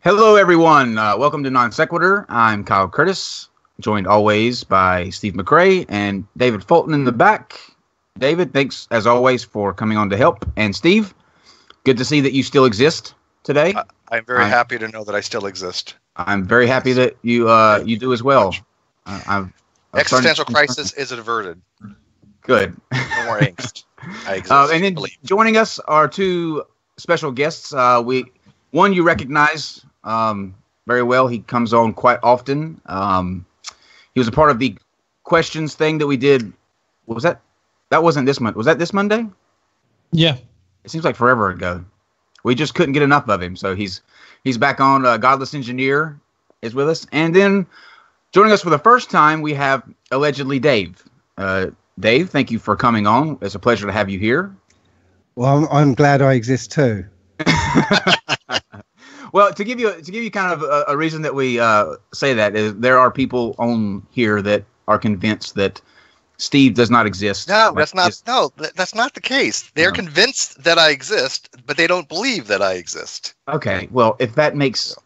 Hello, everyone. Welcome to NonSequitur. I'm Kyle Curtis, joined always by Steve McRae and David Fulton in the back. David, thanks as always for coming on to help. And Steve, good to see that you still exist today. I'm very happy to know that I still exist. I'm very happy that you do as well. Existential crisis is averted. Good. No more angst. I exist. And then joining us are two special guests. One you recognize very well. He comes on quite often. He was a part of the questions thing that we did. What was that? That wasn't this month. Was that this Monday? Yeah. It seems like forever ago. We just couldn't get enough of him. So he's back on. Godless Engineer is with us. And then joining us for the first time, we have allegedly Dave. Dave, thank you for coming on. It's a pleasure to have you here. Well, I'm glad I exist too. Well, to give you kind of a reason that we say that is there are people on here that are convinced that Steve does not exist. No, that's not the case. They're convinced that I exist, but they don't believe that I exist. Okay, well, if that makes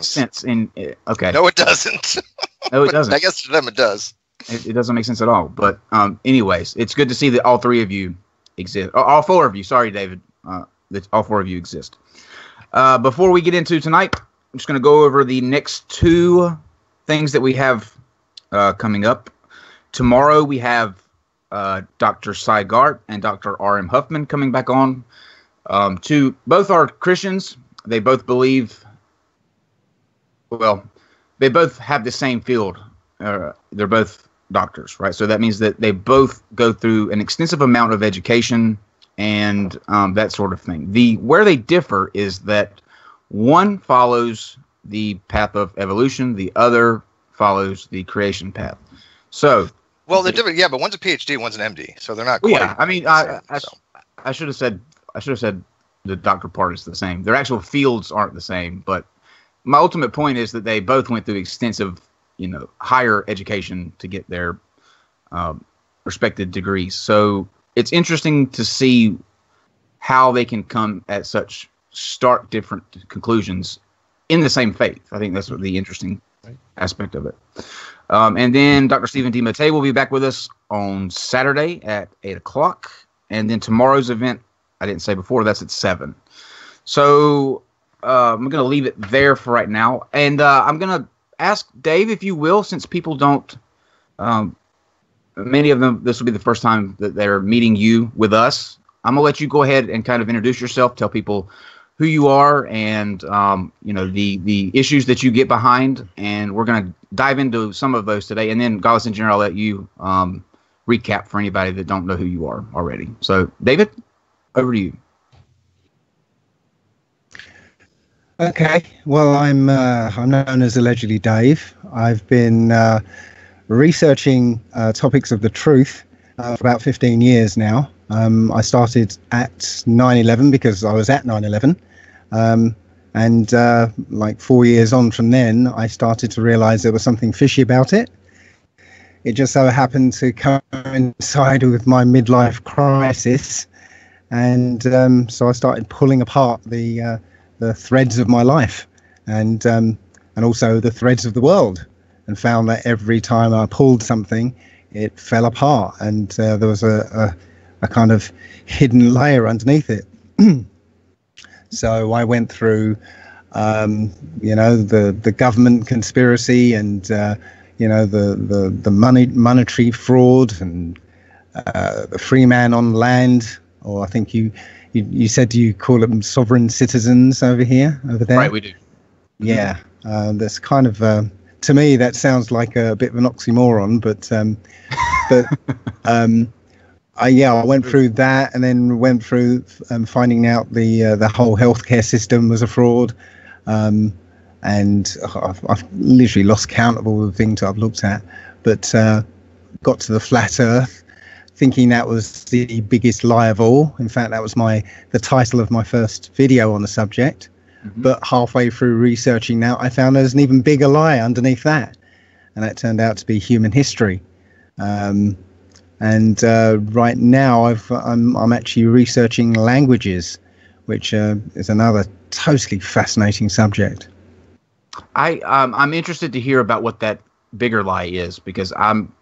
sense, okay. No, it doesn't. No, it doesn't. I guess to them it does. It doesn't make sense at all. But anyways, it's good to see that all three of you exist. All four of you. Sorry, David. That all four of you exist. Before we get into tonight, I'm just going to go over the next two things that we have coming up. Tomorrow we have Dr. Cy Gart and Dr. R.M. Huffman coming back on. Both are Christians. They both believe, well, they both have the same field. They're both doctors, right? So that means that they both go through an extensive amount of education and that sort of thing. Where they differ is that one follows the path of evolution, the other follows the creation path. So, well, they're different, yeah, but one's a PhD, one's an MD, so they're not quite. Yeah, I mean, I should have said the doctor part is the same. Their actual fields aren't the same, but my ultimate point is that they both went through extensive, higher education to get their respected degrees. So it's interesting to see how they can come at such stark different conclusions in the same faith. I think that's what the interesting aspect of it. And then Dr. Stephen D. Matei will be back with us on Saturday at 8 o'clock. And then tomorrow's event, I didn't say before, that's at 7. So I'm going to leave it there for right now. And I'm going to ask Dave, if you will, since people don't, many of them, this will be the first time that they're meeting you with us. I'm going to let you go ahead and kind of introduce yourself, tell people who you are and, the issues that you get behind. And we're going to dive into some of those today. And then, Godless Engineer, I'll let you recap for anybody that don't know who you are already. So, David, over to you. Okay. Well, I'm known as allegedly Dave. I've been researching topics of the truth for about 15 years now. I started at 9/11 because I was at 9/11. And like 4 years on from then, I started to realize there was something fishy about it. It just so happened to coincide with my midlife crisis. And so I started pulling apart the threads of my life and also the threads of the world, and found that every time I pulled something, it fell apart, and there was a kind of hidden layer underneath it. So I went through, the government conspiracy and, the monetary fraud and the free man on land, or I think you said you call them sovereign citizens over there. Right, we do. Yeah, that's kind of, to me, that sounds like a bit of an oxymoron, but I went through that, and then went through finding out the whole healthcare system was a fraud, and I've literally lost count of all the things I've looked at, but got to the flat Earth, thinking that was the biggest lie of all. In fact, that was the title of my first video on the subject. Mm-hmm. But halfway through researching now, I found there's an even bigger lie underneath that, and that turned out to be human history. And right now, I'm actually researching languages, which is another totally fascinating subject. I'm interested to hear about what that bigger lie is, because I'm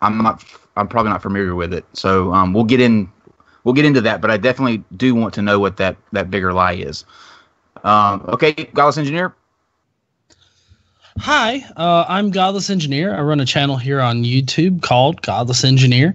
probably not familiar with it. So we'll get into that, but I definitely do want to know what that bigger lie is. Okay, Godless Engineer. Hi, I'm Godless Engineer. I run a channel here on YouTube called Godless Engineer.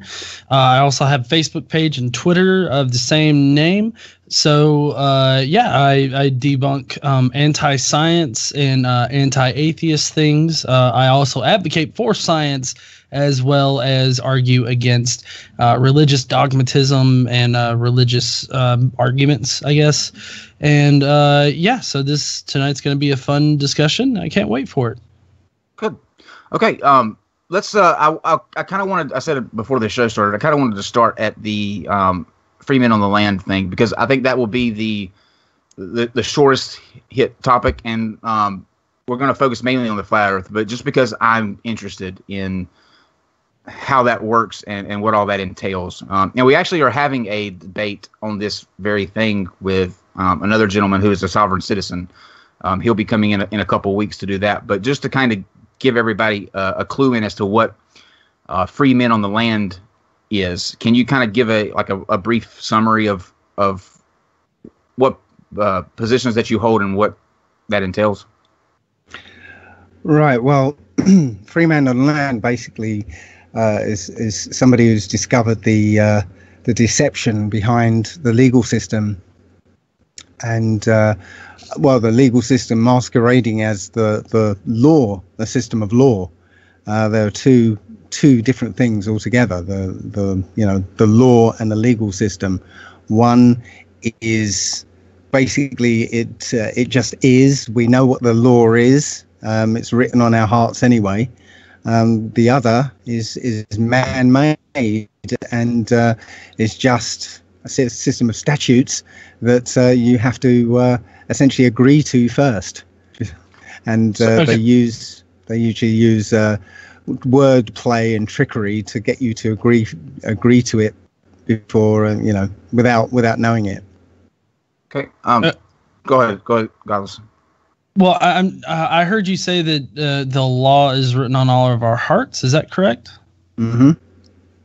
I also have a Facebook page and Twitter of the same name. So, I debunk anti-science and anti-atheist things. I also advocate for science, as well as argue against religious dogmatism and religious arguments, I guess. And so tonight's going to be a fun discussion. I can't wait for it. Good. Okay. Let's. I kind of wanted. I said it before the show started. I kind of wanted to start at the free men on the land thing, because I think that will be the shortest hit topic, and we're going to focus mainly on the flat Earth. But just because I'm interested in how that works and what all that entails, and we actually are having a debate on this very thing with another gentleman who is a sovereign citizen. He'll be coming in a couple of weeks to do that. But just to kind of give everybody a clue in as to what free men on the land is, can you kind of give a brief summary of what positions that you hold and what that entails? Right. Well, free man on land basically is somebody who's discovered the deception behind the legal system. And the legal system masquerading as the law, the system of law. There are two different things altogether. The law and the legal system. One is basically it just is. We know what the law is. It's written on our hearts anyway. The other is man-made, and it's just a system of statutes that you have to essentially agree to first, and they usually use word play and trickery to get you to agree to it before without knowing it. Okay. Go ahead, Godless. Well, I heard you say that the law is written on all of our hearts. Is that correct? Mm-hmm.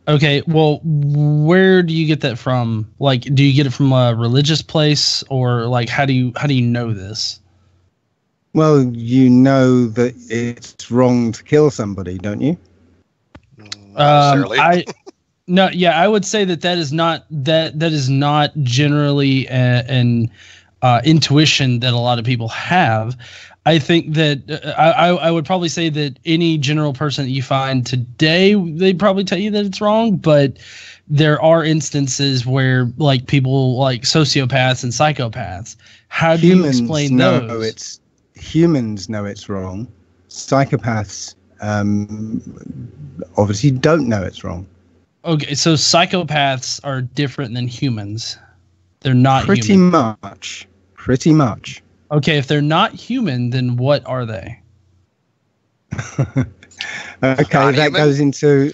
Okay, well, where do you get that from? Like, do you get it from a religious place, or like, how do you know this? Well, you know that it's wrong to kill somebody, don't you? Not necessarily. I would say that is not generally an intuition that a lot of people have. I think that I would probably say that any general person that you find today, they'd probably tell you that it's wrong, but there are instances where like people like sociopaths and psychopaths. How do you explain those? Humans know it's wrong. Psychopaths obviously don't know it's wrong. Okay, so psychopaths are different than humans. They're not pretty human. Pretty much. Okay, if they're not human, then what are they? Okay, that goes into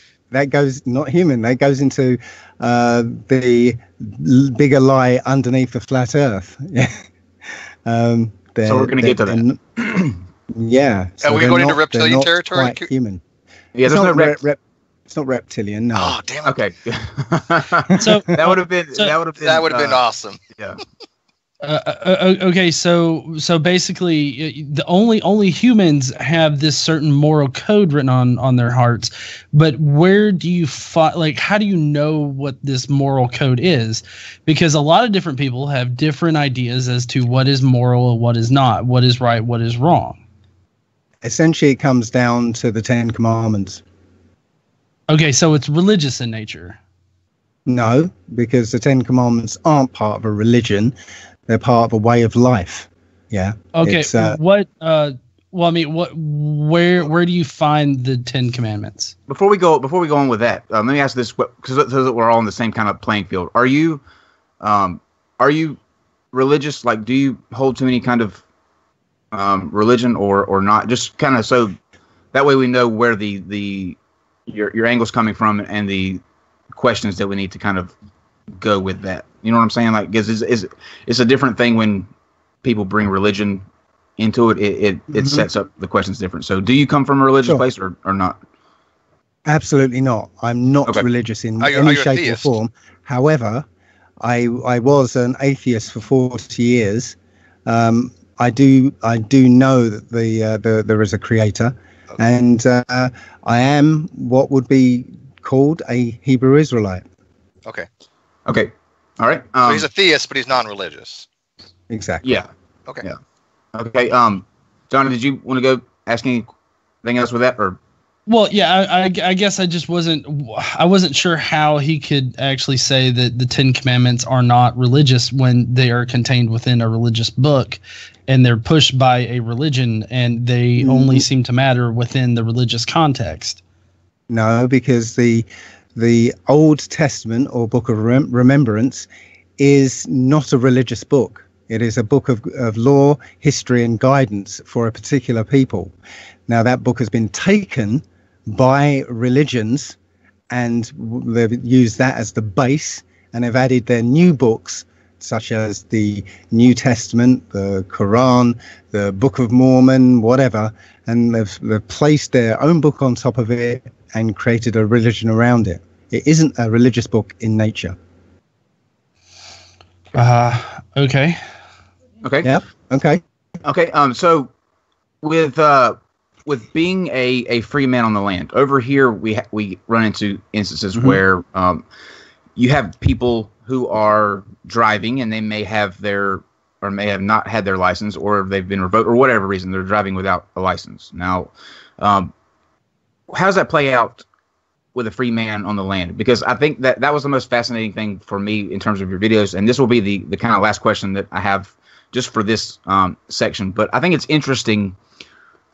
the bigger lie underneath the flat Earth. So we're going to get to that. Yeah. So are we going into reptilian territory? Human. Yeah, it's not reptilian. No. Oh, damn it. Okay. So that would have been awesome. Yeah. Okay, so basically, the only humans have this certain moral code written on their hearts, but where do you how do you know what this moral code is? Because a lot of different people have different ideas as to what is moral and what is not, what is right, what is wrong. Essentially, it comes down to the 10 Commandments. Okay, so it's religious in nature. No, because the 10 Commandments aren't part of a religion. They're part of a way of life. Yeah. Okay. Where do you find the 10 Commandments? Before we go on with that, let me ask this, because we're all on the same kind of playing field. Are you religious? Like, do you hold to any kind of religion or not? Just kind of so that way we know where your angle's coming from and the questions that we need to kind of go with that. You know what I'm saying? Like, because it's a different thing when people bring religion into it, it sets up the questions different. So do you come from a religious place or not? Absolutely not. I'm not religious in any shape or form. However, I was an atheist for 40 years. I do know that there is a creator, and I am what would be called a Hebrew Israelite. Okay. All right. So he's a theist, but he's non-religious. Exactly. Yeah. Okay. Yeah. Okay. Johnny, did you want to go ask anything else with that, or? Well, yeah, I guess I wasn't sure how he could actually say that the Ten Commandments are not religious when they are contained within a religious book and they're pushed by a religion and they only seem to matter within the religious context. No, because the Old Testament or Book of Remembrance is not a religious book. It is a book of law, history, and guidance for a particular people. Now, that book has been taken by religions, and they've used that as the base, and they've added their new books, such as the New Testament, the Quran, the Book of Mormon, whatever, and they've placed their own book on top of it and created a religion around it. It isn't a religious book in nature. Okay. Yeah. Okay. So with being a free man on the land, over here we run into instances where you have people who are driving and they may have not had their license, or they've been revoked, or whatever reason they're driving without a license. Now, how does that play out with a free man on the land? Because I think that was the most fascinating thing for me in terms of your videos, and this will be the kind of last question that I have just for this section. But I think it's interesting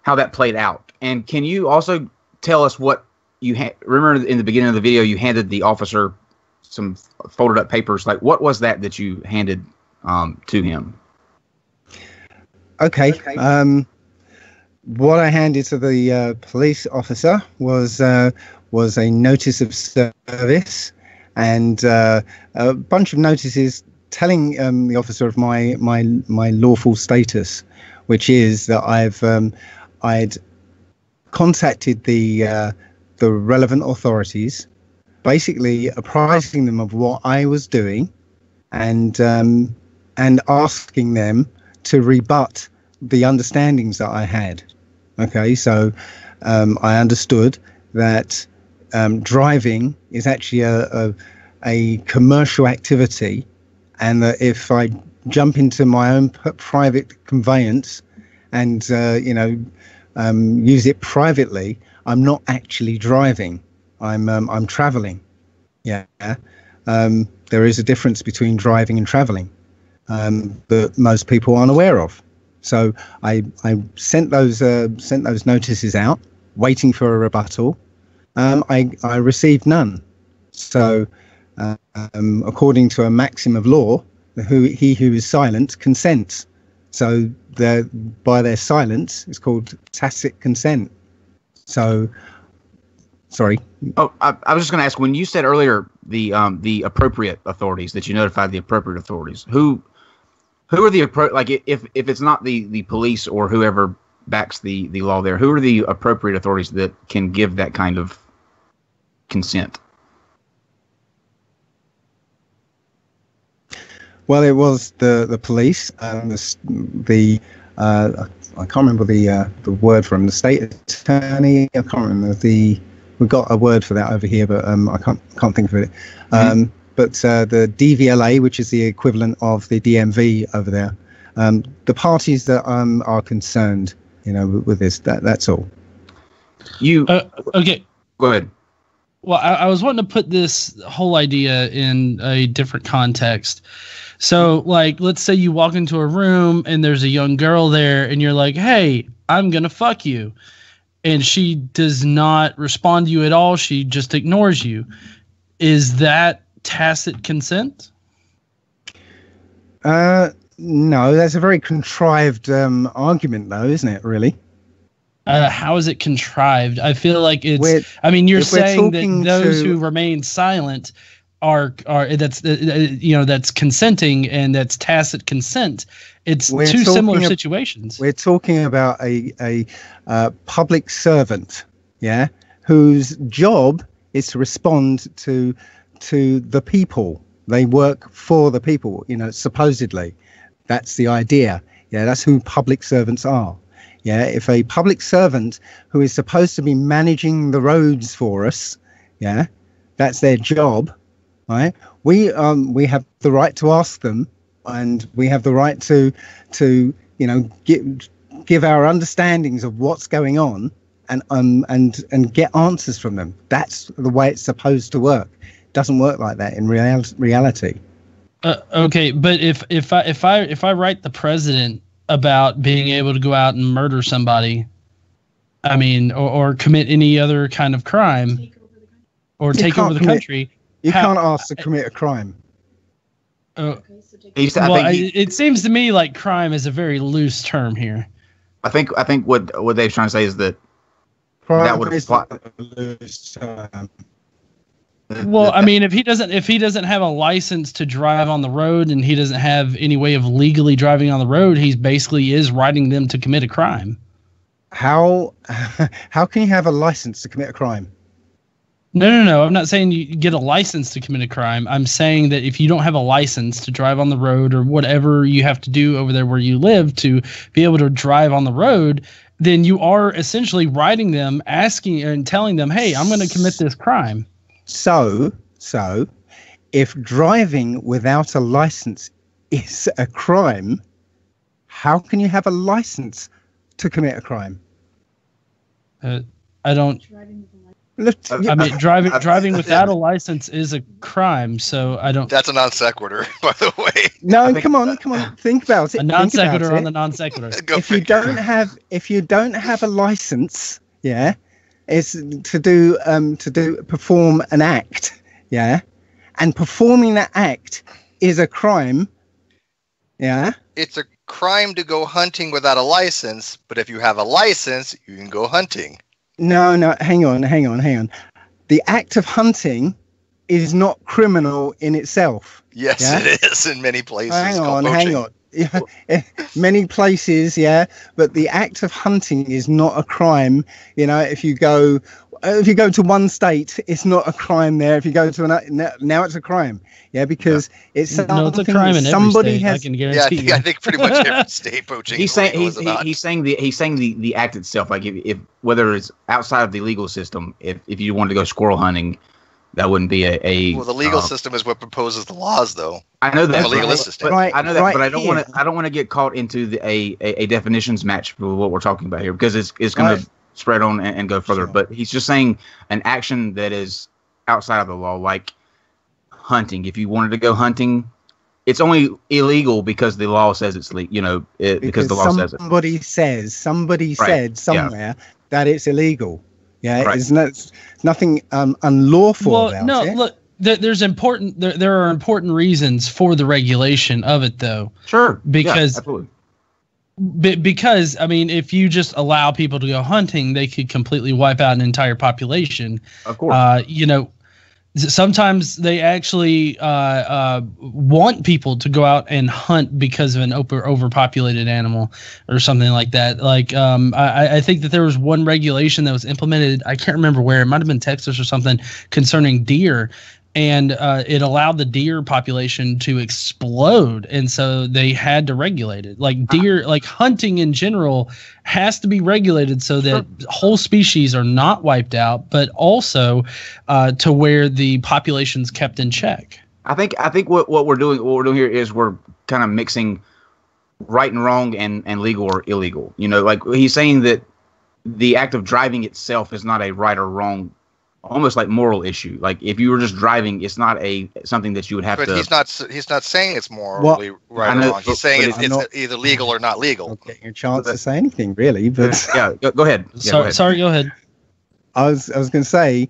how that played out. And can you also tell us what you remember in the beginning of the video, you handed the officer some folded up papers. Like, what was that you handed to him? Okay. What I handed to the police officer was a notice of service and a bunch of notices telling the officer of my lawful status, which is that I'd contacted the relevant authorities, basically apprising them of what I was doing, and asking them to rebut the understandings that I had. Okay, so I understood that driving is actually a commercial activity, and that if I jump into my own private conveyance and use it privately, I'm not actually driving. I'm traveling. Yeah. There is a difference between driving and traveling that most people aren't aware of. So I sent those notices out, waiting for a rebuttal. I received none. So according to a maxim of law, he who is silent consents. So by their silence, it's called tacit consent. So, sorry. Oh, I was just going to ask, when you said earlier the appropriate authorities, that you notified the appropriate authorities, who are the like if it's not the police or whoever backs the law there, who are the appropriate authorities that can give that kind of consent? Well, it was the police, the I can't remember the word from the state attorney. I can't remember we've got a word for that over here, but I can't think of it. But the DVLA, which is the equivalent of the DMV over there, the parties that are concerned, with this, that's all. Okay. Go ahead. Well, I was wanting to put this whole idea in a different context. So, like, let's say you walk into a room and there's a young girl there and you're like, hey, I'm going to fuck you. And she does not respond to you at all. She just ignores you. Is that tacit consent? No, that's a very contrived argument, though, isn't it, really? How is it contrived? I feel like you're saying that those who remain silent are that's that's consenting and that's tacit consent. It's two similar situations. We're talking about a public servant, yeah, whose job is to respond to the people. They work for the people, supposedly. That's the idea. Yeah, that's who public servants are. Yeah, if a public servant who is supposed to be managing the roads for us, yeah, that's their job, right? We have the right to ask them, and we have the right to give our understandings of what's going on, and get answers from them. That's the way it's supposed to work. It doesn't work like that in reality. Okay, but if I write the president about being able to go out and murder somebody, I mean, or commit any other kind of crime, or take over the country, you can't ask to commit a crime. It seems to me like crime is a very loose term here. I think what Dave's trying to say is that crime would apply. Loose term. Well, I mean, if he doesn't have a license to drive on the road and he doesn't have any way of legally driving on the road, he basically is riding them to commit a crime. How can you have a license to commit a crime? No. I'm not saying you get a license to commit a crime. I'm saying that if you don't have a license to drive on the road or whatever you have to do over there where you live to be able to drive on the road, then you are essentially riding them, asking and telling them, "Hey, I'm going to commit this crime." So, if driving without a license is a crime, how can you have a license to commit a crime? I don't. I mean, driving without a license is a crime, so I don't. That's a non sequitur, by the way. No, come on, think about it. A non sequitur on the non sequitur. If you don't have a license, yeah, it's to perform an act, yeah, and performing that act is a crime, yeah. It's a crime to go hunting without a license, but if you have a license, you can go hunting. No, hang on. The act of hunting is not criminal in itself. Yes, yeah? It is in many places. Hang on. Yeah, many places, yeah, but the act of hunting is not a crime. If you go to one state, it's not a crime there. If you go to another, now it's a crime. Yeah, because it's a crime in somebody every state, has. I can guarantee I think pretty much every state poaching. He's saying the act itself, like if whether it's outside of the legal system, if you wanted to go squirrel hunting, that wouldn't be well, the legal system is what proposes the laws, though. I know that. The legalist system. Right, I know that, right but I don't want to get caught into a definitions match for what we're talking about here, because it's going to spread on and go further. Sure. But he's just saying an action that is outside of the law, like hunting. If you wanted to go hunting, it's only illegal because the law says it's legal. Because the law says it. Somebody said somewhere that it's illegal. Yeah, right. It's nothing unlawful about it. No, look, there are important reasons for the regulation of it, though. Sure. Because absolutely. Because I mean, if you just allow people to go hunting, they could completely wipe out an entire population. Of course. Sometimes they actually want people to go out and hunt because of an overpopulated animal or something like that. Like I think that there was one regulation that was implemented. I can't remember where. It might have been Texas or something concerning deer. And it allowed the deer population to explode, and so they had to regulate it. Like deer, like hunting in general, has to be regulated so that whole species are not wiped out, but also to where the population's kept in check. I think what we're doing here is we're kind of mixing right and wrong and legal or illegal. Like he's saying that the act of driving itself is not a right or wrong. Almost like moral issue. Like if you were just driving, it's not something that you would have to. But he's not saying it's morally right or wrong. He's saying it's either legal or not legal. Not getting a chance to say anything really, but yeah, go ahead. Sorry, go ahead. I was going to say,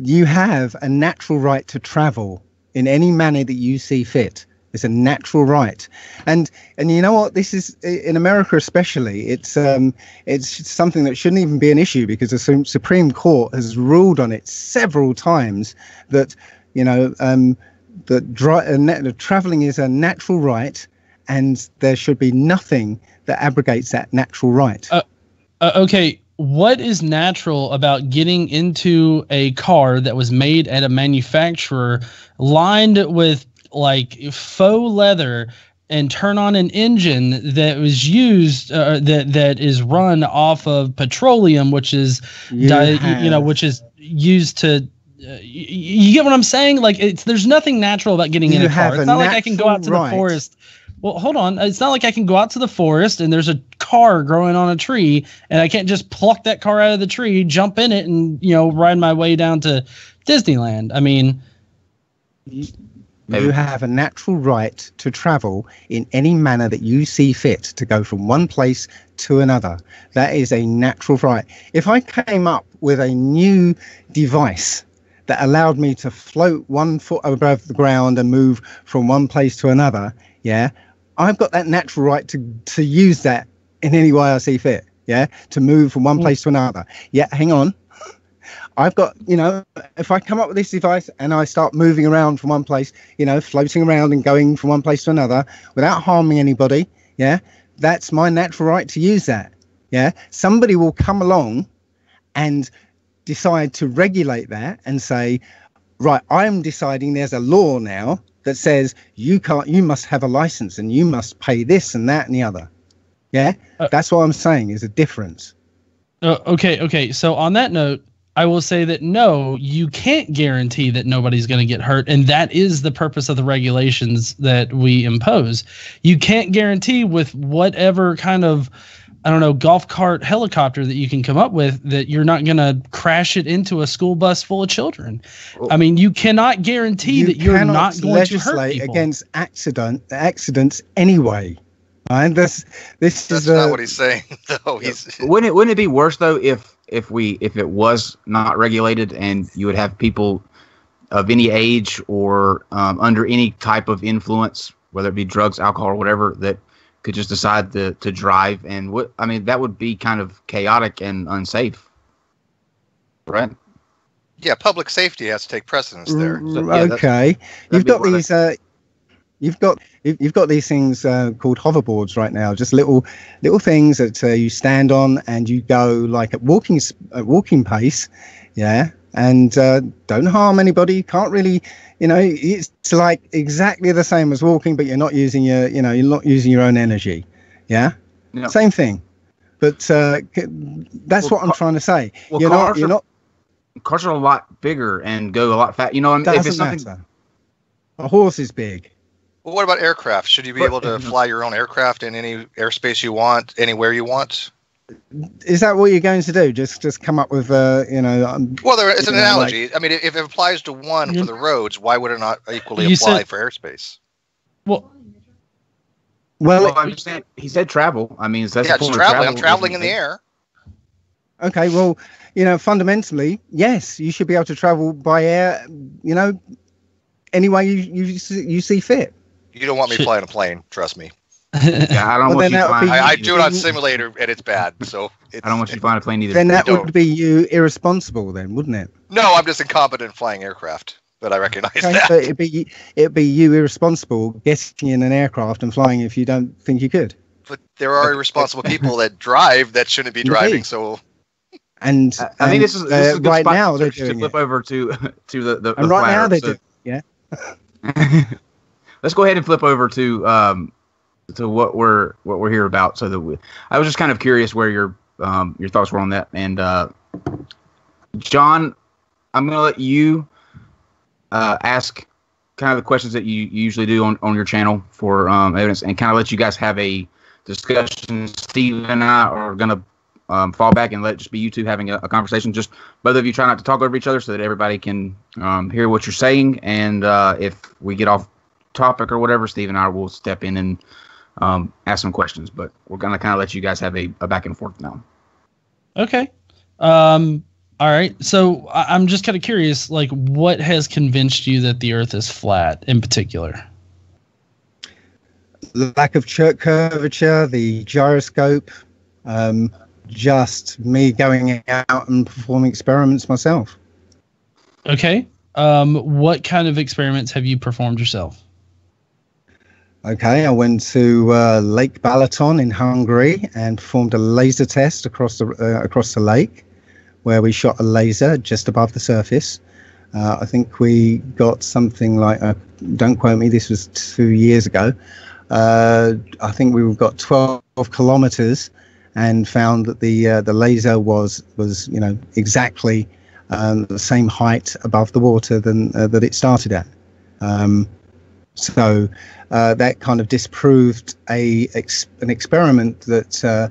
you have a natural right to travel in any manner that you see fit. It's a natural right, and you know what? This is in America especially. It's something that shouldn't even be an issue because the Supreme Court has ruled on it several times that that traveling is a natural right, and there should be nothing that abrogates that natural right. Okay, what is natural about getting into a car that was made at a manufacturer lined with like faux leather and turn on an engine that was used that is run off of petroleum, which is which is used to you get what I'm saying? Like there's nothing natural about getting in a car. It's not like I can go out to the forest. Well, hold on. It's not like I can go out to the forest and there's a car growing on a tree and I can't just pluck that car out of the tree, jump in it, and ride my way down to Disneyland. I mean, you have a natural right to travel in any manner that you see fit, to go from one place to another. That is a natural right. If I came up with a new device that allowed me to float 1 foot above the ground and move from one place to another, I've got that natural right to use that in any way I see fit, to move from one place to another. Hang on. I've got, if I come up with this device and I start moving around from one place, floating around and going from one place to another without harming anybody, that's my natural right to use that. Somebody will come along and decide to regulate that and say, right, I'm deciding there's a law now that says you must have a license and you must pay this and that and the other. That's what I'm saying is a difference. Okay. So on that note, I will say that no, you can't guarantee that nobody's going to get hurt. And that is the purpose of the regulations that we impose. You can't guarantee with whatever kind of, golf cart helicopter that you can come up with that you're not going to crash it into a school bus full of children. I mean, you cannot guarantee that you're not going to hurt people. Against accidents anyway. And that's not what he's saying, though. Wouldn't it be worse though if it was not regulated and you would have people of any age or under any type of influence, whether it be drugs, alcohol, or whatever, that could just decide to drive, and that would be kind of chaotic and unsafe, right? Yeah, public safety has to take precedence there. So, okay, you've got these. You've got these things called hoverboards right now, just little things that you stand on and you go like at walking pace, and don't harm anybody. You can't really, it's like exactly the same as walking, but you're not using your own energy, same thing. But that's what I'm trying to say. Well, cars are a lot bigger and go a lot fast. If it's something. Matter. A horse is big. Well, what about aircraft? Should you be able to fly your own aircraft in any airspace you want, anywhere you want? Is that what you're going to do? Just come up with, Well, it's an analogy. I mean, if it applies to one for the roads, why would it not equally apply for airspace? Well, I'm just saying, he said travel. I mean, that's it's traveling. I'm traveling in the air. Okay, well, fundamentally, yes, you should be able to travel by air, any way you see fit. You don't want me flying a plane, trust me. I don't want you flying. I do it on simulator, and it's bad. So I don't want you flying a plane either. Then that would be you irresponsible, then, wouldn't it? No, I'm just incompetent flying aircraft. But I recognize that. But it'd be you irresponsible getting in an aircraft and flying if you don't think you could. But there are irresponsible people that drive that shouldn't be driving. So. And I think this is a good right spot now to flip it. Over to the and right now they so. do. Yeah. Let's go ahead and flip over to what we're here about. So that I was just kind of curious where your thoughts were on that. And John, I'm going to let you ask kind of the questions that you usually do on your channel for evidence, and kind of let you guys have a discussion. Steve and I are going to fall back and let it just be you two having a conversation. Just both of you try not to talk over each other so that everybody can hear what you're saying. And if we get off topic or whatever, Steve and I will step in and ask some questions. But we're going to kind of let you guys have a back and forth now. Okay. All right. So I'm just kind of curious, like, what has convinced you that the Earth is flat in particular? Lack of curvature, the gyroscope, just me going out and performing experiments myself. Okay. what kind of experiments have you performed yourself? Okay, I went to Lake Balaton in Hungary and performed a laser test across the lake, where we shot a laser just above the surface. I think we got something like, don't quote me, this was 2 years ago. I think we got 12 kilometers and found that the laser was exactly the same height above the water than that it started at. So that kind of disproved an experiment that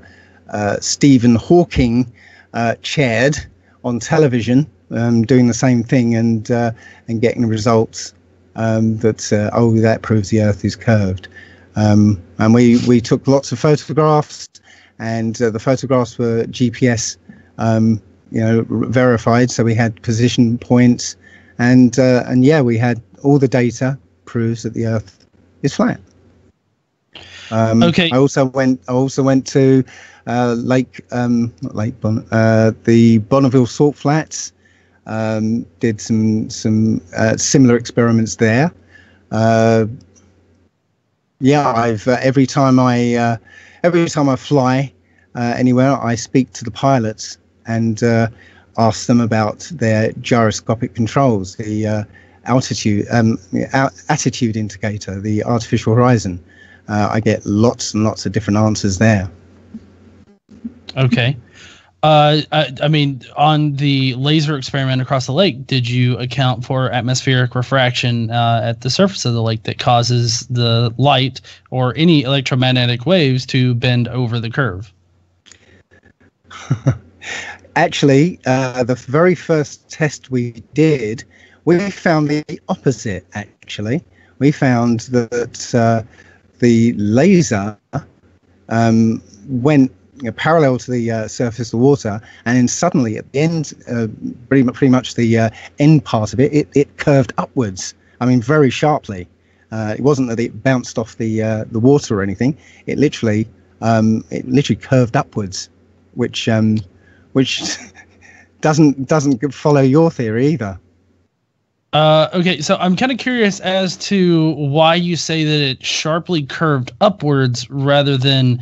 Stephen Hawking chaired on television, doing the same thing and getting the results that proves the Earth is curved. And we took lots of photographs, and the photographs were GPS verified, so we had position points, and we had all the data proves that the Earth is flat. Okay. I also went to the Bonneville Salt Flats. Did some similar experiments there. Every time I fly anywhere, I speak to the pilots and ask them about their gyroscopic controls, the attitude indicator, the artificial horizon. I get lots and lots of different answers there. Okay. I mean, on the laser experiment across the lake, did you account for atmospheric refraction at the surface of the lake that causes the light or any electromagnetic waves to bend over the curve? Actually, the very first test we did, we found the opposite, actually. We found that the laser went parallel to the surface of the water, and then suddenly at the end, pretty much the end part of it curved upwards. I mean, very sharply. It wasn't that it bounced off the water or anything. It literally curved upwards, which doesn't follow your theory either. Okay, so I'm kind of curious as to why you say that it sharply curved upwards rather than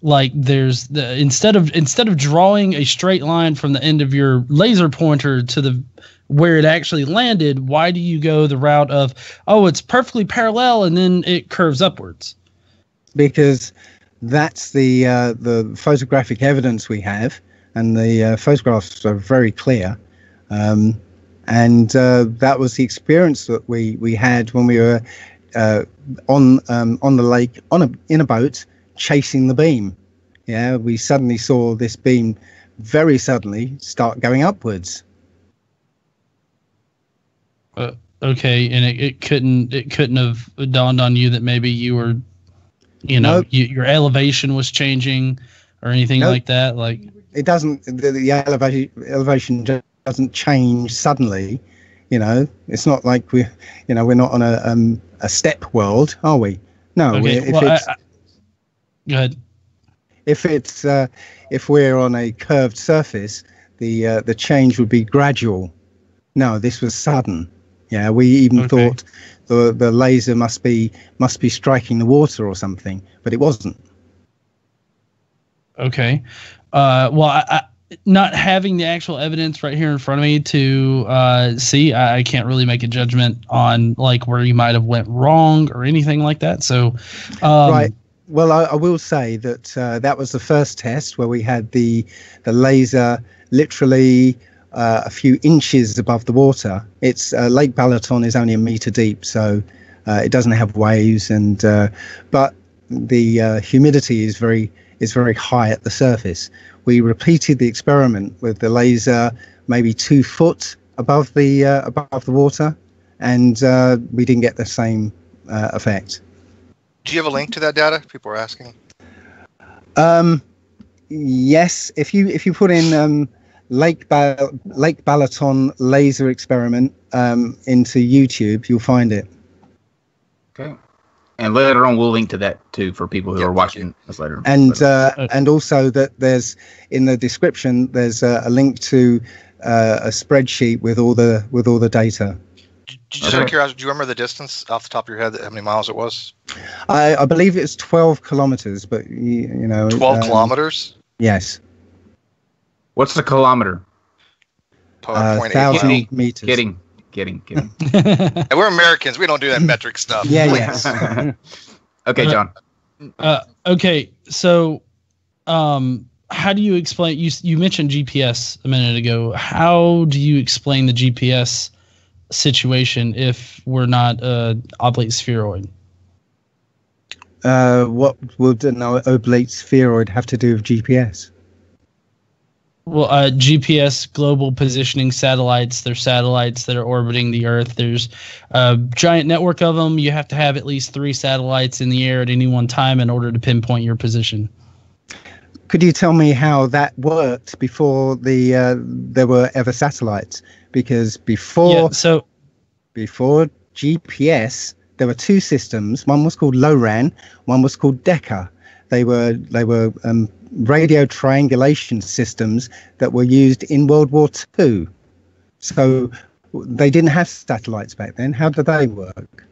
like there's instead of drawing a straight line from the end of your laser pointer to the where it actually landed. Why do you go the route of, oh, it's perfectly parallel and then it curves upwards? Because that's the photographic evidence we have, and the photographs are very clear. And that was the experience that we had when we were on the lake in a boat chasing the beam. Yeah, we suddenly saw this beam very suddenly start going upwards. Okay, and it couldn't have dawned on you that maybe you were, nope. Your elevation was changing or anything nope. like that. Like it doesn't. The elevation doesn't change suddenly. It's not like we're not on a step world, are we? No. Okay. Go ahead. If we're on a curved surface, the change would be gradual. No, this was sudden. Yeah, we even thought the laser must be striking the water or something, but it wasn't. Okay. Well, not having the actual evidence right here in front of me to see, I can't really make a judgment on like where you might have went wrong or anything like that. So, right. Well, I will say that that was the first test where we had the laser literally a few inches above the water. It's Lake Balaton is only a meter deep, so it doesn't have waves, and but the humidity is very high at the surface. We repeated the experiment with the laser maybe 2 foot above the water, and we didn't get the same effect. Do you have a link to that data? People are asking. Yes, if you put in Lake Balaton laser experiment into YouTube, you'll find it. Okay. And later on, we'll link to that too for people who are watching us later. And also that there's in the description there's a link to a spreadsheet with all the data. Just out of curiosity, do you remember the distance off the top of your head? How many miles it was? I believe it's 12 kilometers, but you know. 12 kilometers? Yes. What's the kilometer? 1,000 meters. Kidding. We're Americans. We don't do that metric stuff. Yeah, yes. Okay, John. Okay, so how do you explain? You mentioned GPS a minute ago. How do you explain the GPS situation if we're not oblate spheroid? What would an oblate spheroid have to do with GPS? Well, GPS global positioning satellites. They're satellites that are orbiting the Earth. There's a giant network of them. You have to have at least 3 satellites in the air at any one time in order to pinpoint your position. Could you tell me how that worked before there were ever satellites? Because before GPS, there were 2 systems. One was called LORAN. One was called DECA. They were radio triangulation systems that were used in World War II. So they didn't have satellites back then. How did they work?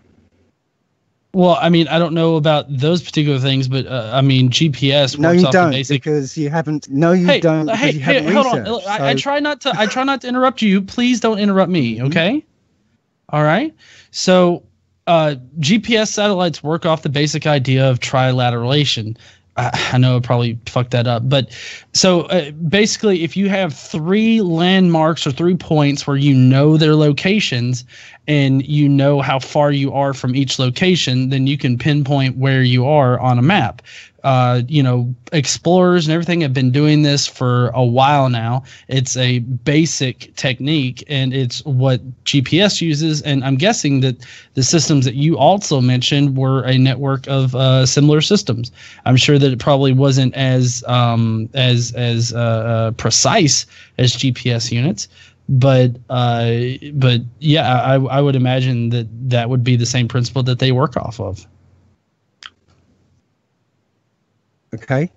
Well, I mean, I don't know about those particular things, but I mean, GPS. No, you don't, because you haven't. No, you don't. Hey, hold on. So. I try not to interrupt you. Please don't interrupt me. Okay. All right. So, GPS satellites work off the basic idea of trilateralation. I know I probably fucked that up, but so basically, if you have 3 landmarks or 3 points where you know their locations and you know how far you are from each location, then you can pinpoint where you are on a map. Explorers and everything have been doing this for a while now. It's a basic technique, and it's what GPS uses. And I'm guessing that the systems that you also mentioned were a network of similar systems. I'm sure that it probably wasn't as precise as GPS units, but yeah, I would imagine that would be the same principle that they work off of. Okay,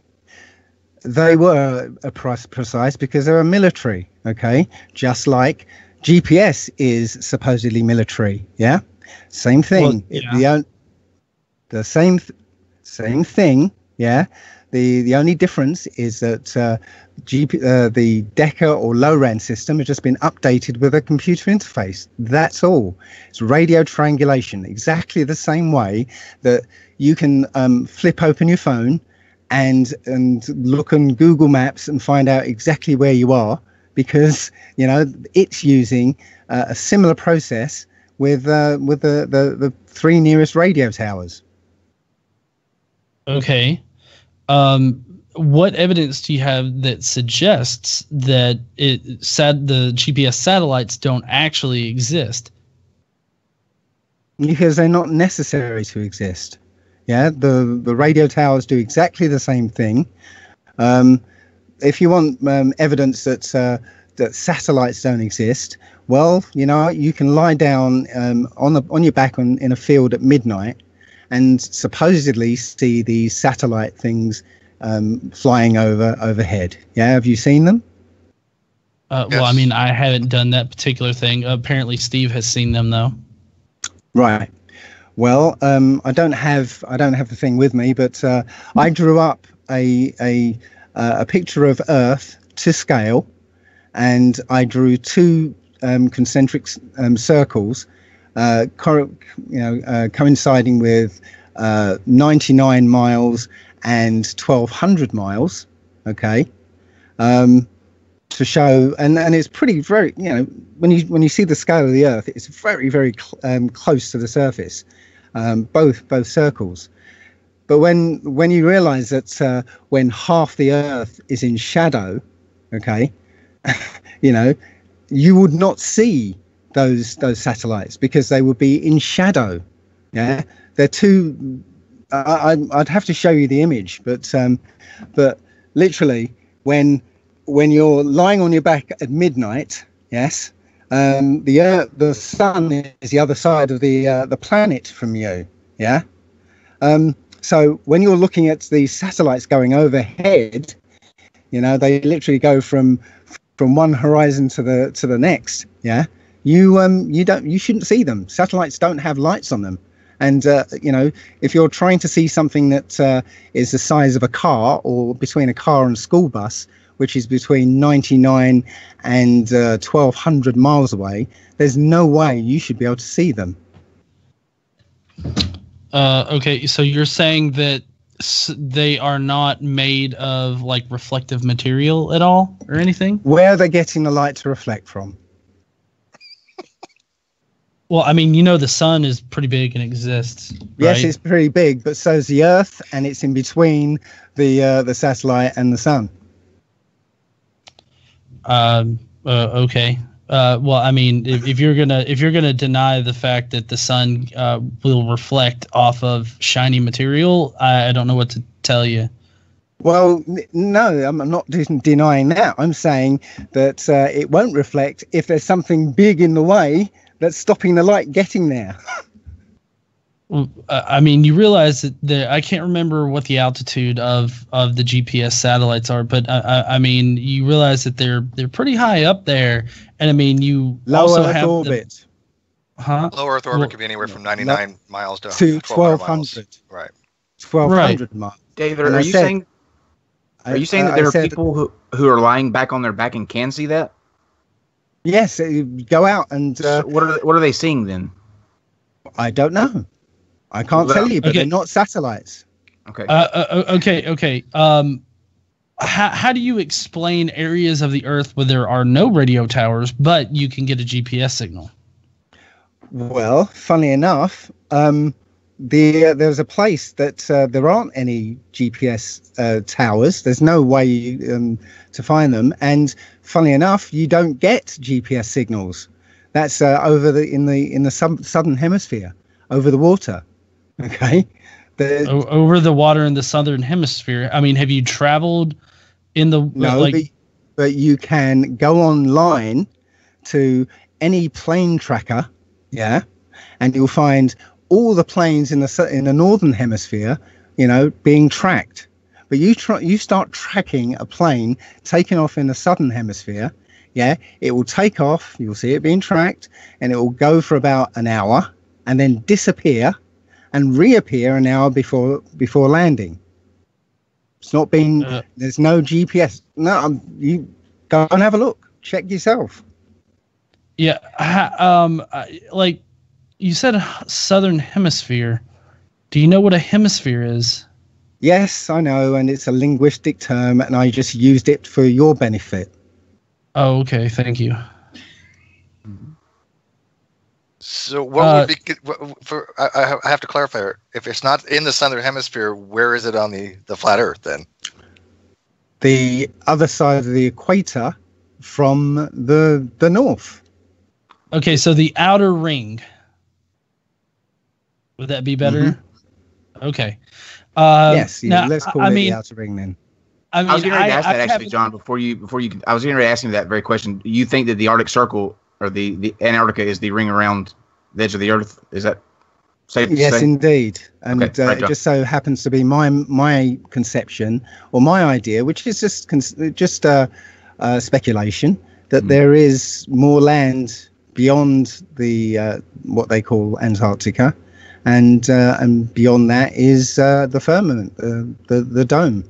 they were precise because they were military. Okay, just like GPS is supposedly military. Yeah, same thing. Well, yeah. The same thing. Yeah. The only difference is that the DECA or LORAN system has just been updated with a computer interface. That's all. It's radio triangulation, exactly the same way that you can flip open your phone and look on Google Maps and find out exactly where you are, because it's using a similar process with the 3 nearest radio towers. Okay. What evidence do you have that suggests that the GPS satellites don't actually exist? Because they're not necessary to exist. Yeah, the radio towers do exactly the same thing. If you want evidence that satellites don't exist, well, you can lie down on your back in a field at midnight and supposedly see these satellite things flying overhead. Yeah, have you seen them? Yes. Well, I mean, I haven't done that particular thing. Apparently, Steve has seen them, though. Right. Well, I don't have the thing with me, but I drew up a picture of Earth to scale, and I drew 2 concentric circles, coinciding with 99 miles and 1,200 miles. Okay, to show, and it's very when you see the scale of the Earth, it's very, very close to the surface. Both circles, but when you realize that when half the Earth is in shadow, okay, you would not see those satellites because they would be in shadow. Yeah, they're too. I'd have to show you the image, but literally when you're lying on your back at midnight, yes. The sun is the other side of the planet from you. Yeah. So when you're looking at the satellites going overhead, they literally go from one horizon to the next. Yeah. you shouldn't see them. Satellites don't have lights on them. And, if you're trying to see something that is the size of a car, or between a car and a school bus, which is between 99 and 1,200 miles away, there's no way you should be able to see them. Okay, so you're saying that they are not made of like reflective material at all or anything? Where are they getting the light to reflect from? Well, I mean, the sun is pretty big and exists. Right? Yes, it's pretty big, but so's the Earth, and it's in between the satellite and the sun. Okay. Well, I mean, if you're gonna deny the fact that the sun will reflect off of shiny material, I don't know what to tell you. Well, no, I'm not denying that. I'm saying that it won't reflect if there's something big in the way that's stopping the light getting there. Well, I mean, you realize that I can't remember what the altitude of the GPS satellites are, but I mean, you realize that they're pretty high up there, and I mean, you low also Earth have orbit. Low Earth orbit could be anywhere from 99 miles to 1,200. Right. 1,200 miles. David, are you saying that there are people who are lying back on their back and can see that? Yes, go out and. So what are they seeing then? I don't know. I can't tell you, but they're not satellites. Okay. Okay. How do you explain areas of the Earth where there are no radio towers, but you can get a GPS signal? Well, funny enough, there's a place that there aren't any GPS towers. There's no way to find them, and funny enough, you don't get GPS signals. That's over in the southern hemisphere, over the water. Okay, over the water in the southern hemisphere. I mean, have you traveled in the but you can go online to any plane tracker, and you'll find all the planes in the northern hemisphere, being tracked. But you start tracking a plane taking off in the southern hemisphere, it will take off. You'll see it being tracked, and it will go for about an hour, and then disappear, and reappear an hour before landing. It's not been. There's no GPS. No, you go and have a look. Check yourself. Yeah, like you said, southern hemisphere. Do you know what a hemisphere is? Yes, I know, and it's a linguistic term, and I just used it for your benefit. Oh, okay. Thank you. So what would be I have to clarify. If it's not in the southern hemisphere, where is it on the flat Earth then? The other side of the equator from the north. Okay, so the outer ring. Would that be better? Mm-hmm. Okay. Yes. Now, let's call it the outer ring then. I was getting ready to ask that actually, John. Before you, I was getting ready to ask him that very question. Do you think that the Arctic Circle or the Antarctica is the ring around the edge of the Earth? Is that safe to say? Yes, indeed. And okay, it just so happens to be my conception or my idea, which is just speculation, that there is more land beyond the what they call Antarctica, and beyond that is the firmament, the dome.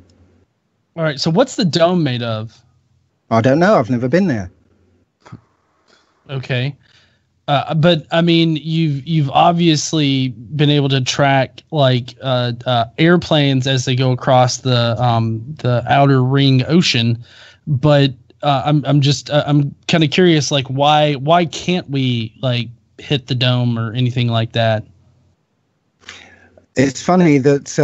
All right. So what's the dome made of? I don't know. I've never been there. Okay. But I mean, you've obviously been able to track like airplanes as they go across the outer ring ocean. But I'm kind of curious, like why can't we like hit the dome or anything like that? It's funny that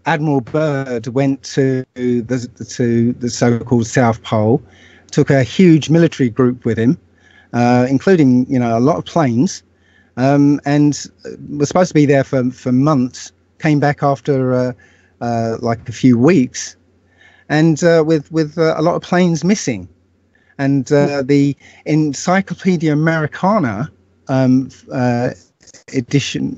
Admiral Byrd went to the so-called South Pole, took a huge military group with him, including a lot of planes, and was supposed to be there for months. Came back after like a few weeks, and with a lot of planes missing, and the Encyclopedia Americana edition,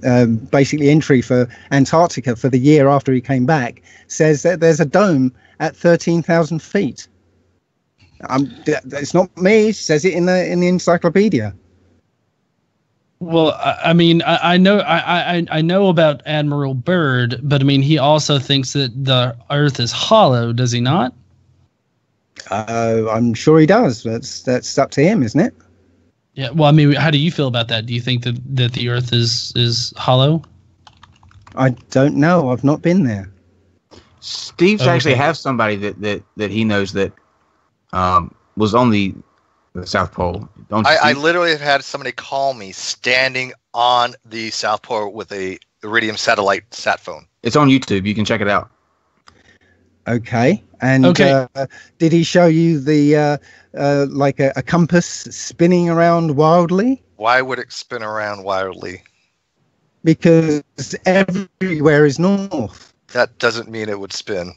basically entry for Antarctica for the year after he came back, says that there's a dome at 13,000 feet. It's not me. It says it in the encyclopedia. Well, I mean, I know about Admiral Byrd, but I mean, he also thinks that the Earth is hollow, does he not? I'm sure he does. That's up to him, isn't it? Yeah. Well, I mean, how do you feel about that? Do you think that the Earth is hollow? I don't know. I've not been there. Steve's actually have somebody that he knows that was on the South Pole. Don't you, I literally have had somebody call me standing on the South Pole with a Iridium satellite sat phone. It's on YouTube. You can check it out. Okay. And did he show you the like a compass spinning around wildly? Why would it spin around wildly? Because everywhere is north. That doesn't mean it would spin.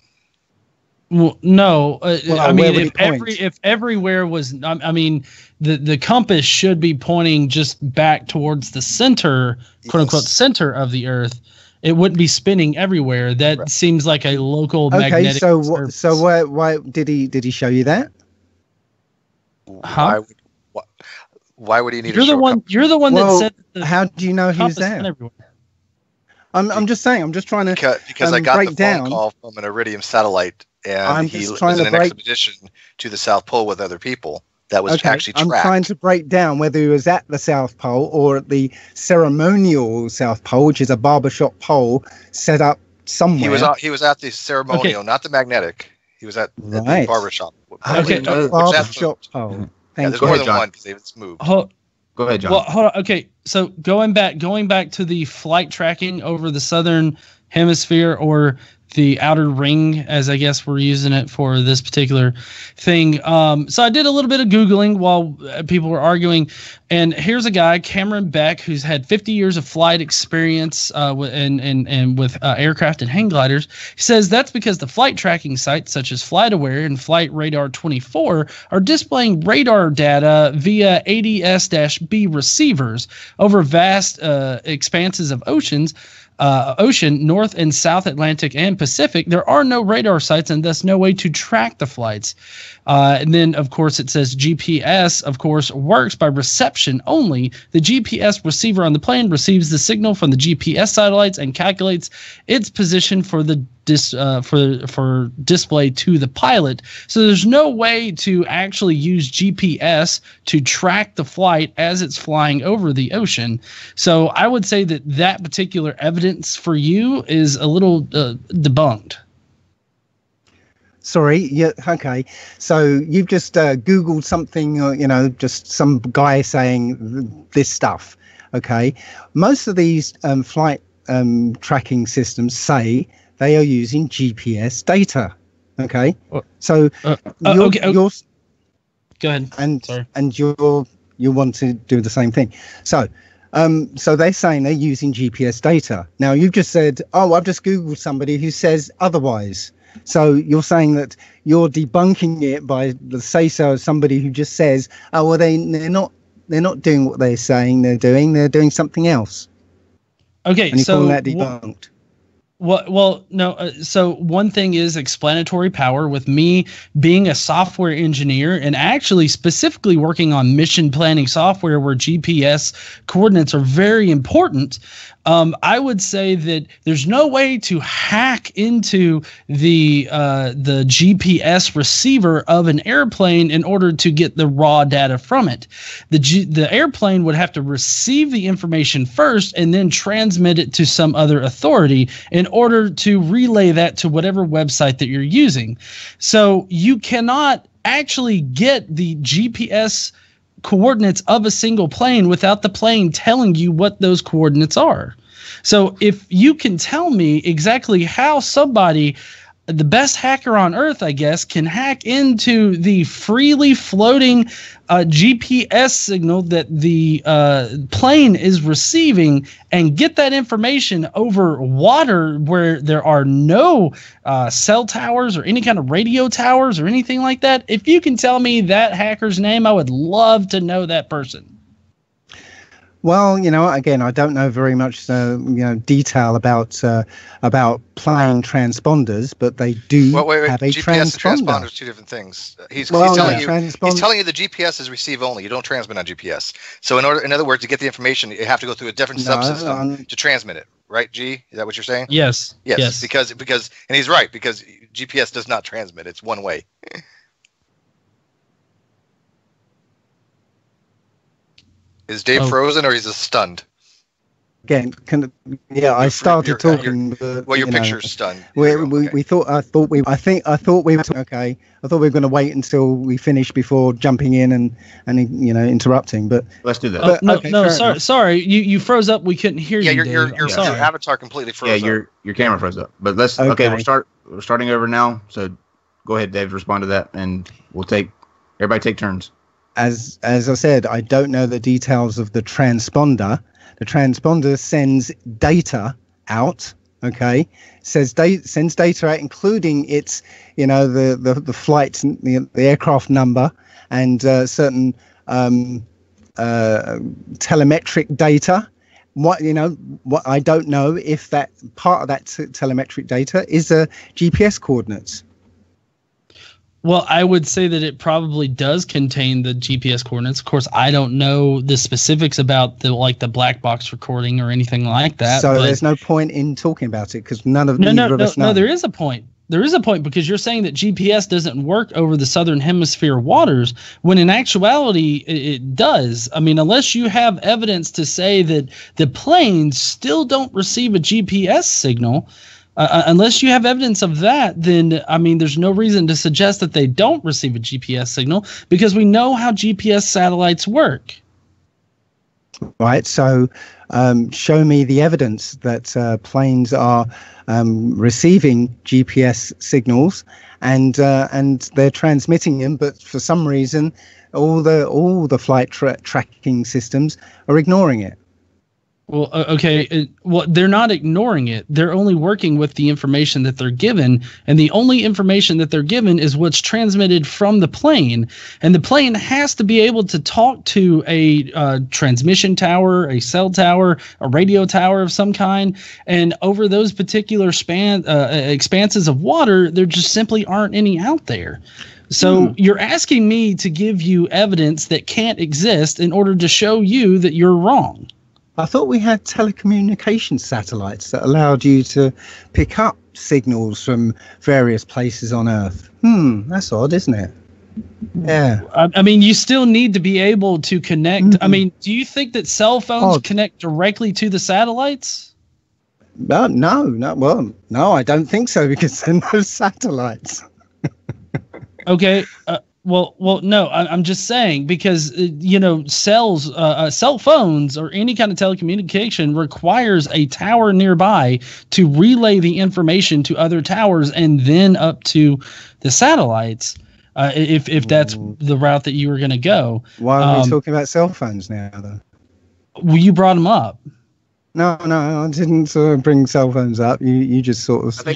Well, no. I mean, if everywhere was, I mean, the compass should be pointing just back towards the center, quote unquote, center of the Earth. It wouldn't be spinning everywhere. That seems like a local magnetic. Okay, so why did he show you that? Huh? Why would he need? You're the one that said. How do you know he's there? I'm just saying. I'm just trying to because I got the phone call from an Iridium satellite, and he was in an expedition to the South Pole with other people. That was actually tracked. I'm trying to break down whether he was at the South Pole or at the ceremonial South Pole, which is a barbershop pole set up somewhere. He was at the ceremonial, not the magnetic. He was at the barbershop. Barbershop pole. There's more than one because it's moved. Go ahead, John. Well, hold on. Okay, so going back to the flight tracking over the southern hemisphere, or the outer ring, as I guess we're using it for this particular thing. So I did a little bit of Googling while people were arguing, and here's a guy, Cameron Beck, who's had 50 years of flight experience with aircraft and hang gliders. He says that's because the flight tracking sites such as FlightAware and Flight Radar 24 are displaying radar data via ADS-B receivers over vast expanses of ocean, North and South Atlantic and Pacific. There are no radar sites and thus no way to track the flights. And then, of course, it says GPS, of course, works by reception only. The GPS receiver on the plane receives the signal from the GPS satellites and calculates its position for the for display to the pilot. So there's no way to actually use GPS to track the flight as it's flying over the ocean. So I would say that particular evidence for you is a little debunked. Sorry. Yeah. Okay. So you've just Googled something, just some guy saying this stuff. Okay. Most of these flight tracking systems say they are using GPS data. Okay. So you're go ahead. And you want to do the same thing. So they're saying they're using GPS data. Now you've just said, I've just Googled somebody who says otherwise. So you're saying that you're debunking it by the say-so of somebody who just says, they're not doing what they're saying they're doing something else. Okay, and you're calling that debunked. Well, no. So one thing is explanatory power. With me being a software engineer and actually specifically working on mission planning software where GPS coordinates are very important, I would say that there's no way to hack into the GPS receiver of an airplane in order to get the raw data from it. The airplane would have to receive the information first and then transmit it to some other authority in order to relay that to whatever website that you're using. So you cannot actually get the GPS coordinates of a single plane without the plane telling you what those coordinates are. So if you can tell me exactly how somebody, the best hacker on earth, I guess, can hack into the freely floating GPS signal that the plane is receiving and get that information over water where there are no cell towers or any kind of radio towers or anything like that, if you can tell me that hacker's name, I would love to know that person. Well, again, I don't know very much, detail about plane transponders, but they do have a GPS transponder. and transponder are two different things. He's telling you the GPS is receive only. You don't transmit on GPS. So in other words, to get the information, you have to go through a different subsystem to transmit it. Right, G? Is that what you're saying? Yes. Because and he's right, because GPS does not transmit. It's one way. Is Dave frozen or he's just stunned? Again, I started talking. Your picture's stunned. I thought we were going to wait until we finish before jumping in and interrupting. But let's do that. Sorry, you froze up. We couldn't hear you. Yeah, your avatar completely froze. Yeah, your camera froze up. But let's we're starting over now. So go ahead, Dave, respond to that, and everybody take turns. As I said, I don't know the details of the transponder. The transponder sends data out. Okay, sends data out, including its, the flight, the aircraft number, and certain telemetric data. What I don't know if that part of that telemetric data is GPS coordinates. Well, I would say that it probably does contain the GPS coordinates. Of course, I don't know the specifics about the black box recording or anything like that. So there's no point in talking about it because neither of us know. No, there is a point. There is a point because you're saying that GPS doesn't work over the southern hemisphere waters when in actuality it does. I mean, unless you have evidence to say that the planes still don't receive a GPS signal. Unless you have evidence of that, then, I mean, there's no reason to suggest that they don't receive a GPS signal because we know how GPS satellites work. Right. So show me the evidence that planes are receiving GPS signals and they're transmitting them. But for some reason, all the flight tracking systems are ignoring it. Well, okay. They're not ignoring it. They're only working with the information that they're given. And the only information that they're given is what's transmitted from the plane. And the plane has to be able to talk to a transmission tower, a cell tower, a radio tower of some kind. And over those particular expanses of water, there just simply aren't any out there. So you're asking me to give you evidence that can't exist in order to show you that you're wrong. I thought we had telecommunication satellites that allowed you to pick up signals from various places on Earth. That's odd, isn't it? Yeah. I mean, you still need to be able to connect. I mean, do you think that cell phones connect directly to the satellites? No, I don't think so because there are no satellites. Okay. Well, no, I'm just saying because, cell phones or any kind of telecommunication requires a tower nearby to relay the information to other towers and then up to the satellites, if that's the route that you were going to go. Why are we talking about cell phones now, though? Well, you brought them up. No, I didn't sort of bring cell phones up. You just sort of. I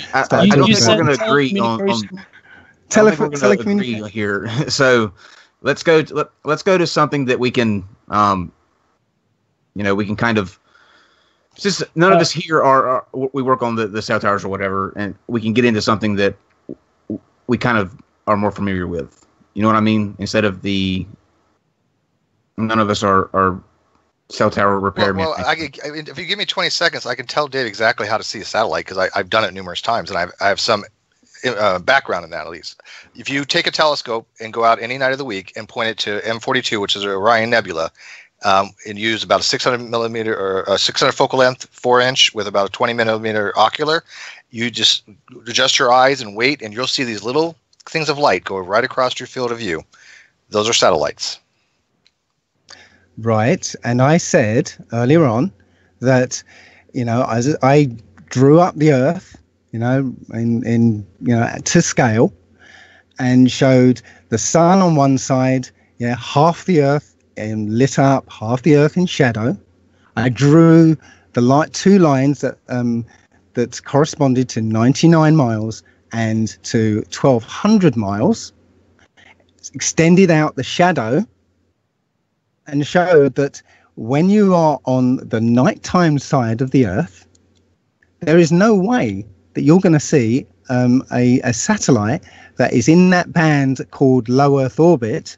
don't think we're going to agree on telecommunication here. So let's go to something that we can we can kind of just none of us here are we work on the cell towers or whatever, and we can get into something that we kind of are more familiar with. You know what I mean? Instead of none of us are cell tower repairmen. Well, if you give me 20 seconds, I can tell Dave exactly how to see a satellite because I've done it numerous times, and I have some background in that at least. If you take a telescope and go out any night of the week and point it to M42, which is Orion Nebula, and use about a 600 millimeter or a 600 focal length 4-inch with about a 20 millimeter ocular, you just adjust your eyes and wait, and you'll see these little things of light go right across your field of view. Those are satellites. Right, and I said earlier on that as I drew up the Earth, in to scale, and showed the sun on one side, half the Earth and lit up, half the Earth in shadow. I drew the two lines that corresponded to 99 miles and to 1,200 miles, extended out the shadow, and showed that when you are on the nighttime side of the Earth, there is no way that you're going to see a satellite that is in that band called low Earth orbit,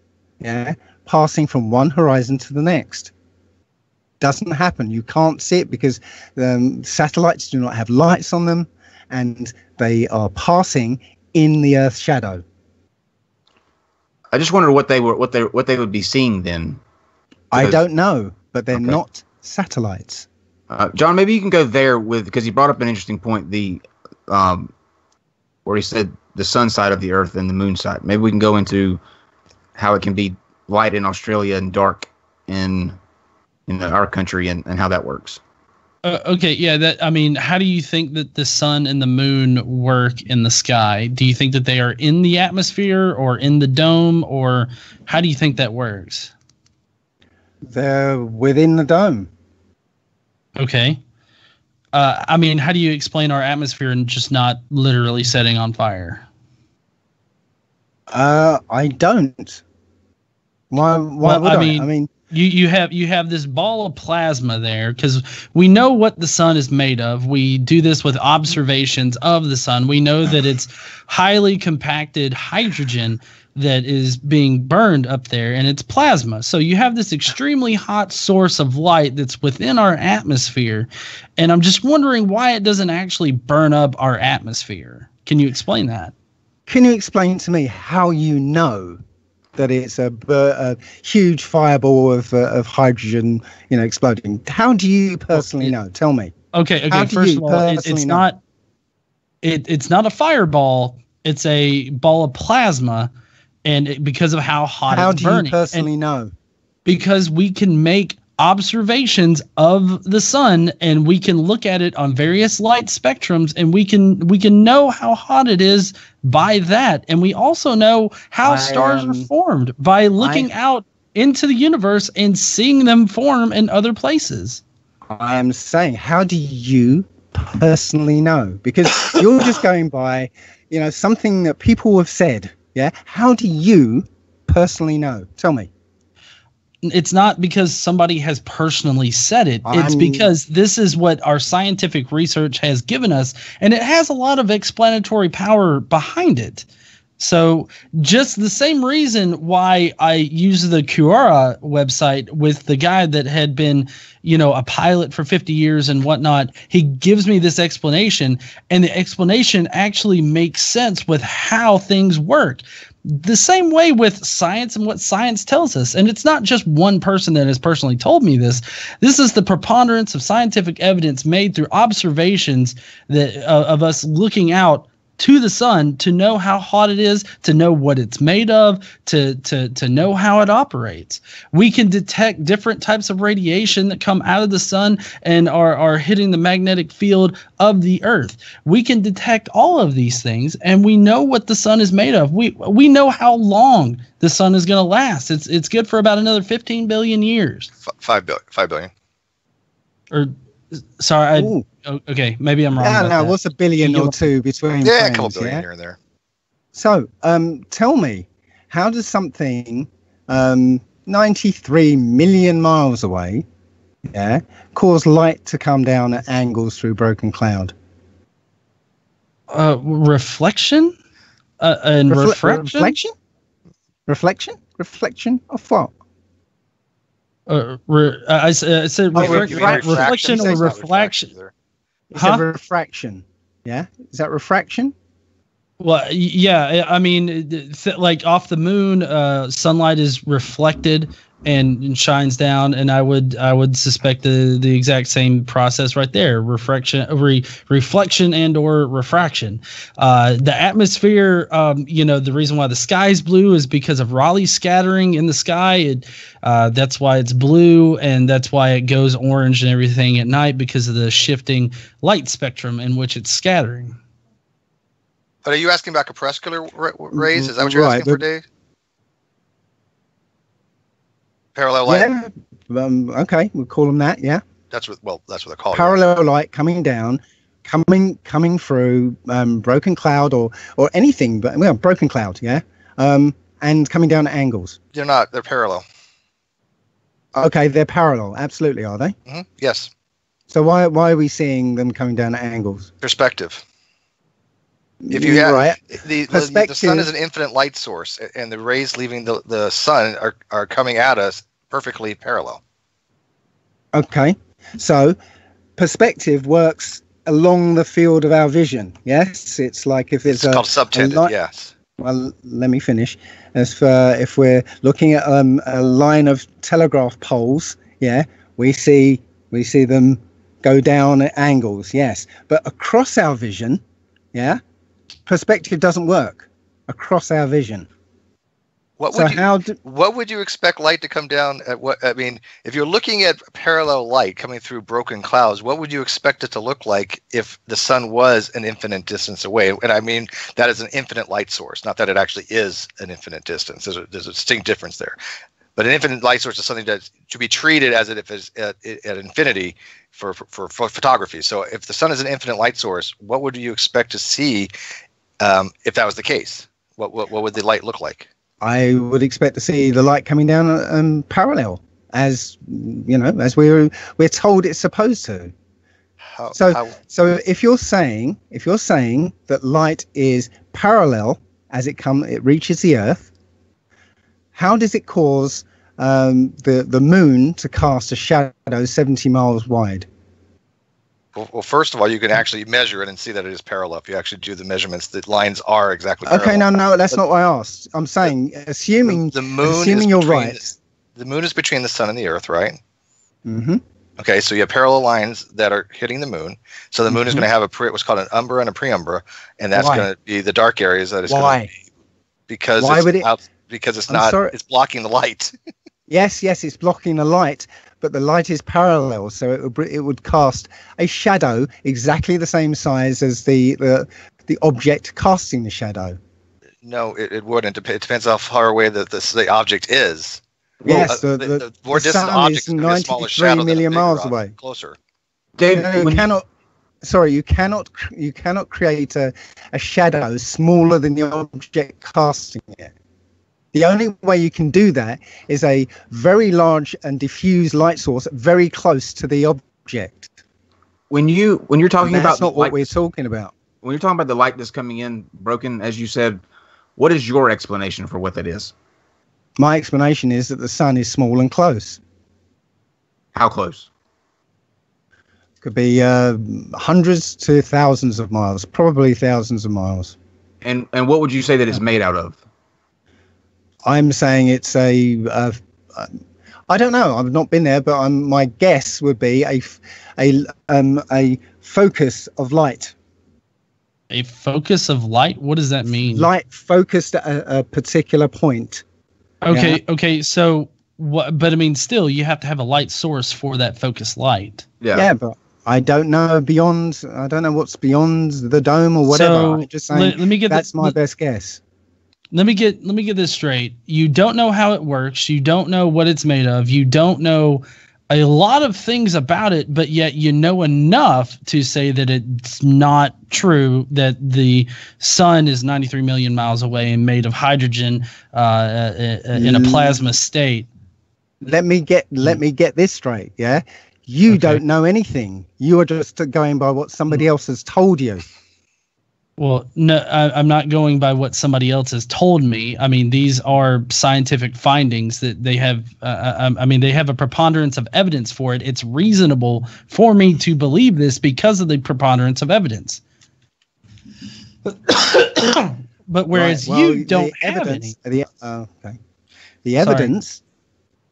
passing from one horizon to the next. Doesn't happen. You can't see it because satellites do not have lights on them, and they are passing in the Earth's shadow. I just wonder what they would be seeing then. I don't know, but they're not satellites. John, maybe you can go there because he brought up an interesting point. Where he said the sun side of the Earth and the moon side. Maybe we can go into how it can be light in Australia and dark in our country and how that works. Okay, yeah. How do you think that the sun and the moon work in the sky? Do you think that they are in the atmosphere or in the dome, or how do you think that works? They're within the dome. Okay. How do you explain our atmosphere and just not literally setting on fire? I don't. Why would I? I mean, you have this ball of plasma there because we know what the sun is made of. We do this with observations of the sun. We know that it's highly compacted hydrogen that is being burned up there, and it's plasma. So you have this extremely hot source of light that's within our atmosphere, and I'm just wondering why it doesn't actually burn up our atmosphere. Can you explain that? Can you explain to me how you know that it's a huge fireball of hydrogen, exploding? How do you personally know? Tell me. Okay. First of all, it's not a fireball. It's a ball of plasma. And because of how hot it's burning. How do you personally know? Because we can make observations of the sun, and we can look at it on various light spectrums, and we can know how hot it is by that. And we also know how stars are formed by looking out into the universe and seeing them form in other places. I am saying, how do you personally know? Because you're just going by, something that people have said. Yeah. How do you personally know? Tell me. It's not because somebody has personally said it. It's because this is what our scientific research has given us, and it has a lot of explanatory power behind it. So just the same reason why I use the Quora website with the guy that had been, a pilot for 50 years and whatnot, he gives me this explanation, and the explanation actually makes sense with how things work. The same way with science and what science tells us. And it's not just one person that has personally told me this. This is the preponderance of scientific evidence made through observations that of us looking out to the sun to know how hot it is, to know what it's made of, to know how it operates. We can detect different types of radiation that come out of the sun and are hitting the magnetic field of the earth. We can detect all of these things, and we know what the sun is made of. We know how long the sun is going to last. It's good for about another 15 billion years. 5 billion. Or sorry, okay, maybe I'm wrong. Yeah, no, what's a billion or two between? Yeah, a couple billion here and there. So, tell me, how does something 93 million miles away, cause light to come down at angles through broken cloud? Reflection, and refraction. Reflection of what? I said reflection or reflection. Is it refraction? Yeah, is that refraction? Well, yeah. I mean, like off the moon, sunlight is reflected and shines down, and I would suspect the exact same process right there: reflection and or refraction. The atmosphere, the reason why the sky is blue is because of Rayleigh scattering in the sky. That's why it's blue, and that's why it goes orange and everything at night, because of the shifting light spectrum in which it's scattering. But are you asking about crepuscular rays? Is that what you're asking for, Dave? Parallel light. Yeah. Okay, we'll call them that. Yeah. That's what they're called. Parallel light coming down, coming through broken cloud or anything, but broken cloud. Yeah. And coming down at angles. They're not. They're parallel. Okay, they're parallel. Absolutely, are they? Yes. So why are we seeing them coming down at angles? Perspective. If you have right. the sun is an infinite light source, and the rays leaving the sun are coming at us perfectly parallel. Okay, so perspective works along the field of our vision. Yes, it's like if it's called subtended. Yes. Well, let me finish. As for if we're looking at a line of telegraph poles, yeah, we see them go down at angles. Yes, but across our vision, yeah, perspective doesn't work across our vision. What would you expect light to come down at? If you're looking at parallel light coming through broken clouds, what would you expect it to look like if the sun was an infinite distance away? And I mean that is an infinite light source, not that it actually is an infinite distance. There's a distinct difference there. But an infinite light source is something that to be treated as if it's at infinity for photography. So if the sun is an infinite light source, what would you expect to see if that was the case? What would the light look like? I would expect to see the light coming down parallel, as as we're told it's supposed to. So if you're saying that light is parallel as it reaches the Earth, how does it cause the moon to cast a shadow 70 miles wide? Well, first of all, you can actually measure it and see that it is parallel. If you actually do the measurements, the lines are exactly parallel. Okay, no, that's not what I asked. I'm saying, assuming you're right. The moon is between the sun and the Earth, right? Mm-hmm. Okay, so you have parallel lines that are hitting the moon. So the moon is going to have what's called an umbra and a preumbra, and that's going to be the dark areas that it's going to be. Because it's blocking the light. Yes, it's blocking the light, but the light is parallel, so it would cast a shadow exactly the same size as the object casting the shadow. No, it wouldn't. It depends how far away the object is. Yes, the more the distant sun object is 93 million miles away. Closer. David, you cannot create a shadow smaller than the object casting it. The only way you can do that is a very large and diffuse light source very close to the object. When you're talking about that's not what we're talking about. When you're talking about the light that's coming in broken, as you said, what is your explanation for what that is? My explanation is that the sun is small and close. How close? Could be hundreds to thousands of miles, probably thousands of miles. And what would you say that it's made out of? I'm saying it's I don't know. I've not been there, but my guess would be a focus of light. A focus of light? What does that mean? Light focused at a particular point. Okay. Yeah? Okay. So what? But I mean, still, you have to have a light source for that focused light. Yeah, but I don't know beyond. I don't know what's beyond the dome or whatever. So I'm just saying that's my best guess. Let me get this straight. You don't know how it works. You don't know what it's made of. You don't know a lot of things about it, but yet you know enough to say that it's not true that the sun is 93 million miles away and made of hydrogen in a plasma state. Let me get this straight. Yeah, you don't know anything. You are just going by what somebody else has told you. Well, no, I'm not going by what somebody else has told me. I mean, these are scientific findings that they have. They have a preponderance of evidence for it. It's reasonable for me to believe this because of the preponderance of evidence. But whereas you don't have any. The evidence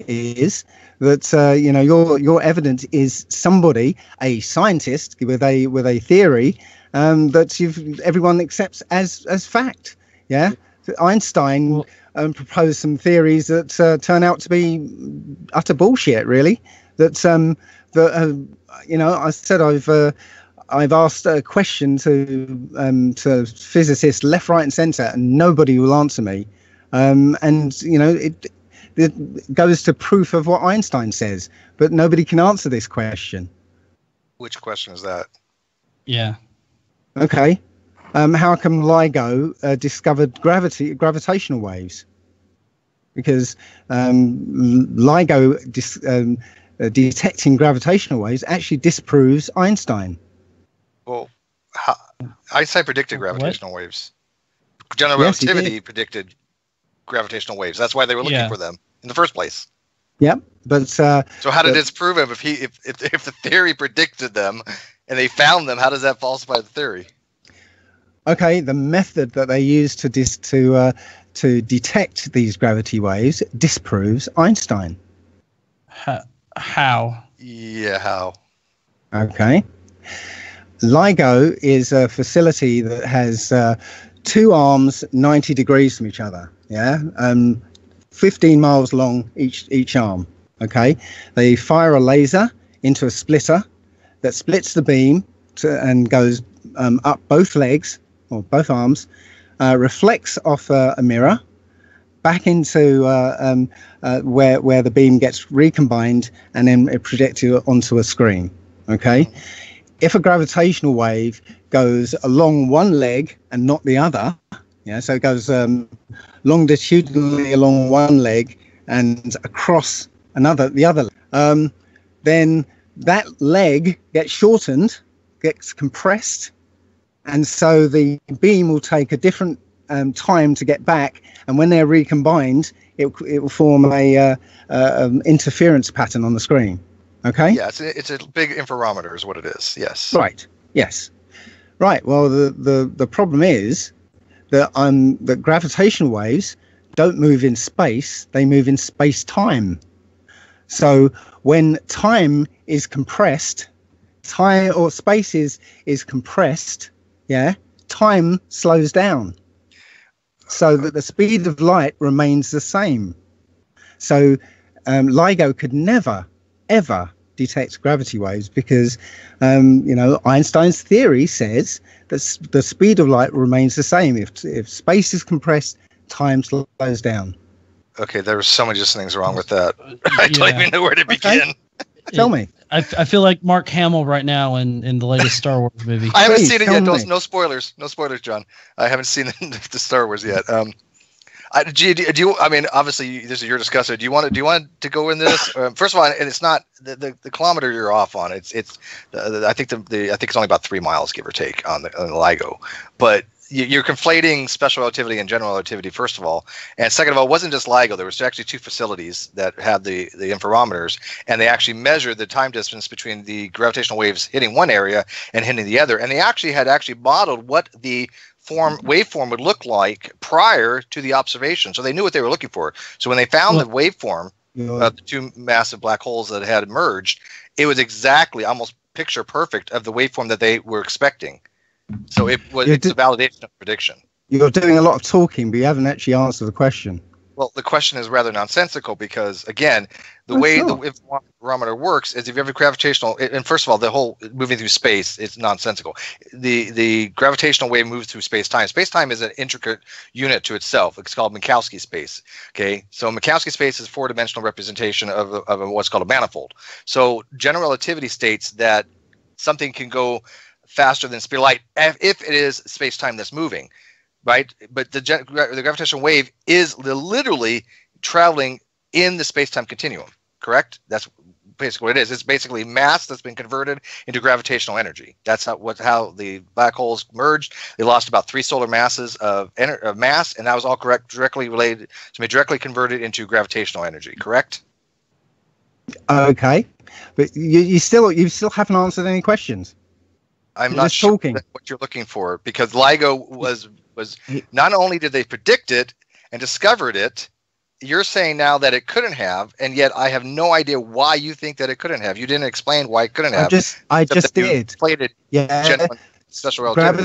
is that your evidence is somebody, a scientist with a theory. That everyone accepts as fact. Yeah, Einstein proposed some theories that turn out to be utter bullshit. Really, I said I've asked a question to physicists left, right, and centre, and nobody will answer me. It goes to proof of what Einstein says, but nobody can answer this question. Which question is that? Yeah. Okay. How come LIGO discovered gravitational waves? because LIGO detecting gravitational waves actually disproves Einstein. Well, Einstein predicted gravitational waves. General Yes, relativity predicted gravitational waves. That's why they were looking for them in the first place. Yep, but so how did it disprove them? If the theory predicted them and they found them, how does that falsify the theory? Okay, the method that they use to detect these gravity waves disproves Einstein. How? Yeah, how? Okay. LIGO is a facility that has two arms 90 degrees from each other. Yeah, 15 miles long each arm. Okay, they fire a laser into a splitter that splits the beam and goes up both legs or both arms, reflects off a mirror back into where the beam gets recombined and then projected onto a screen. Okay, if a gravitational wave goes along one leg and not the other, so it goes longitudinally along one leg and across the other leg, then that leg gets shortened, gets compressed, and so the beam will take a different time to get back, and when they're recombined, it will form a interference pattern on the screen. Okay. Yeah, it's a big interferometer, is what it is. Yes. Right. Yes. Right. Well, the problem is that that gravitational waves don't move in space; they move in space-time. So when time is compressed, time or space is compressed, time slows down, so that the speed of light remains the same. So LIGO could never, ever detect gravity waves because, Einstein's theory says that the speed of light remains the same. If space is compressed, time slows down. Okay, there were so many just things wrong with that. I don't even know where to begin. Tell me. I feel like Mark Hamill right now in the latest Star Wars movie. I haven't seen it yet. No spoilers. No spoilers, John. I haven't seen the Star Wars yet. Do you? I mean, obviously, this is your discussion. Do you want to go into this? First of all, and it's not the kilometer you're off on. I think it's only about 3 miles, give or take, on the LIGO. But you're conflating special relativity and general relativity, first of all. And second of all, it wasn't just LIGO. There was actually 2 facilities that had the interferometers, and they actually measured the time distance between the gravitational waves hitting one area and hitting the other. And they had modeled what the waveform would look like prior to the observation. So they knew what they were looking for. So when they found the waveform of the 2 massive black holes that had emerged, it was exactly almost picture perfect of the waveform that they were expecting. So it's a validation of prediction. You're doing a lot of talking, but you haven't actually answered the question. Well, the question is rather nonsensical because, again, the way the interferometer works is if you have a gravitational, and first of all, the whole moving through space is nonsensical. The gravitational wave moves through space-time. Space-time is an intricate unit to itself. It's called Minkowski space. Okay, so Minkowski space is a 4-dimensional representation of what's called a manifold. So general relativity states that something can go faster than speed of light if it is space-time that's moving. Right, but the gravitational wave is literally traveling in the space-time continuum. Correct? That's basically what it is. It's basically mass that's been converted into gravitational energy. That's how the black holes merged. They lost about 3 solar masses of mass, and that was all directly related to be directly converted into gravitational energy. Correct? Okay, but you still haven't answered any questions. I'm not sure what you're looking for because LIGO was not only did they predict it and discovered it, you're saying now that it couldn't have, and yet I have no idea why you think that it couldn't have. You didn't explain why it couldn't have. I just did. Yeah. Special relativity.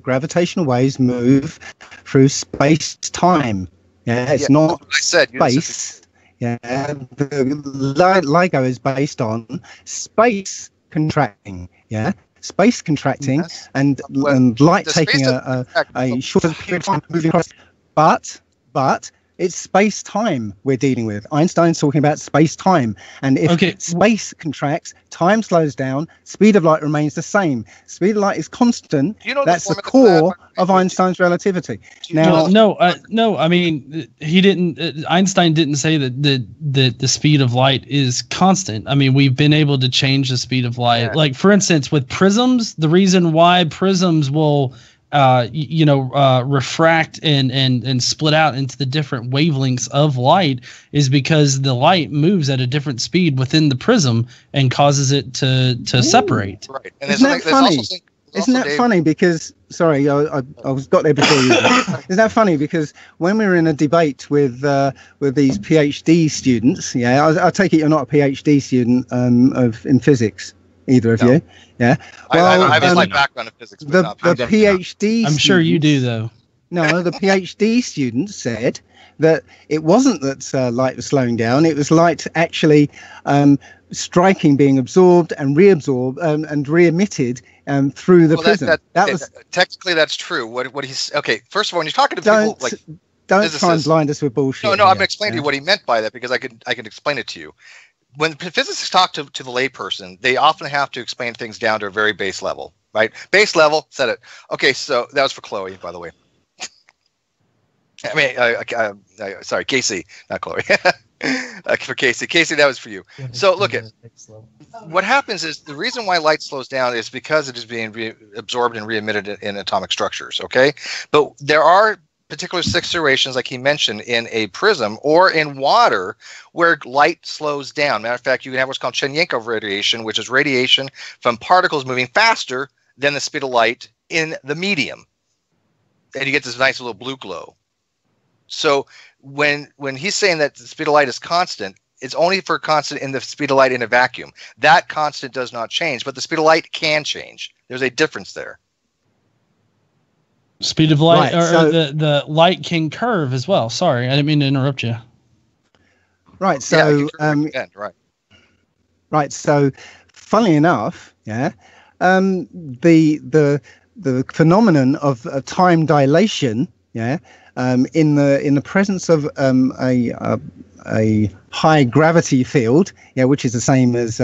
Gravitational waves move through space-time. Yeah, it's not I said, space. Yeah, the LIGO is based on space contracting. Yeah. Space contracting and light taking a shorter period of time moving across. But It's space-time we're dealing with. Einstein's talking about space-time. And if space contracts, time slows down, speed of light remains the same. Speed of light is constant. That's the core of Einstein's relativity. Now, no. I mean, he didn't. Einstein didn't say that the speed of light is constant. I mean, we've been able to change the speed of light. Yeah. Like, for instance, with prisms, the reason why prisms will refract and split out into the different wavelengths of light is because the light moves at a different speed within the prism and causes it to separate. Right. And isn't that funny? Isn't that funny? Because sorry, I was got there before you. Isn't that funny? Because when we were in a debate with these PhD students, I take it you're not a PhD student in physics. Either of you, yeah. Well, I have a slight background in physics. The PhD. I'm sure you do, though. No, the PhD students said that it wasn't that light was slowing down; it was light actually striking, being absorbed and reabsorbed and re-emitted through the prism. That was technically that's true. What he's okay. First of all, when you're talking to people like don't try and blind us with bullshit. No, I'm going to explain to you what he meant by that because I can explain it to you. When physicists talk to the layperson, they often have to explain things down to a very base level, right? Base level, said it. Okay, so that was for Chloe, by the way. I mean, sorry, Casey, not Chloe. For Casey. Casey, that was for you. So look at what happens is the reason why light slows down is because it is being absorbed and re-emitted in atomic structures, okay? But there are particular situations, like he mentioned, in a prism or in water where light slows down. Matter of fact, you can have what's called Cherenkov radiation, which is radiation from particles moving faster than the speed of light in the medium. And you get this nice little blue glow. So when he's saying that the speed of light is constant, it's only for constant in the speed of light in a vacuum. That constant does not change, but the speed of light can change. There's a difference there. Speed of light, right, or the light can curve as well. Sorry, I didn't mean to interrupt you. Right, so right, so funnily enough, the phenomenon of time dilation, in the presence of a high gravity field, which is the same as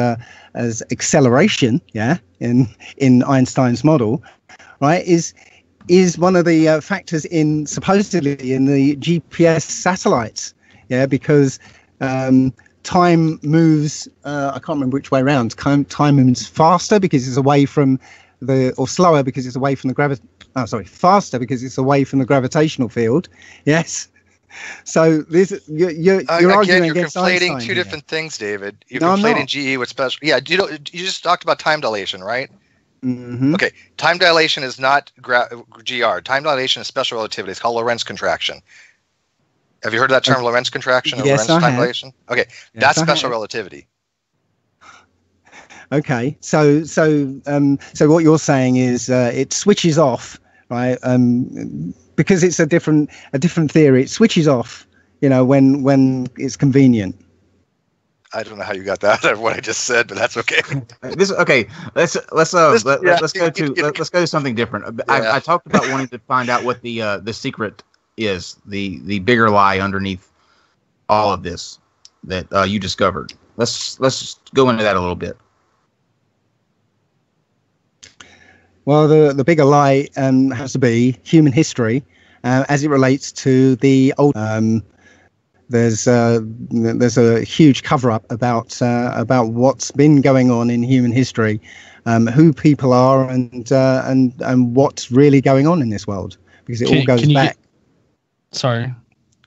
acceleration, in Einstein's model, right, is one of the factors supposedly in the GPS satellites, because time moves. I can't remember which way around. Time moves faster because it's away from or slower because it's away from the faster because it's away from the gravitational field. Yes. So this you're arguing against Einstein. You're conflating two different things, David. You're conflating GE with special. Yeah, you just talked about time dilation, right? Mm-hmm. Okay, time dilation is not GR. Time dilation is special relativity. It's called Lorentz contraction. Have you heard of that term, Lorentz contraction or yes, Lorentz time dilation? Okay, that's special relativity. Okay, so what you're saying is it switches off, right? Because it's a different theory. It switches off, when it's convenient. I don't know how you got that out of what I just said, but that's okay. Let's go to something different. I talked about wanting to find out what the secret is, the bigger lie underneath all of this that you discovered. Let's go into that a little bit. Well, the bigger lie has to be human history as it relates to the old. There's a huge cover-up about what's been going on in human history, who people are, and what's really going on in this world, because it all goes back.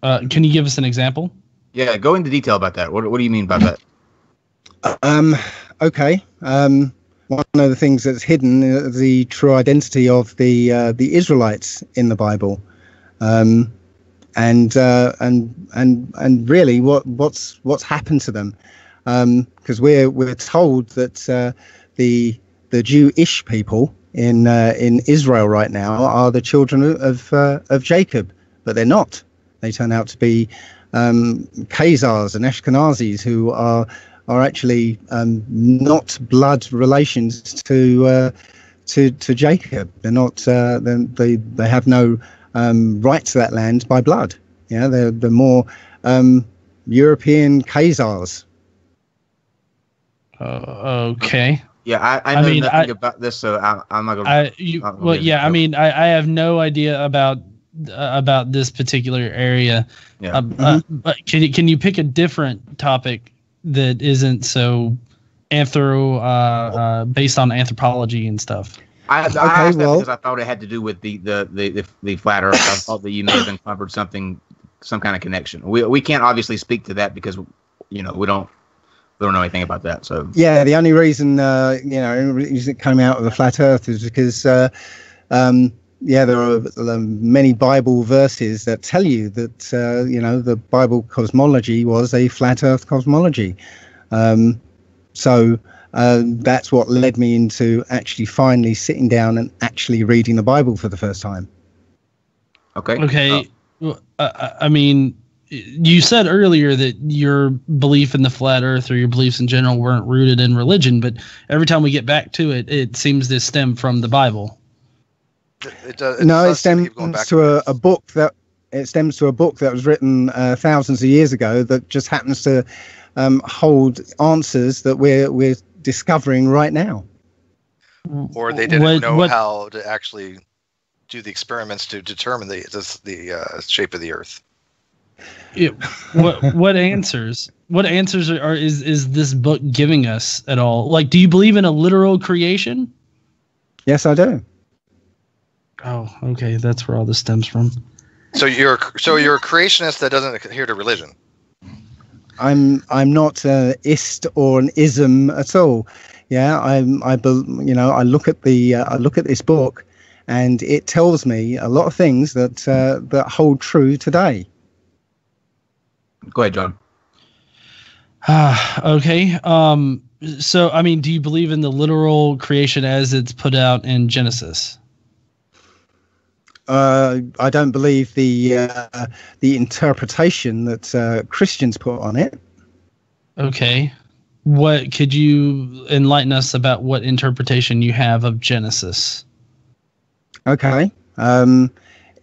Can you give us an example? Yeah, go into detail about that. What do you mean by that? Okay. One of the things that's hidden is the true identity of the Israelites in the Bible. And really what's happened to them, because we're told that the Jewish people in Israel right now are the children of Jacob, but they're not. They turn out to be Khazars and Ashkenazis who are actually not blood relations to Jacob. They're not. They have no right to that land by blood. Yeah, the more European Khazars. Okay. Yeah, I know nothing about this, so I'm not going to. I mean, I have no idea about this particular area. Yeah. But can you pick a different topic that isn't so based on anthropology and stuff? I asked that because I thought it had to do with the flat Earth. I thought that you may have uncovered some kind of connection. We can't obviously speak to that because we don't know anything about that. So yeah, the only reason coming out of the flat Earth is because there are many Bible verses that tell you that the Bible cosmology was a flat Earth cosmology. So that's what led me into actually finally sitting down and actually reading the Bible for the first time. Okay. I mean, you said earlier that your belief in the flat Earth or your beliefs in general weren't rooted in religion, but every time we get back to it, it seems to stem from the Bible. It stems to a book that was written thousands of years ago that just happens to hold answers that we're discovering right now. Or they didn't know how to actually do the experiments to determine the shape of the Earth. Yeah. What answers? What answers is this book giving us at all? Like, do you believe in a literal creation? Yes, I do. Oh, okay. That's where all this stems from. So you're a creationist that doesn't adhere to religion. I'm not an ist or an ism at all. Yeah, I look at this book, and it tells me a lot of things that hold true today. Go ahead, John. Okay. So, I mean, do you believe in the literal creation as it's put out in Genesis? I don't believe the interpretation that Christians put on it. Okay. What could you enlighten us about what interpretation you have of Genesis? Okay.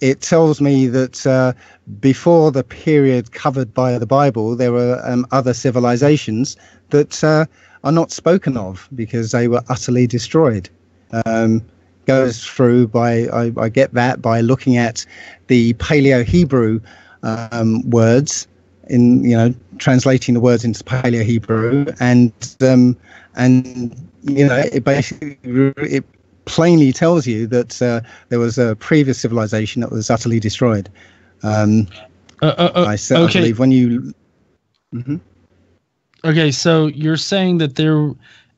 It tells me that before the period covered by the Bible, there were other civilizations that are not spoken of because they were utterly destroyed. Goes through I get that by looking at the Paleo-Hebrew words, translating the words into Paleo-Hebrew, and it basically plainly tells you that there was a previous civilization that was utterly destroyed. I believe when you. Mm-hmm. Okay, so you're saying that there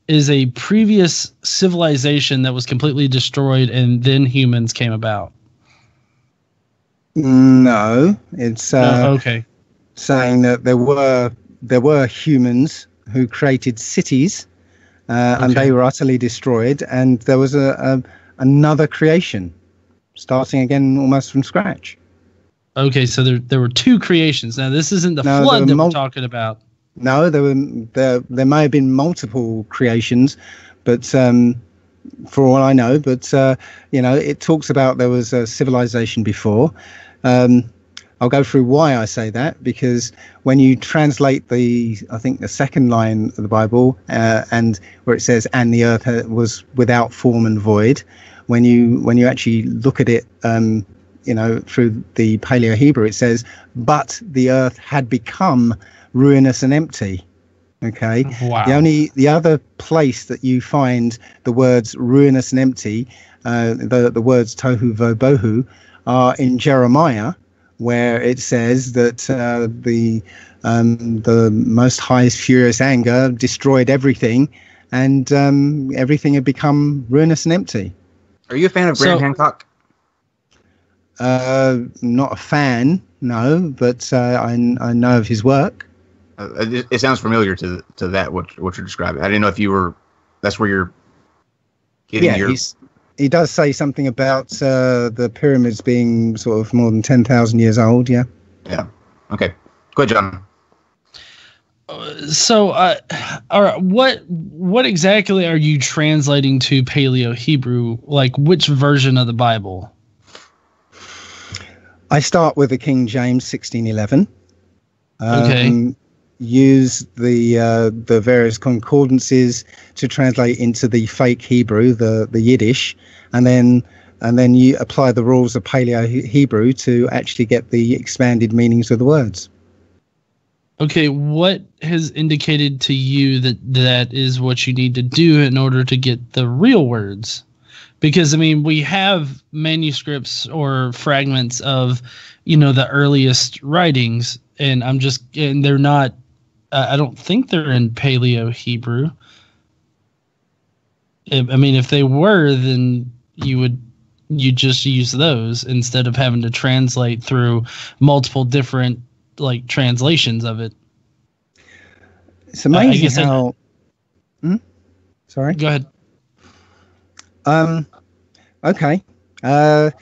is a previous civilization that was completely destroyed, and then humans came about. No, it's okay. Saying that there were humans who created cities. And they were utterly destroyed, and there was another creation, starting again almost from scratch. Okay, so there were two creations. Now this isn't the flood that we're talking about. No, there may have been multiple creations, but for all I know, it talks about there was a civilization before. I'll go through why I say that, because when you translate I think the second line of the Bible, and where it says, "And the earth was without form and void," when you actually look at it, through the Paleo-Hebrew, it says, "But the earth had become ruinous and empty." Okay. Wow. The other place that you find the words ruinous and empty, the words tohu vobohu, are in Jeremiah, where it says that the Most High's furious anger destroyed everything, and everything had become ruinous and empty. Are you a fan of Graham Hancock? Not a fan, no, but I know of his work. It sounds familiar to that what you're describing. I didn't know if that's where you're getting your. He does say something about the pyramids being sort of more than 10,000 years old. Yeah. Yeah. Okay. Go ahead, John. So, all right, what exactly are you translating to Paleo-Hebrew? Like, which version of the Bible? I start with the King James 1611. Okay. Use the various concordances to translate into the fake Hebrew, the Yiddish, and then you apply the rules of Paleo Hebrew to actually get the expanded meanings of the words. Okay, what has indicated to you that is what you need to do in order to get the real words? Because, I mean, we have manuscripts or fragments of, the earliest writings, and they're not, I don't think they're in Paleo Hebrew. If they were, then you just use those instead of having to translate through multiple different translations of it. It's amazing how. Sorry. Go ahead. Okay. From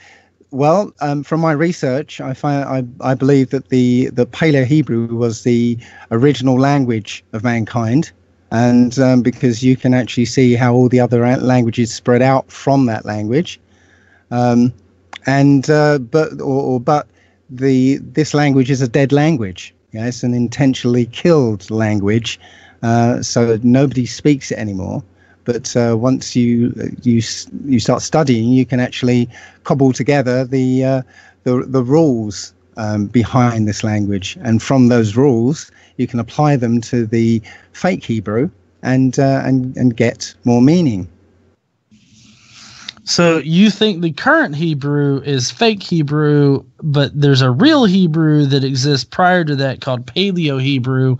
my research, I believe that the Paleo Hebrew was the original language of mankind, and because you can actually see how all the other languages spread out from that language, but this language is a dead language. Yeah, it's an intentionally killed language, so nobody speaks it anymore. But once you start studying, you can actually cobble together the rules behind this language, and from those rules, you can apply them to the fake Hebrew and get more meaning. So you think the current Hebrew is fake Hebrew, but there's a real Hebrew that exists prior to that called Paleo Hebrew,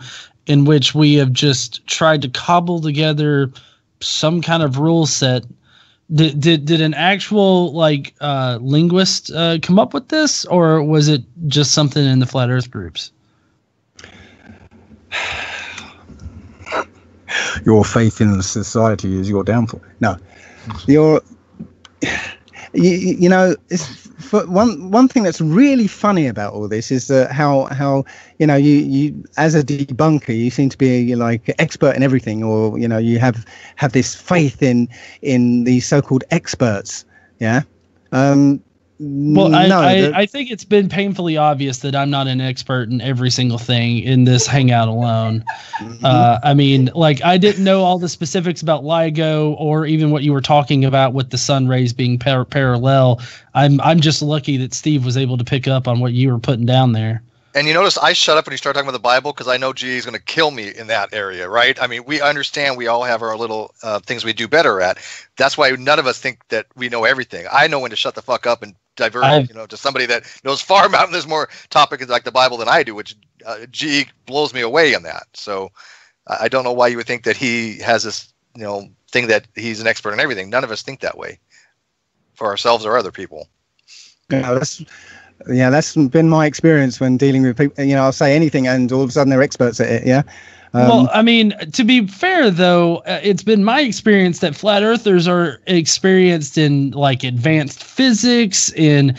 in which we have just tried to cobble together some kind of rule set. Did an actual linguist come up with this, or was it just something in the flat Earth groups? Your faith in society is your downfall. No, it's one thing that's really funny about all this is that how you as a debunker, you seem to be expert in everything, or you have this faith in the so-called experts. Yeah. Well, I think it's been painfully obvious that I'm not an expert in every single thing in this hangout alone. I didn't know all the specifics about LIGO or even what you were talking about with the sun rays being parallel. I'm just lucky that Steve was able to pick up on what you were putting down there. And you notice I shut up when you start talking about the Bible because I know G is going to kill me in that area, right? I mean, we understand we all have our little things we do better at. That's why none of us think that we know everything. I know when to shut the fuck up and divert, to somebody that knows far more. There's more topics like the Bible than I do, which G blows me away on that. So I don't know why you would think that he has this, thing that he's an expert in everything. None of us think that way for ourselves or other people. That's been my experience when dealing with people. I'll say anything and all of a sudden they're experts at it. Yeah. To be fair, though, it's been my experience that flat earthers are experienced in advanced physics, in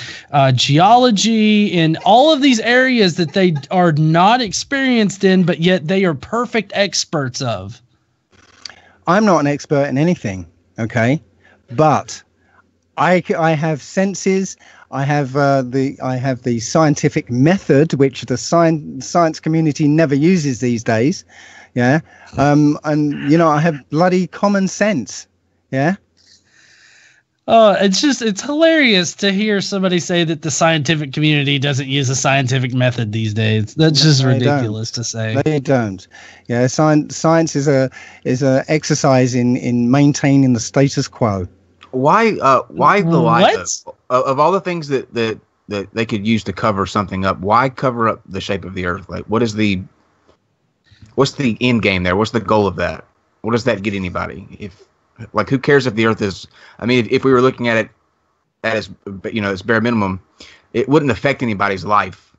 geology, in all of these areas that they are not experienced in, but yet they are perfect experts of. I'm not an expert in anything. Okay. But I have senses. I have the scientific method, which the science community never uses these days. Yeah. I have bloody common sense. Yeah. Oh, it's hilarious to hear somebody say that the scientific community doesn't use a scientific method these days. That's just ridiculous to say. They don't. Yeah. Science is a exercise in maintaining the status quo. Why the LIGO? Of all the things that they could use to cover something up, why cover up the shape of the Earth? What's the end game there? What's the goal of that? What does that get anybody? Who cares if the Earth is? I mean, if we were looking at it as its bare minimum, it wouldn't affect anybody's life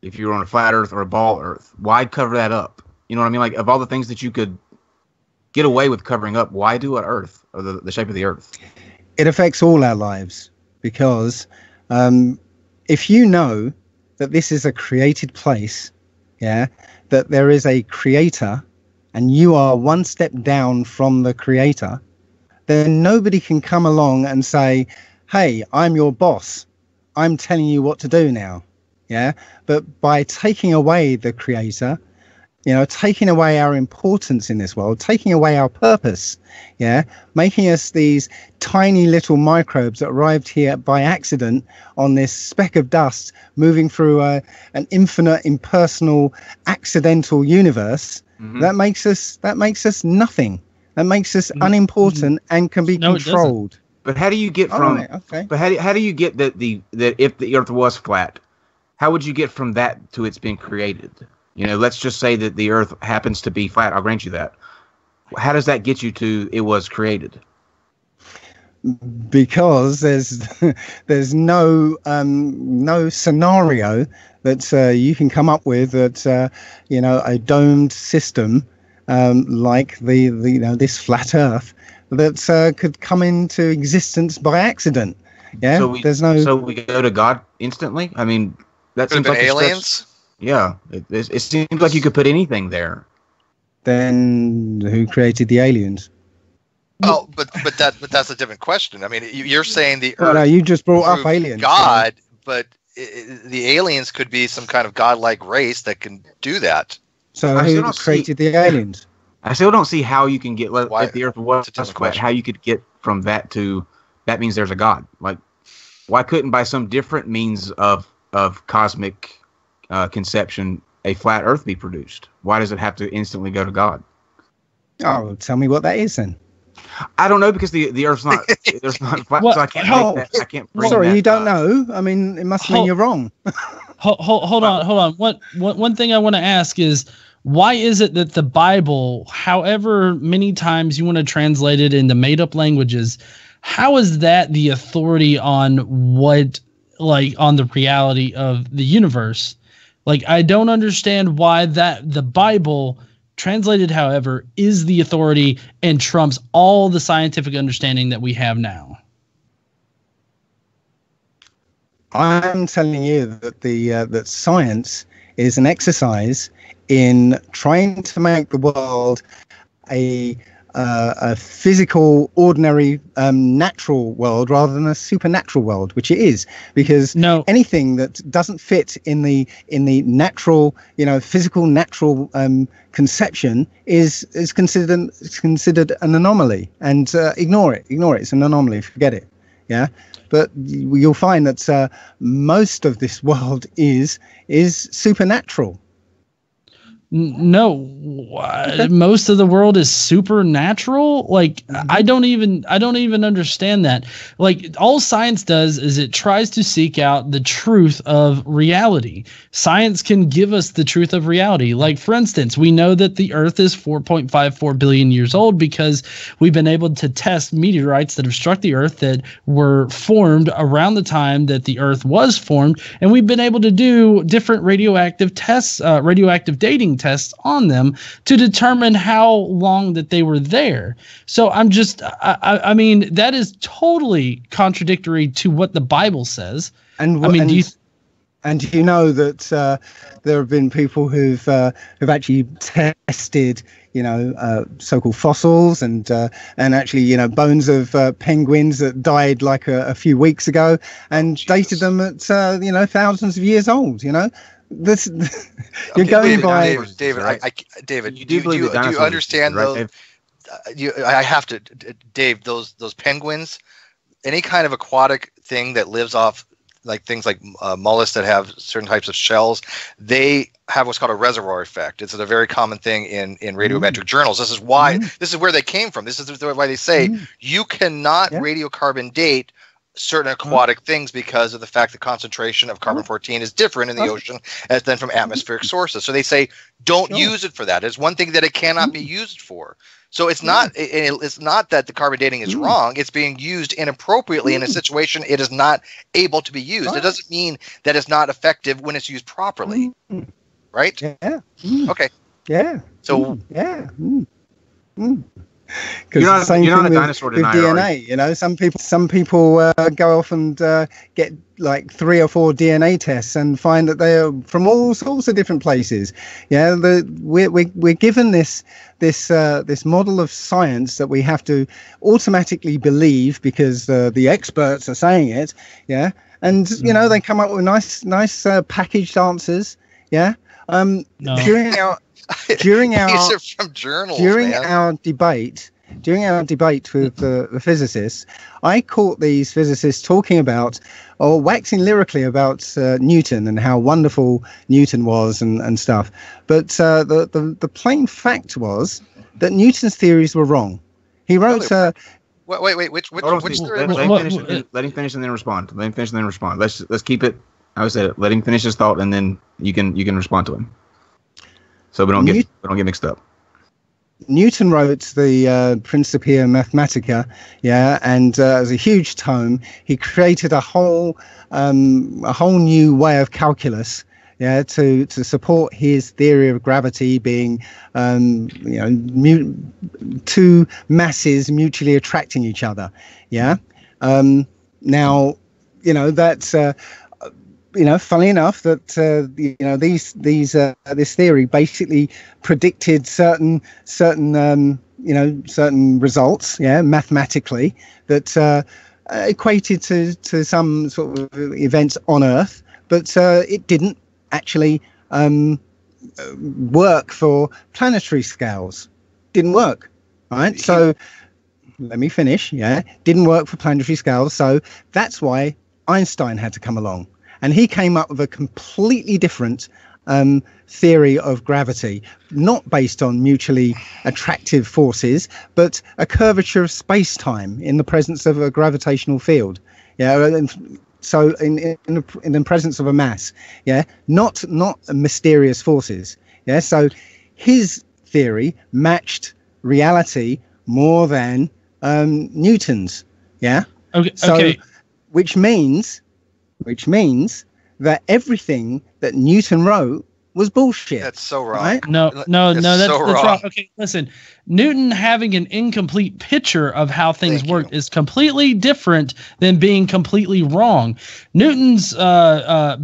if you were on a flat Earth or a ball Earth. Why cover that up? You know what I mean? Of all the things that you could get away with covering up, why do an Earth or the shape of the Earth? It affects all our lives because if you know that this is a created place, yeah, that there is a creator and you are one step down from the creator, then nobody can come along and say, hey, I'm your boss. I'm telling you what to do now. Yeah. But by taking away the creator, taking away our importance in this world, taking away our purpose, making us these tiny little microbes that arrived here by accident on this speck of dust, moving through an infinite, impersonal, accidental universe. That makes us nothing. That makes us unimportant and can be controlled. But how do you get from? Right, okay. But how do you get that if the Earth was flat, how would you get from that to it's been created? Let's just say that the Earth happens to be flat. I'll grant you that. How does that get you to it was created? Because there's no scenario that you can come up with that a domed system like this flat Earth that could come into existence by accident. Yeah, so we go to God instantly. I mean, that seems like aliens. Yeah, it seems like you could put anything there. Then who created the aliens? Oh, but that's a different question. I mean, you're saying the Earth. No, you just brought up aliens. God, but the aliens could be some kind of godlike race that can do that. So who created the aliens? I still don't see how you can get if the Earth was flat. How you could get from that to that means there's a God. Like, why couldn't by some different means of cosmic conception a flat Earth be produced? Why does it have to instantly go to God? Oh, tell me what that is then. I don't know, because the Earth's not flat, so I can't make that. I can't bring sorry, that you don't know. I mean, it must mean you're wrong. Hold on. One thing I want to ask is, why is it that the Bible, however many times you want to translate it into made up languages, how is that the authority on on the reality of the universe? Like, I don't understand why that the Bible, translated however, is the authority and trumps all the scientific understanding that we have now. I'm telling you that that science is an exercise in trying to make the world a physical, ordinary, natural world rather than a supernatural world, which it is, because anything that doesn't fit in the natural, physical, natural conception is considered an anomaly, and ignore it. It's an anomaly. Forget it. Yeah. But you'll find that most of this world is supernatural. No, most of the world is supernatural. Like, I don't even understand that. Like, all science does is it tries to seek out the truth of reality. Science can give us the truth of reality. Like, for instance, we know that the Earth is 4.54 billion years old because we've been able to test meteorites that have struck the Earth that were formed around the time that the Earth was formed, and we've been able to do different radioactive tests, radioactive dating tests on them to determine how long that they were there. So I mean, that is totally contradictory to what the Bible says. And do you know that there have been people who've actually tested, so-called fossils and actually, bones of penguins that died like a few weeks ago, and dated them at thousands of years old. This you're going by David. Do you understand those? I have to, Dave. Those penguins, any kind of aquatic thing that lives off like things like mollusks that have certain types of shells, they have what's called a reservoir effect. It's a very common thing in radiometric journals. This is why this is where they came from. This is why they say you cannot radiocarbon date certain aquatic things because of the fact the concentration of carbon-14 is different in the ocean than from atmospheric sources. So they say don't use it for that. It's one thing that it cannot be used for. So it's not that the carbon dating is wrong. It's being used inappropriately in a situation it is not able to be used. It doesn't mean that it's not effective when it's used properly. Right? Yeah. Okay. Yeah. So Because you're not a dinosaur with denier, DNA. Some people go off and get like 3 or 4 DNA tests and find that they are from all sorts of different places. Yeah, we're given this model of science that we have to automatically believe because the experts are saying it. Yeah. and they come up with nice packaged answers. Yeah. No. During our These are from journals, man. our debate with the physicists, I caught these physicists talking about, or waxing lyrically about Newton and how wonderful Newton was and stuff. But the plain fact was that Newton's theories were wrong. He wrote. Wait. Which theory? Let him finish and then respond. Let's keep it. I would say let him finish his thought and then you can respond to him. So we don't get mixed up. Newton wrote the Principia Mathematica, and as a huge tome, he created a whole new way of calculus, to support his theory of gravity being, two masses mutually attracting each other. Now, that's. Funny enough that this theory basically predicted certain results, mathematically, that equated to some sort of events on Earth, but it didn't actually work for planetary scales. Didn't work, right? So let me finish. Didn't work for planetary scales. So that's why Einstein had to come along. And he came up with a completely different theory of gravity, not based on mutually attractive forces, but a curvature of space-time in the presence of a gravitational field. So in the presence of a mass, not mysterious forces. So his theory matched reality more than Newton's. Okay. So, which means that everything that Newton wrote was bullshit. That's so wrong. Right? No, that's so wrong. wrong. Okay, listen. Newton having an incomplete picture of how things work is completely different than being completely wrong. Newton's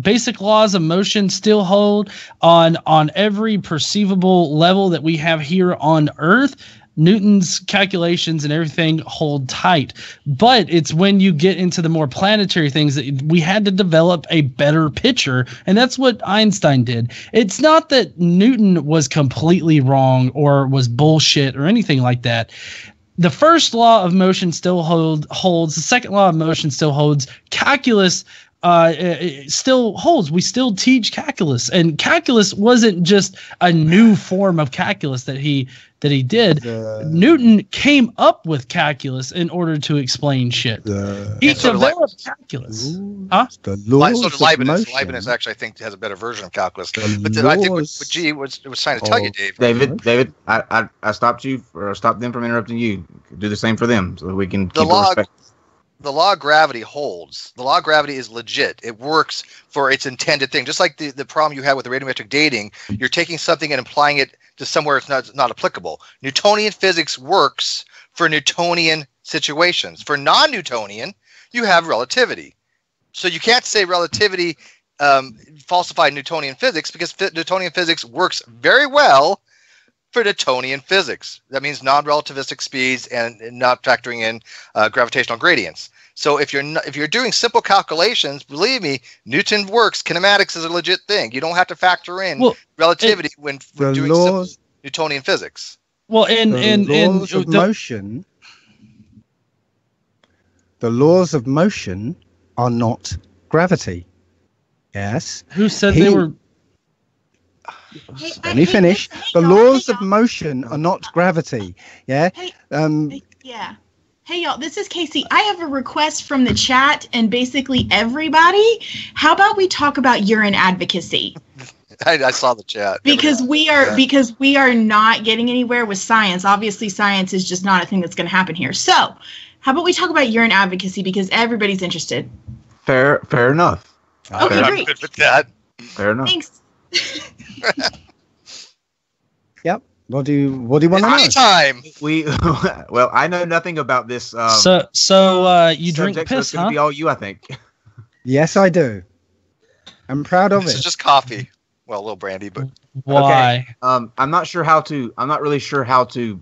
basic laws of motion still hold on every perceivable level that we have here on Earth. Newton's calculations and everything hold tight, but it's when you get into the more planetary things that we had to develop a better picture, and that's what Einstein did. It's not that Newton was completely wrong or was bullshit or anything like that. The first law of motion still holds. The second law of motion still holds. Calculus it still holds. We still teach calculus, and calculus wasn't just a new form of calculus that he did. Newton came up with calculus in order to explain shit. He developed calculus. The laws of Leibniz. Leibniz actually, I think, has a better version of calculus. But I think what G was trying to tell you, Dave. David, I stopped you, or stopped them from interrupting you. Do the same for them, so that we can keep respect. The law of gravity holds. The law of gravity is legit. It works for its intended thing. Just like the problem you had with the radiometric dating, you're taking something and applying it to somewhere it's not applicable. Newtonian physics works for Newtonian situations. For non-Newtonian, you have relativity. So you can't say relativity falsified Newtonian physics, because Newtonian physics works very well for Newtonian physics. That means non-relativistic speeds and not factoring in gravitational gradients. So if you're doing simple calculations, believe me, Newton works. Kinematics is a legit thing. You don't have to factor in relativity when doing simple Newtonian physics. Well, motion. The laws of motion are not gravity. Yes. Who said they were? Let me finish. The laws of motion are not gravity. Yeah. Yeah. Hey, y'all, this is Casey. I have a request from the chat and basically everybody. How about we talk about urine advocacy? I saw the chat. Because we are not getting anywhere with science. Obviously, science is just not a thing that's going to happen here. So how about we talk about urine advocacy, because everybody's interested. Fair enough. Okay, great. I'm good with that. Fair enough. Thanks. Yep. What do you want to know? Time. Well, I know nothing about this. So you drink subject, piss, so it's gonna be all you, I think. Yes, I do. I'm proud of it. This is just coffee. Well, a little brandy, but why? Okay. I'm not really sure how to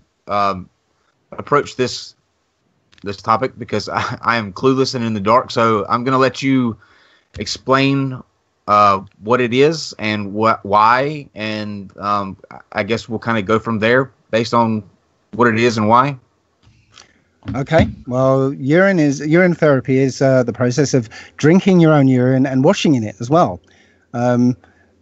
approach this topic, because I am clueless and in the dark. So I'm gonna let you explain what it is and why, and I guess we'll kind of go from there based on what it is and why. Okay. Well, urine therapy is the process of drinking your own urine and washing in it as well.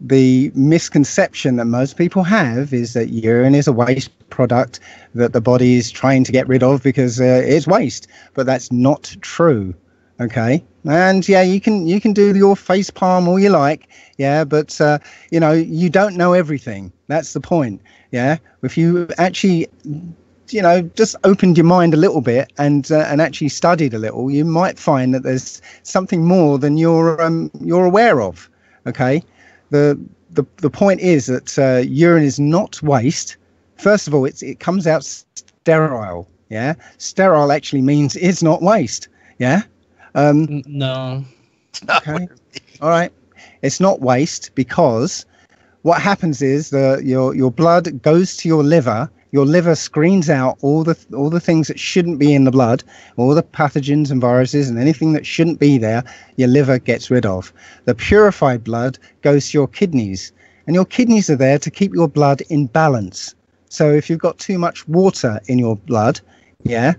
The misconception that most people have is that urine is a waste product that the body is trying to get rid of because it's waste, but that's not true. Okay. And yeah, you can do your face palm all you like. Yeah. But, you don't know everything. That's the point. Yeah. If you actually, just opened your mind a little bit and actually studied a little, you might find that there's something more than you're aware of. Okay. The point is that urine is not waste. First of all, it comes out sterile. Yeah. Sterile actually means it's not waste. Yeah. No. Okay. All right. It's not waste because what happens is your blood goes to your liver. Your liver screens out all the things that shouldn't be in the blood, all the pathogens and viruses and anything that shouldn't be there. Your liver gets rid of. The purified blood goes to your kidneys, and your kidneys are there to keep your blood in balance. So if you've got too much water in your blood, yeah,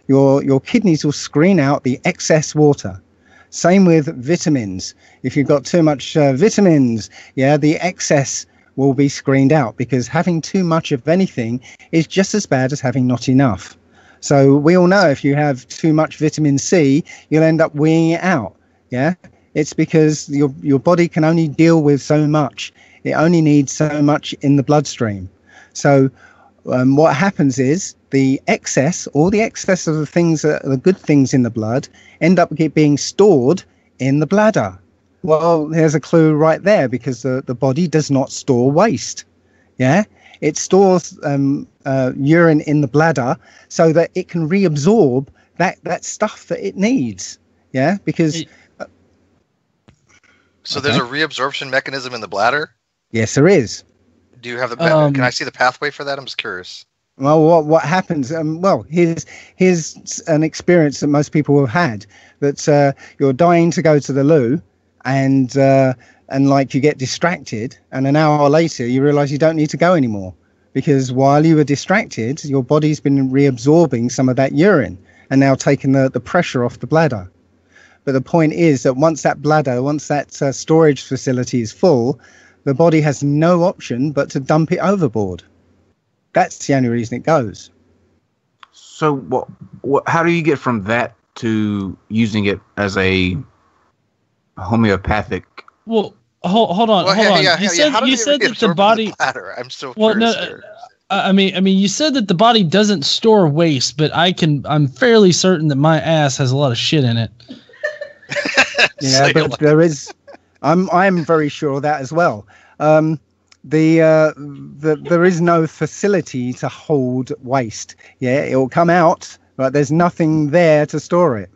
your kidneys will screen out the excess water. Same with vitamins. If you've got too much vitamins, yeah, the excess will be screened out, because having too much of anything is just as bad as having not enough. So we all know if you have too much vitamin C, you'll end up weeing it out. Yeah, it's because your body can only deal with so much. It only needs so much in the bloodstream. So what happens is the excess, all the excess of the things, the good things in the blood, end up being stored in the bladder. Well, there's a clue right there, because the body does not store waste. Yeah, it stores urine in the bladder so that it can reabsorb that stuff that it needs. Yeah, because. So there's a reabsorption mechanism in the bladder? Yes, there is. Do you have the? Can I see the pathway for that? I'm just curious. Well, what happens? Here's an experience that most people have had. That you're dying to go to the loo. And like you get distracted, and an hour later you realize you don't need to go anymore, because while you were distracted, your body's been reabsorbing some of that urine and now taking the pressure off the bladder. But the point is that once that storage facility is full, the body has no option but to dump it overboard. That's the only reason it goes. So how do you get from that to using it as a homeopathic? Well, hold on. You said that the body. I'm so curious. I mean, you said that the body doesn't store waste, but I'm fairly certain that my ass has a lot of shit in it. Yeah, but there is. I'm very sure of that as well. There is no facility to hold waste. Yeah, it will come out, but there's nothing there to store it.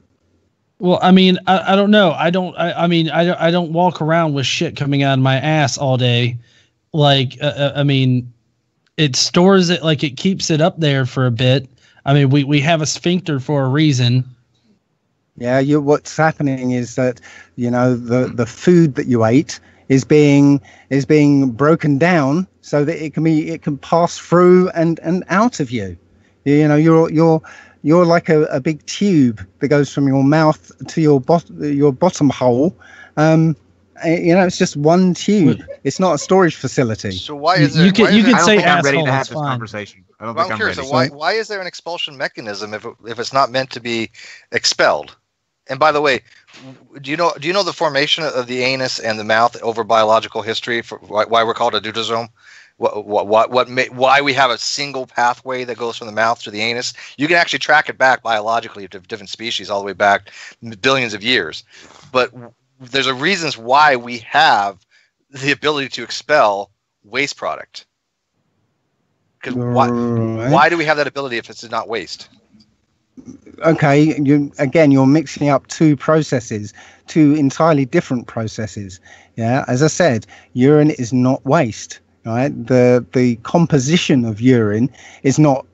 Well, I mean, I don't know. I don't walk around with shit coming out of my ass all day. Like, I mean, it stores it, like it keeps it up there for a bit. I mean, we have a sphincter for a reason. Yeah, what's happening is that, the food that you ate is being broken down so that it can pass through and out of you. You're like a big tube that goes from your mouth to your bottom hole. It's just one tube. It's not a storage facility. So why is there? You can say I'm ready asshole. to have That's this fine. conversation. I don't Well, think I'm I'm curious. ready. So why is there an expulsion mechanism if it's not meant to be expelled? And by the way, do you know the formation of the anus and the mouth over biological history for why we're called a deuterosome? Why we have a single pathway that goes from the mouth to the anus? You can actually track it back biologically to different species all the way back billions of years. But there's a reasons why we have the ability to expel waste product. Because why do we have that ability if it's not waste? Okay, you're mixing up two entirely different processes. Yeah, as I said, urine is not waste. Right, the composition of urine is not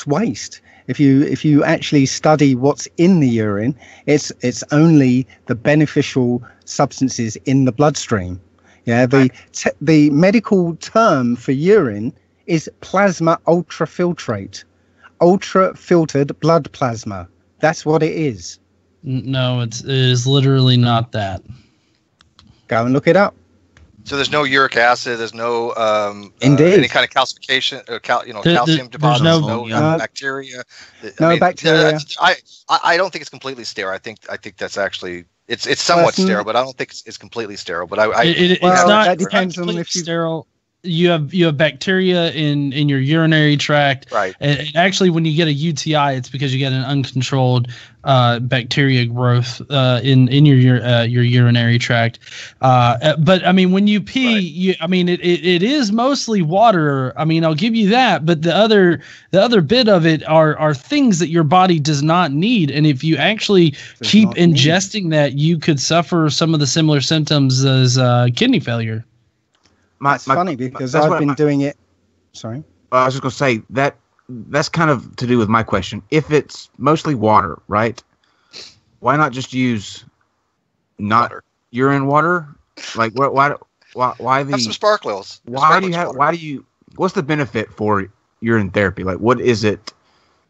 waste. If you actually study what's in the urine, it's only the beneficial substances in the bloodstream. Yeah, the medical term for urine is plasma ultrafiltrate, ultra-filtered blood plasma. That's what it is. No, it is literally not that. Go and look it up. So there's no uric acid. There's no Indeed. any kind of calcification or calcium deposits. no bacteria. No bacteria. I don't think it's completely sterile. I think that's actually it's somewhat sterile, but I don't think it's completely sterile. But it's not. That depends on if you sterile. You have bacteria in your urinary tract, right? And actually, when you get a UTI, it's because you get an uncontrolled bacteria growth in your urinary tract. But I mean, when you pee, right. It is mostly water. I mean, I'll give you that. But the other bit of it are things that your body does not need. And if you actually keep ingesting that, you could suffer some of the similar symptoms as kidney failure. It's funny because I've been doing it. Sorry. I was just going to say that's kind of to do with my question. If it's mostly water, right? Why not just use urine water? Like why the have some sparklers? What's the benefit for urine therapy? Like what is it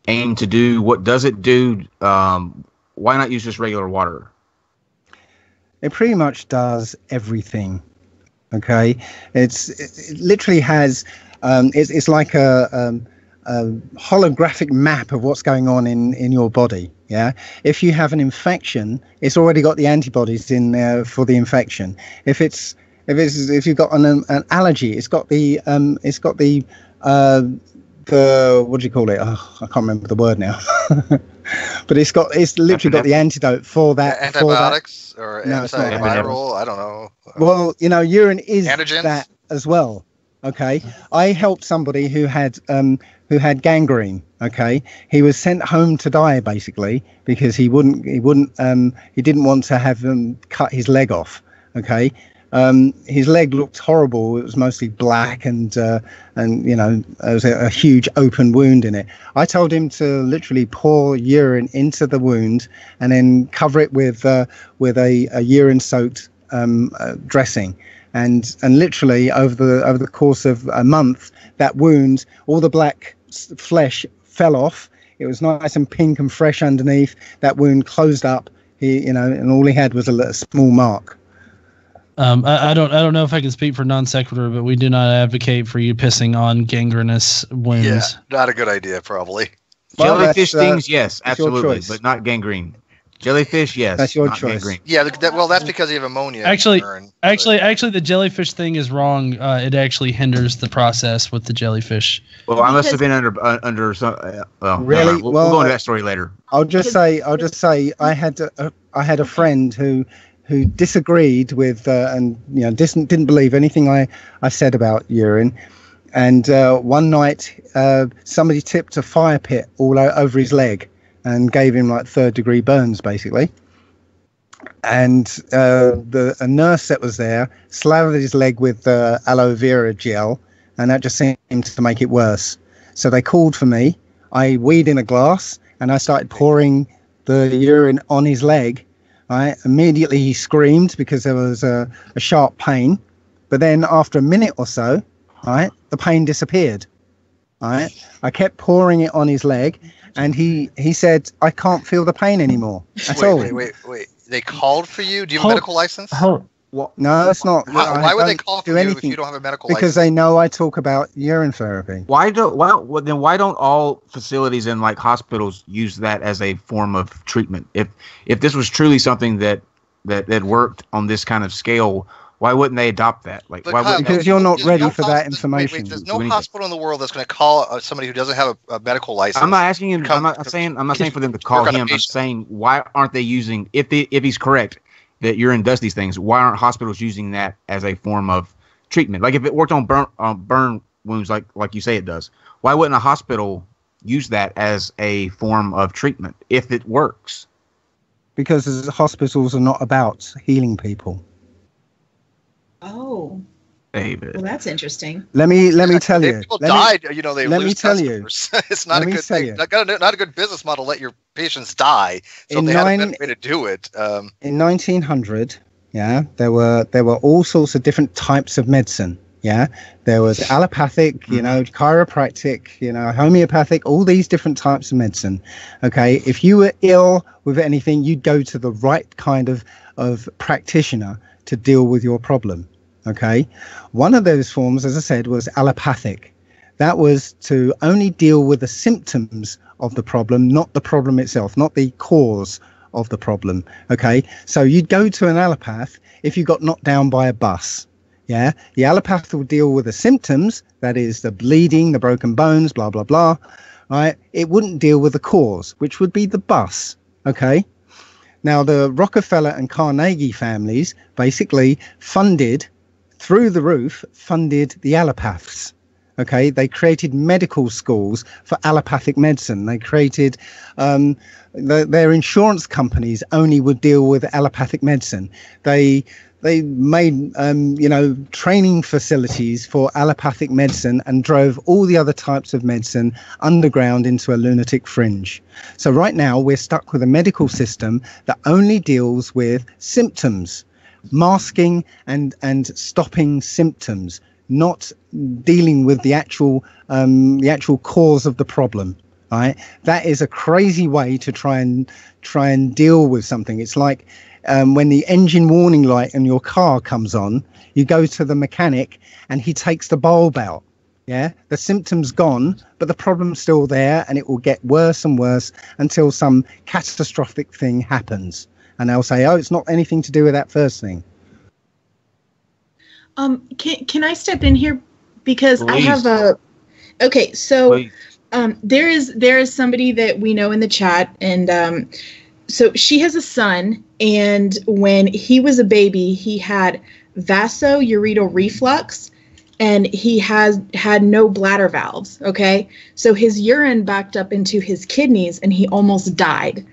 aimed to do? What does it do? Why not use just regular water? It pretty much does everything. Okay, it literally has it's like a holographic map of what's going on in your body. Yeah, if you have an infection, it's already got the antibodies in there for the infection. If you've got an allergy, it's got the what do you call it? Oh, I can't remember the word now. But it's literally got the antidote for that. Antibiotics or antiviral. I don't know. Well, urine is antigens? That as well. Okay, I helped somebody who had gangrene. Okay, he was sent home to die basically because he didn't want to have cut his leg off. Okay. His leg looked horrible. It was mostly black and there was a huge open wound in it. I told him to literally pour urine into the wound and then cover it with a urine-soaked dressing. And literally over the course of a month, that wound, all the black flesh fell off. It was nice and pink and fresh underneath. That wound closed up. And all he had was a small mark. I don't know if I can speak for NonSequitur, but we do not advocate for you pissing on gangrenous wounds. Yeah, not a good idea, probably. Jellyfish stings, yes, absolutely, but not gangrene. Jellyfish, yes, that's your choice. Gangrene. Yeah, that's because you have ammonia. Actually, the jellyfish thing is wrong. It actually hinders the process with the jellyfish. Well, I must have been under some. Really? We'll go into that story later. I'll just say, I had a friend who disagreed with and didn't believe anything I said about urine, and one night somebody tipped a fire pit all over his leg and gave him like 3rd-degree burns basically, and a nurse that was there slathered his leg with aloe vera gel, and that just seemed to make it worse. So they called for me. I weed in a glass and I started pouring the urine on his leg. Right. Immediately he screamed because there was a sharp pain, but then after a minute or so, right, the pain disappeared. Right. I kept pouring it on his leg, and he said, "I can't feel the pain anymore at all." Wait. They called for you? Do you have a medical license? What? No, it's not. Why would they call for you if you don't have a medical license? Because they know I talk about urine therapy. Why don't all facilities and like hospitals use that as a form of treatment? If this was truly something that worked on this kind of scale, why wouldn't they adopt that? Like, why wouldn't because you're not ready for that information. There's no hospital in the world that's going to call somebody who doesn't have a medical license. I'm not asking him. I'm not saying for them to call him. I'm saying why aren't they using? If he's correct that urine does these things, why aren't hospitals using that as a form of treatment? Like if it worked on burn wounds, like you say it does, why wouldn't a hospital use that as a form of treatment if it works? Because hospitals are not about healing people. Oh. David. Well, that's interesting. Let me tell you. People died. You know, they let lose me tell customers. It's not a good thing. Not a good business model. Let your patients die. So they had a better way to do it. In 1900, yeah, there were all sorts of different types of medicine. Yeah, there was allopathic, you know, chiropractic, you know, homeopathic, all these different types of medicine. Okay, if you were ill with anything, you'd go to the right kind of practitioner to deal with your problem. Okay, one of those forms, as I said, was allopathic. That was to only deal with the symptoms of the problem, not the problem itself, not the cause of the problem. Okay, so you'd go to an allopath if you got knocked down by a bus. Yeah, the allopath will deal with the symptoms, that is the bleeding, the broken bones, blah, blah, blah. Right? It wouldn't deal with the cause, which would be the bus. Okay. Now, the Rockefeller and Carnegie families basically funded the allopaths. Okay. They created medical schools for allopathic medicine. They created their insurance companies only would deal with allopathic medicine. They made, training facilities for allopathic medicine and drove all the other types of medicine underground into a lunatic fringe. So right now we're stuck with a medical system that only deals with symptoms, masking and stopping symptoms, not dealing with the actual cause of the problem. Right? That is a crazy way to try and deal with something. It's like when the engine warning light in your car comes on, you go to the mechanic and he takes the bulb out. Yeah, the symptom's gone, but the problem's still there, and it will get worse and worse until some catastrophic thing happens. And they'll say, "Oh, it's not anything to do with that first thing." Can I step in here because Please. I have a. Okay, so. Please. There is somebody that we know in the chat, and so she has a son, and when he was a baby, he had vasoureteral reflux, and he had no bladder valves. Okay, so his urine backed up into his kidneys, and he almost died.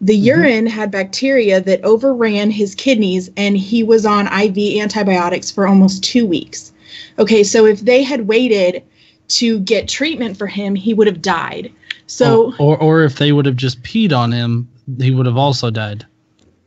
The urine had bacteria that overran his kidneys, and he was on IV antibiotics for almost 2 weeks. Okay, so if they had waited to get treatment for him, he would have died. So, or if they would have just peed on him, he would have also died.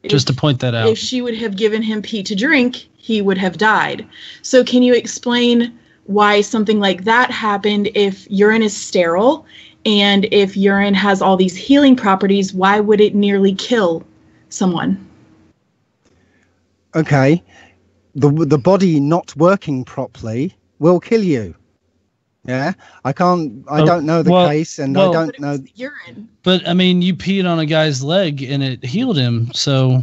Just to point that out. If she would have given him pee to drink, he would have died. So can you explain why something like that happened if urine is sterile, and if urine has all these healing properties, why would it nearly kill someone? Okay, the body not working properly will kill you. Yeah, I don't know the case, and I don't know the urine. But I mean, you peed on a guy's leg and it healed him, so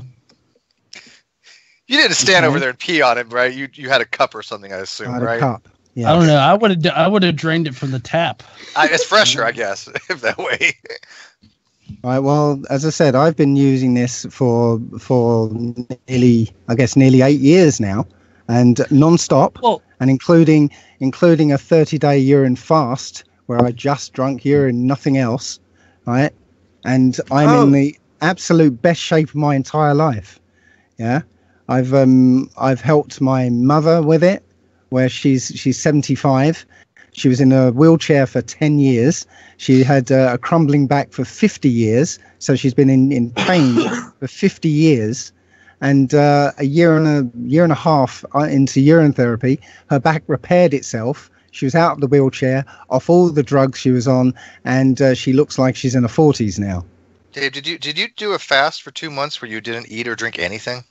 you didn't stand over there and pee on him, right? You had a cup or something, I assume, I had right? a cup. Yeah. I don't know. I would have drained it from the tap. It's fresher, I guess, if that way. Right. Well, as I said, I've been using this for nearly 8 years now, and non-stop, and including a 30-day urine fast where I just drank urine, nothing else. Right. And I'm in the absolute best shape of my entire life. Yeah. I've helped my mother with it, where she's 75. She was in a wheelchair for 10 years. She had a crumbling back for 50 years. So she's been in pain for 50 years. And a year and a half into urine therapy, her back repaired itself. She was out of the wheelchair, off all the drugs she was on, and she looks like she's in her 40s now. Dave, did you do a fast for 2 months where you didn't eat or drink anything?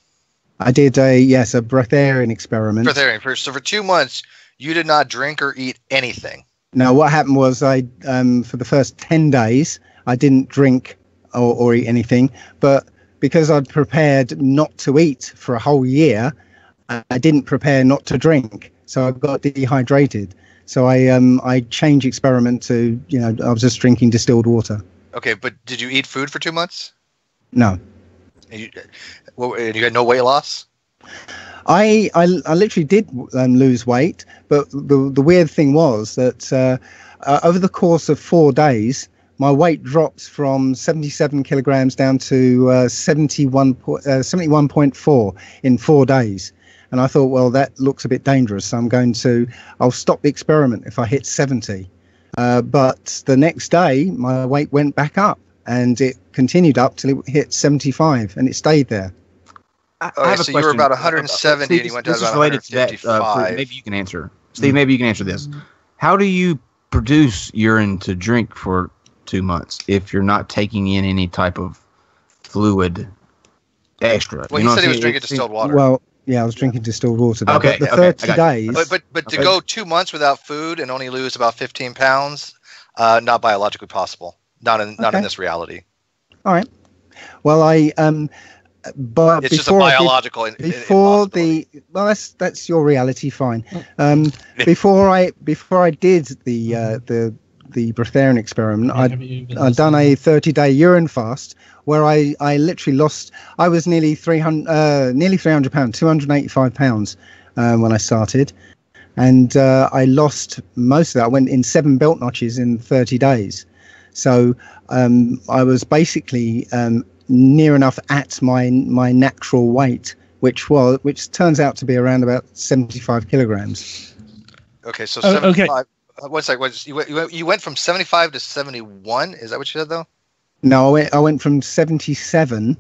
I did a breatharian experiment. So for 2 months, you did not drink or eat anything. No, what happened was I for the first 10 days, I didn't drink or eat anything, but because I'd prepared not to eat for a whole year, I didn't prepare not to drink. So I got dehydrated. So I changed experiment to, I was just drinking distilled water. Okay, but did you eat food for 2 months? No. And you had no weight loss? I literally did lose weight, but the weird thing was that over the course of 4 days, my weight dropped from 77 kilograms down to 71.4 in 4 days. And I thought, well, that looks a bit dangerous. So I'll stop the experiment if I hit 70. But the next day, my weight went back up, and it continued up till it hit 75, and it stayed there. So you were about 170, and you went down to about 155. Maybe you can answer. Steve, maybe you can answer this. How do you produce urine to drink for 2 months if you're not taking in any type of fluid extra? Well, you said he was drinking distilled water. Well, yeah, I was drinking distilled water. Okay, the 30 days. But to go 2 months without food and only lose about 15 pounds, not biologically possible. Not in this reality. All right. Well, but it's just a biological. Well, that's your reality. Fine. Before I did the breatharian experiment, I'd done a 30-day urine fast where I literally lost. I was nearly 300 pounds, 285 pounds when I started, and I lost most of that. I went in 7 belt notches in 30 days. So I was basically near enough at my natural weight, which turns out to be around about 75 kilograms. Okay, so 75. Okay. One second. You went from 75 to 71. Is that what you said, though? No, I went from 77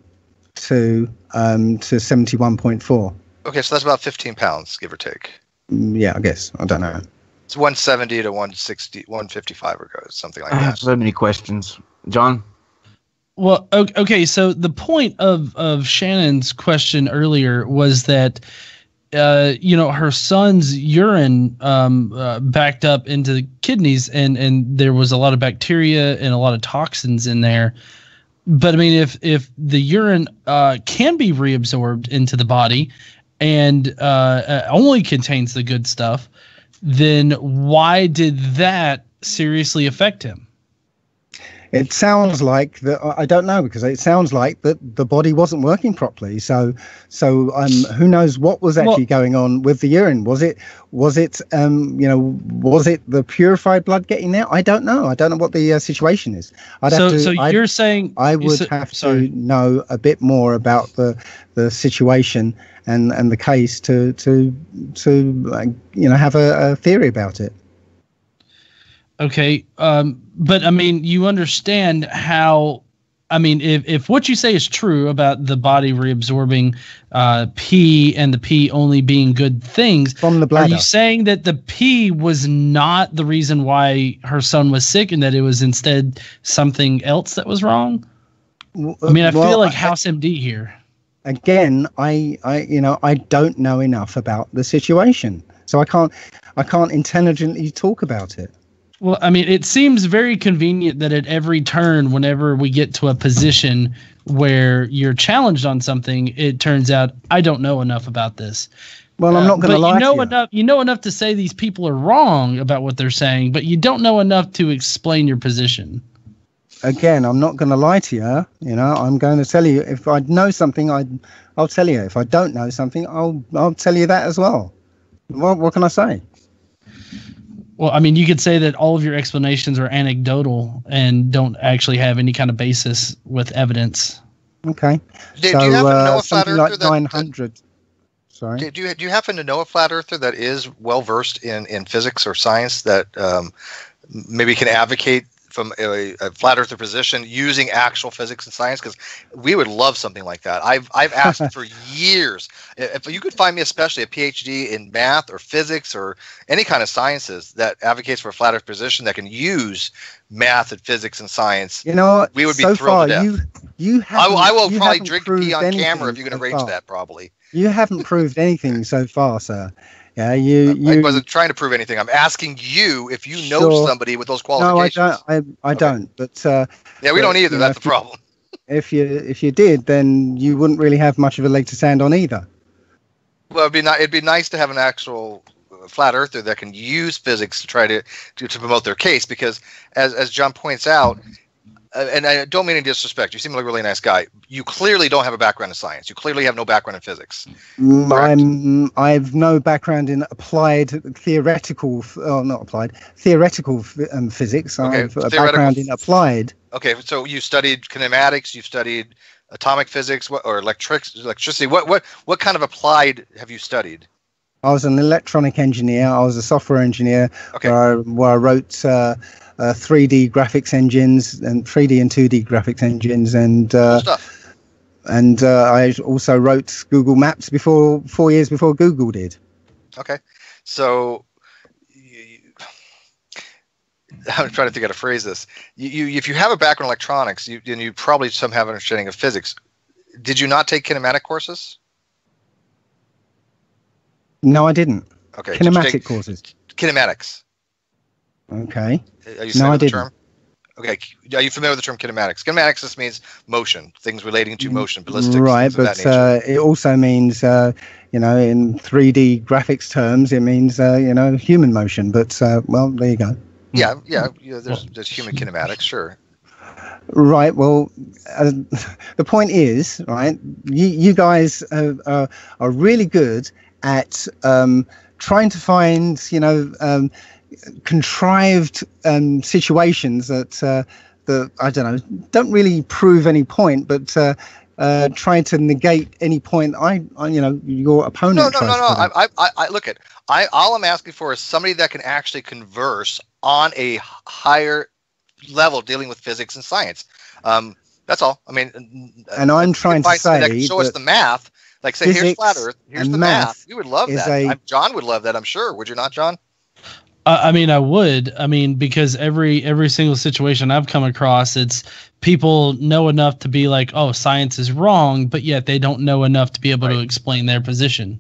to 71.4. Okay, so that's about 15 pounds, give or take. Yeah, I guess. I don't know. It's 170 to 160, 155 or something like that. I have so many questions, John. Well, okay. So the point of Shannon's question earlier was that, her son's urine backed up into the kidneys, and there was a lot of bacteria and a lot of toxins in there. But I mean, if the urine can be reabsorbed into the body and only contains the good stuff, then why did that seriously affect him? It sounds like that. I don't know, because it sounds like that the body wasn't working properly. So who knows what was actually going on with the urine? Was it the purified blood getting there? I don't know. I don't know what the situation is. You're saying I would have to know a bit more about the situation and the case to have a theory about it. Okay, but I mean, you understand how. I mean, if what you say is true about the body reabsorbing pee and the pee only being good things from the bladder, are you saying that the pee was not the reason why her son was sick, and that it was instead something else that was wr't I mean, I feel like House MD here. Again, I don't know enough about the situation, so I can't intelligently talk about it. Well, I mean, it seems very convenient that at every turn, whenever we get to a position where you're challenged on something, it turns out I don't know enough about this. Well, I'm not going to lie to you. You know enough to say these people are wrong about what they're saying, but you don't know enough to explain your position. Again, I'm not going to lie to you. I'm going to tell you. If I know something, I'll tell you. If I don't know something, I'll tell you that as well. What can I say? Well, I mean, you could say that all of your explanations are anecdotal and don't actually have any kind of basis with evidence. Okay. Do you happen to know a flat earther like 900? Sorry. Do you happen to know a flat earther that is well versed in physics or science that maybe can advocate from a flat earther position using actual physics and science? Because we would love something like that. I've asked for years. If you could find me especially a PhD in math or physics or any kind of sciences that advocates for a flat earth position that can use math and physics and science, we would be thrilled to death. I will probably drink pee on camera if you can arrange that, probably. You haven't proved anything so far, sir. Yeah, I wasn't trying to prove anything. I'm asking you if you know somebody with those qualifications. No, I don't. But we don't either. That's the problem. If you did, then you wouldn't really have much of a leg to stand on either. Well, it'd be nice to have an actual flat earther that can use physics to try to promote their case, because as John points out. And I don't mean any disrespect. You seem like a really nice guy. You clearly don't have a background in science. You clearly have no background in physics. I've no background in theoretical physics. Okay, I have a background in applied. Okay, so you studied kinematics. You've studied atomic physics, or electricity? What kind of applied have you studied? I was an electronic engineer. I was a software engineer. Okay. where I wrote 3D graphics engines and 3D and 2D graphics engines, and Cool stuff. I also wrote Google Maps 4 years before Google did. Okay, so I'm trying to think how to phrase this. If you have a background in electronics, then you probably some have an understanding of physics. Did you not take kinematic courses? No, I didn't. Okay. Kinematic courses. Kinematics. Okay. Are you No, familiar I with the didn't. term? Okay. Are you familiar with the term kinematics? Kinematics just means motion, things relating to motion, ballistics, Right, things of but that nature. it also means, in 3D graphics terms, it means, human motion. But, well, there you go. Yeah. There's human kinematics, sure. Right. Well, the point is, right, you guys are really good at trying to find, contrived situations that I don't know, don't really prove any point, but trying to negate any point your opponent. No. I look at. All I'm asking for is somebody that can actually converse on a higher level dealing with physics and science. That's all. I mean, and I'm trying to say that can show us the math. Like, say, here's flat Earth, here's the math. We would love that. John would love that, I'm sure. Would you not, John? I mean, I would. I mean, because every single situation I've come across, it's people know enough to be like, oh, science is wrong, but yet they don't know enough to be able to explain their position.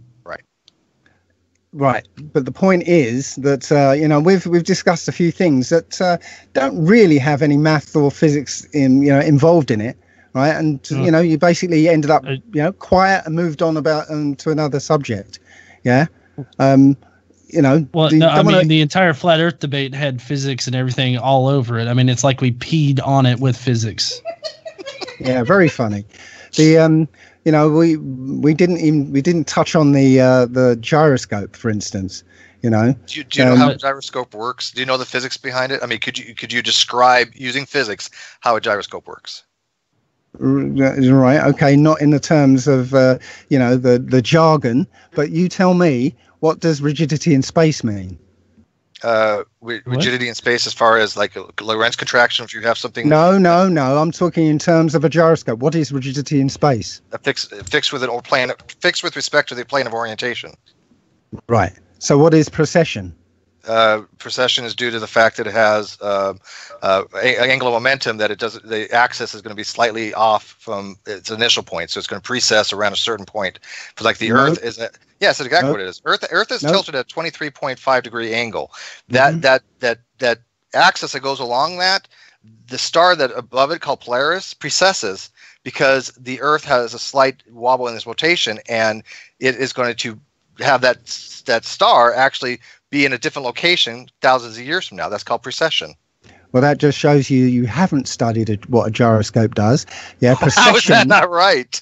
Right, but the point is that we've discussed a few things that don't really have any math or physics involved in it, right? And you basically ended up quiet and moved on to another subject, yeah. Well, the entire flat Earth debate had physics and everything all over it. I mean, it's like we peed on it with physics. Yeah, very funny. We didn't touch on the gyroscope, for instance. Do you know how a gyroscope works? Do you know the physics behind it? I mean, could you describe using physics how a gyroscope works? Right. Okay. Not in the terms of the jargon, but you tell me, what does rigidity in space mean? Rigidity in space, as far as like a Lorentz contraction, if you have something. No. I'm talking in terms of a gyroscope. What is rigidity in space? Fixed with respect to the plane of orientation. Right. So what is precession? Precession is due to the fact that it has angular momentum, that the axis is going to be slightly off from its initial point, so it's going to precess around a certain point. For like the Earth is yes, that's exactly what it is. Earth is tilted at a 23.5 degree angle. That axis that goes along that, the star that above it, called Polaris, precesses because the Earth has a slight wobble in its rotation, and it is going to have that star actually be in a different location thousands of years from now. That's called precession. Well, that just shows you haven't studied what a gyroscope does. Yeah, precession. How is that not right?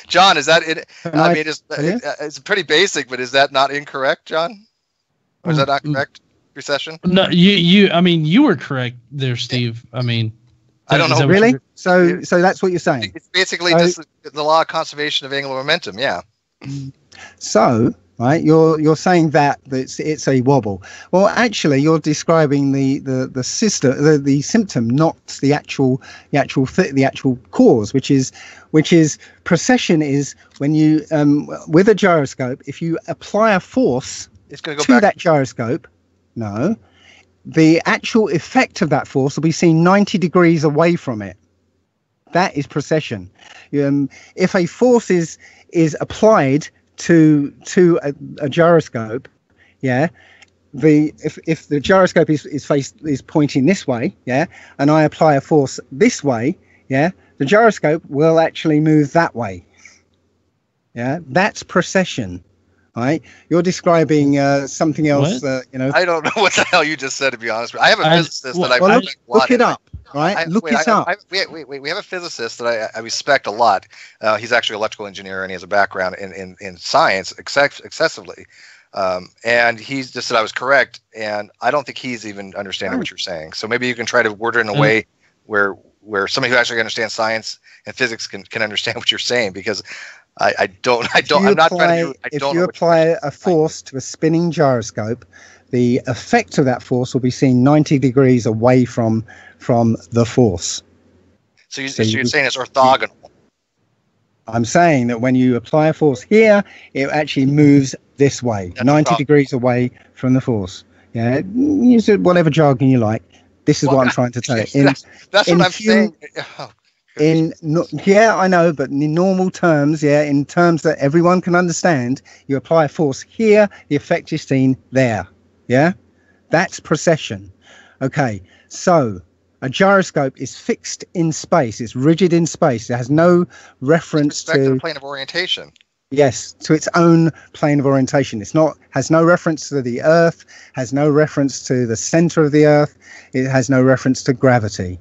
John, is that it? I mean, it's pretty basic, but is that not incorrect, John? Or is that not correct? Precession? No, you were correct there, Steve. I mean, I don't know. Really? So that's what you're saying? It's basically just the law of conservation of angular momentum. Yeah. So, right, you're saying that it's a wobble. Well, actually, you're describing the symptom, not the actual cause, which is precession. Is when you with a gyroscope, if you apply a force to that gyroscope, no, the actual effect of that force will be seen 90 degrees away from it. That is precession. If a force is applied to a gyroscope, yeah, if the gyroscope is pointing this way, yeah, and I apply a force this way, yeah, the gyroscope will actually move that way. Yeah, that's precession. Right, you're describing something else. I don't know what the hell you just said, to be honest with you. I have a physicist that I look it up. Right, look it up. We have a physicist that I respect a lot. He's actually an electrical engineer, and he has a background in science excessively. And he just said I was correct, and I don't think he's even understanding what you're saying. So maybe you can try to word it in a way where where somebody who actually understands science and physics can understand what you're saying, because I don't. I'm not trying to. If you apply a force to a spinning gyroscope, the effect of that force will be seen 90 degrees away from the force. So you're saying it's orthogonal. I'm saying that when you apply a force here, it actually moves this way, 90 degrees away from the force. Yeah, use it whatever jargon you like. This is what I'm trying to tell you. That's what I'm saying. Yeah, I know, but in normal terms, in terms that everyone can understand, you apply a force here, the effect is seen there. Yeah, that's precession. Okay, so a gyroscope is fixed in space. It's rigid in space. It has no reference to the plane of orientation. Yes, to its own plane of orientation. Has no reference to the Earth, has no reference to the center of the Earth. It has no reference to gravity.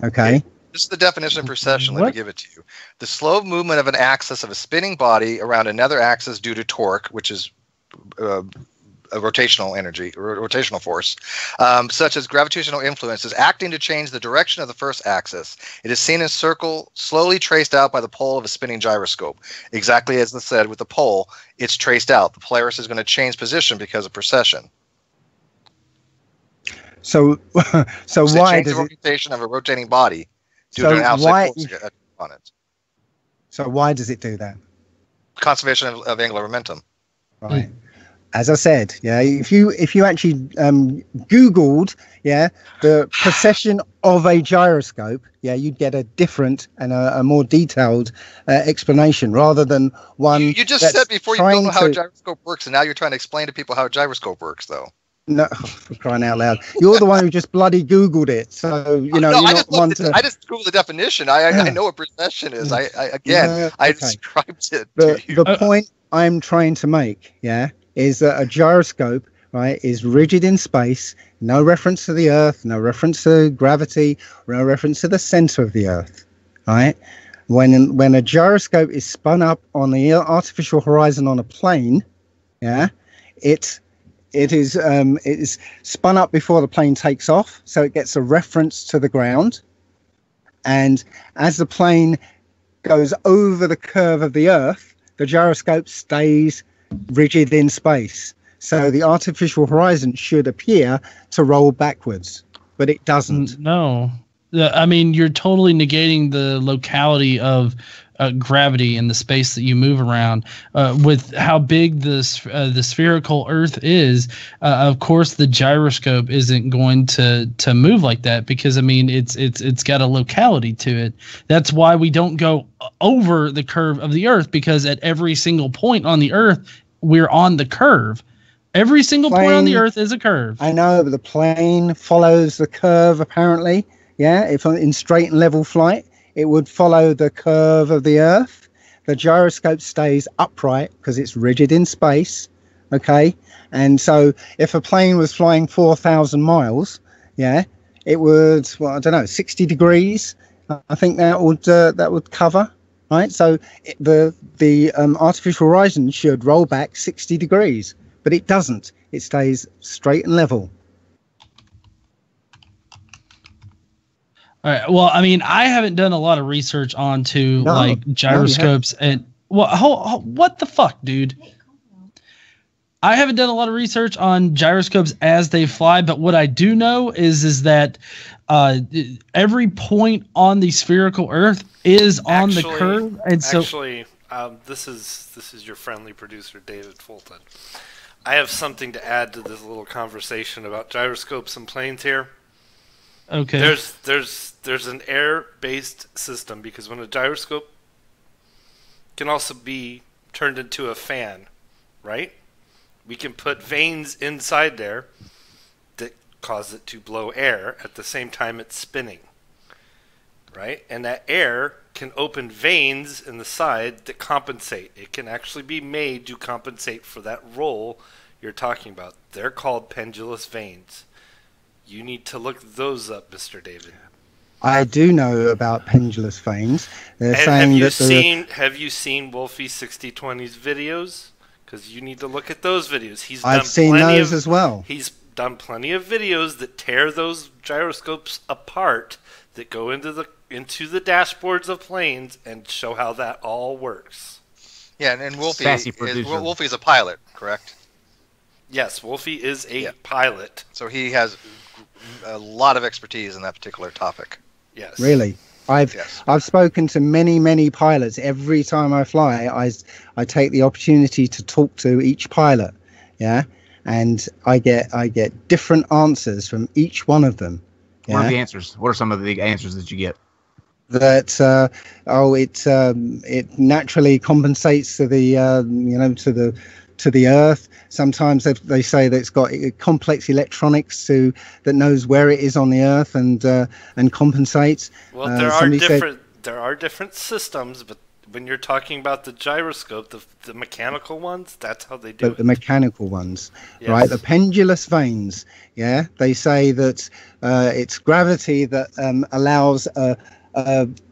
Okay. This is the definition of precession. Let me give it to you. The slow movement of an axis of a spinning body around another axis due to torque, which is a rotational energy, rotational force, such as gravitational influences acting to change the direction of the first axis. It is seen as circle slowly traced out by the pole of a spinning gyroscope. Exactly as I said with the pole, it's traced out. The Polaris is going to change position because of precession. So why does the rotation of a rotating body due to an outside force on it? So why does it do that? Conservation of angular momentum. Right. As I said, if you actually Googled, the precession of a gyroscope, you'd get a different and a more detailed explanation rather than one. You just said before you don't know how a gyroscope works, and now you're trying to explain to people how a gyroscope works, though. No, for crying out loud! You're the one who just bloody Googled it, so you're not one to. I just Googled the definition. I know what precession is. I described it. The point I'm trying to make, is that a gyroscope, right, is rigid in space, no reference to the Earth, no reference to gravity, no reference to the center of the Earth, right? When a gyroscope is spun up on the artificial horizon on a plane, it is spun up before the plane takes off, so it gets a reference to the ground. And as the plane goes over the curve of the Earth, the gyroscope stays rigid in space. So the artificial horizon should appear to roll backwards, but it doesn't. No. I mean, you're totally negating the locality of gravity and the space that you move around with how big the spherical Earth is. Of course, the gyroscope isn't going to move like that because, I mean, it's got a locality to it. That's why we don't go over the curve of the Earth, because at every single point on the Earth, we're on the curve. Every single point on the Earth is a curve. I know, but the plane follows the curve, apparently. If in straight and level flight, it would follow the curve of the Earth. The gyroscope stays upright because it's rigid in space. Okay. And so if a plane was flying 4,000 miles, it would, 60 degrees. I think that would cover. Right. So the artificial horizon should roll back 60 degrees, but it doesn't. It stays straight and level. All right. Well, I mean, I haven't done a lot of research onto gyroscopes and what the fuck, dude? I haven't done a lot of research on gyroscopes as they fly, but what I do know is that every point on the spherical Earth is on the curve, and so this is your friendly producer, David Fulton. I have something to add to this little conversation about gyroscopes and planes here. Okay. There's an air-based system, because when a gyroscope can also be turned into a fan, right? We can put vanes inside there that cause it to blow air at the same time it's spinning, right? And that air can open veins in the side that compensate. It can actually be made to compensate for that roll you're talking about. They're called pendulous veins. You need to look those up, Mr. David. I do know about pendulous veins. Have you seen Wolfie 6020's videos? Because you need to look at those videos. I've seen those as well. He's done plenty of videos that tear those gyroscopes apart, that go into the into the dashboards of planes and show how that all works. Yeah, and Sassy producer. Wolfie's a pilot, correct? Yes, Wolfie is a pilot. So he has a lot of expertise in that particular topic. Yes. Really? I've spoken to many pilots. Every time I fly, I take the opportunity to talk to each pilot, and I get different answers from each one of them. What are the answers? What are some of the answers that you get? That it naturally compensates to the to the Earth. Sometimes they say that it's got complex electronics that knows where it is on the Earth and compensates. Well, there are different systems, but when you're talking about the gyroscope, the mechanical ones, that's how they do it. The mechanical ones, yes. Right? The pendulous vanes. Yeah, they say that it's gravity that allows a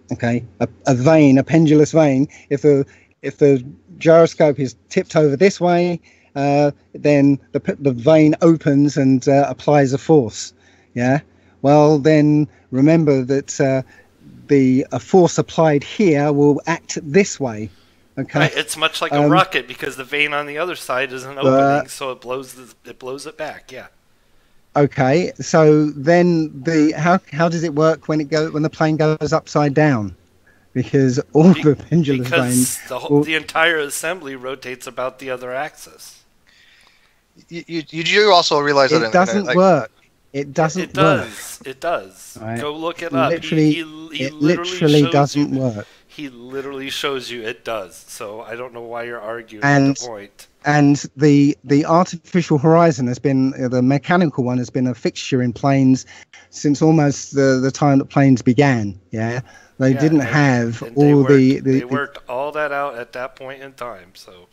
vein, a pendulous vein. If the gyroscope is tipped over this way, then the vein opens and applies a force. Yeah. Well, then remember that a force applied here will act this way. Okay. Right, it's much like a rocket because the vein on the other side isn't opening, so it blows it back. Yeah. Okay. So then how does it work when the plane goes upside down? Because all the pendulous veins. Because the entire assembly rotates about the other axis. You also realize that it doesn't work. It doesn't work. It does. Right. Go look it up. It literally doesn't work. He literally shows you it does. So I don't know why you're arguing the point. And the artificial horizon has been, the mechanical one has been a fixture in planes since almost the time that planes began. Yeah. They didn't have all They worked all that out at that point in time. So,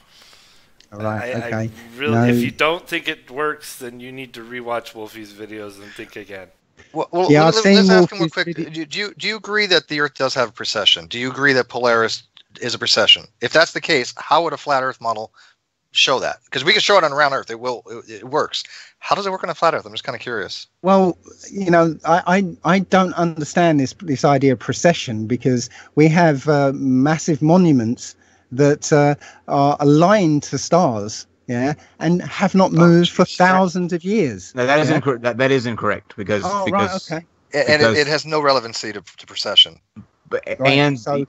right, okay. I really, if you don't think it works, then you need to rewatch Wolfie's videos and think again. Well, let's ask him real quick. Do you agree that the Earth does have a precession? Do you agree that Polaris is a precession? If that's the case, how would a flat Earth model show that? Because we can show it on a round Earth. It works. How does it work on a flat Earth? I'm just kind of curious. Well, I don't understand this idea of precession, because we have massive monuments that are aligned to stars, and have not moved for thousands of years. No, that is incorrect. That is incorrect because right, okay. And it has no relevancy to precession. But right. And so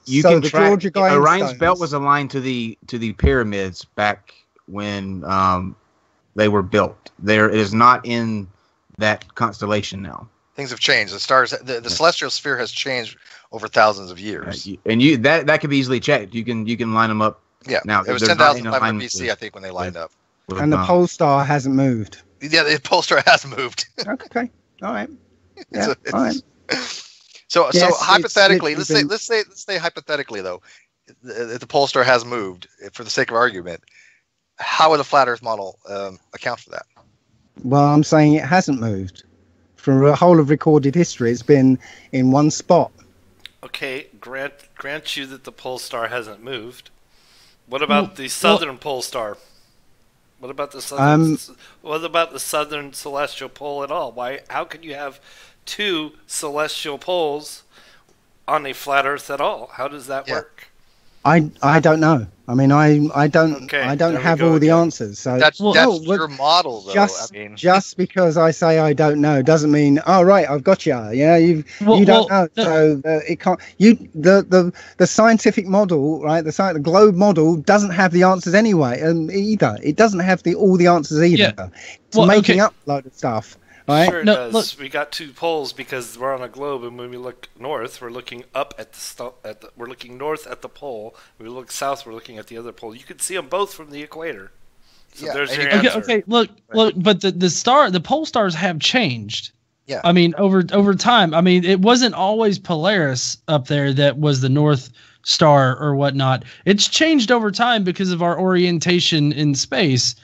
you can the track Georgia Guidance Orion's Stones. belt was aligned to the pyramids back when they were built. It is not in that constellation now. Things have changed. The stars, the celestial sphere has changed over thousands of years. And that can be easily checked. You can line them up. Yeah. Now it was 10,500 BC, I think, when they lined up. And the pole star hasn't moved. Yeah, the pole star has moved. Okay. All right. Yeah. All right. So hypothetically, let's say hypothetically though, if the pole star has moved, for the sake of argument, how would a flat Earth model account for that? Well, I'm saying it hasn't moved. For the whole of recorded history, it's been in one spot. Okay, grant you that the pole star hasn't moved. What about the southern pole star? What about the southern? What about the southern celestial pole at all? How could you have two celestial poles on a flat Earth at all? How does that work? I don't know. I mean, I don't have all the answers. So that's your model, though. Just because I say I don't know doesn't mean right. I've got you. Yeah, you don't know. So it can't. The scientific model, right? The globe model doesn't have the answers anyway. Either it doesn't have all the answers either. Yeah. It's making up a load of stuff. Right? Sure it does. Look. We got two poles because we're on a globe, and when we look north, we're looking up at we're looking north at the pole. When we look south, we're looking at the other pole. You can see them both from the equator. So there's your answer. Okay. Look. But the pole stars have changed. Yeah. I mean, over time. I mean, it wasn't always Polaris up there that was the North Star or whatnot. It's changed over time because of our orientation in space.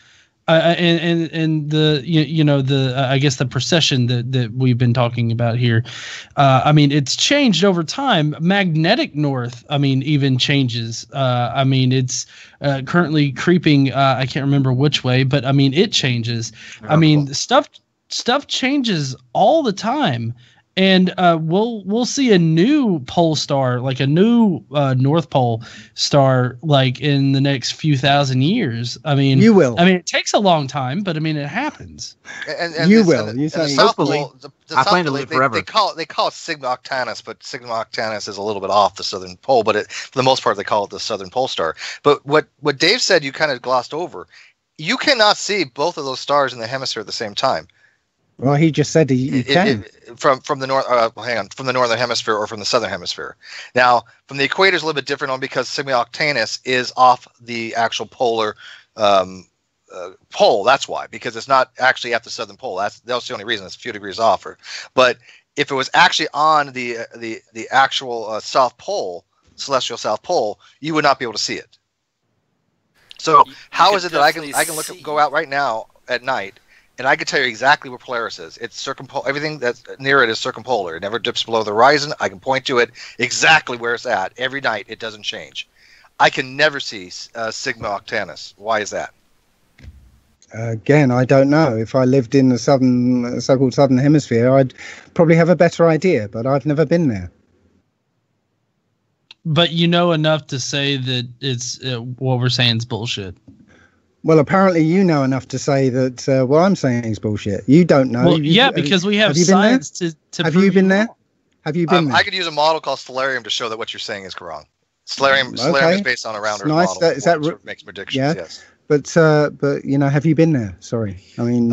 And the I guess the precession that we've been talking about here, I mean, it's changed over time. Magnetic north, I mean, even changes. I mean, it's currently creeping. I can't remember which way, but I mean, it changes. I mean, stuff changes all the time, and we'll see a new pole star, like a new North Pole star, like in the next few thousand years. I mean, you will. I mean, it takes a long time, but I mean, it happens. And you this- will. and You the say South hopefully. Pole, the I South plan to Pole, live forever. They call it Sigma Octantis, but Sigma Octantis is a little bit off the southern pole. But for the most part, they call it the southern pole star. But what Dave said, you kind of glossed over. You cannot see both of those stars in the hemisphere at the same time. Well, he just said you can. From the north. From the northern hemisphere or from the southern hemisphere. Now, from the equator is a little bit different, only because Sigma Octantis is off the actual polar pole. That's why, because it's not actually at the southern pole. That's the only reason. It's a few degrees off. But if it was actually on the actual South Pole, celestial South Pole, you would not be able to see it. So how is it that I can go out right now at night and I can tell you exactly where Polaris is? It's everything that's near it is circumpolar. It never dips below the horizon. I can point to it exactly where it's at every night. It doesn't change. I can never see Sigma Octantis. Why is that? Again, I don't know. If I lived in the so-called southern hemisphere, I'd probably have a better idea, but I've never been there. But you know enough to say that it's what we're saying is bullshit. Well, apparently you know enough to say that what I'm saying is bullshit. You don't know. Well, because we have science to Have you been there? Have you been there? I could use a model called Stellarium to show that what you're saying is wrong. Stellarium is based on a round Earth nice. model. Is that sort of makes predictions? yeah. Yes. But you know, have you been there? Sorry, I mean,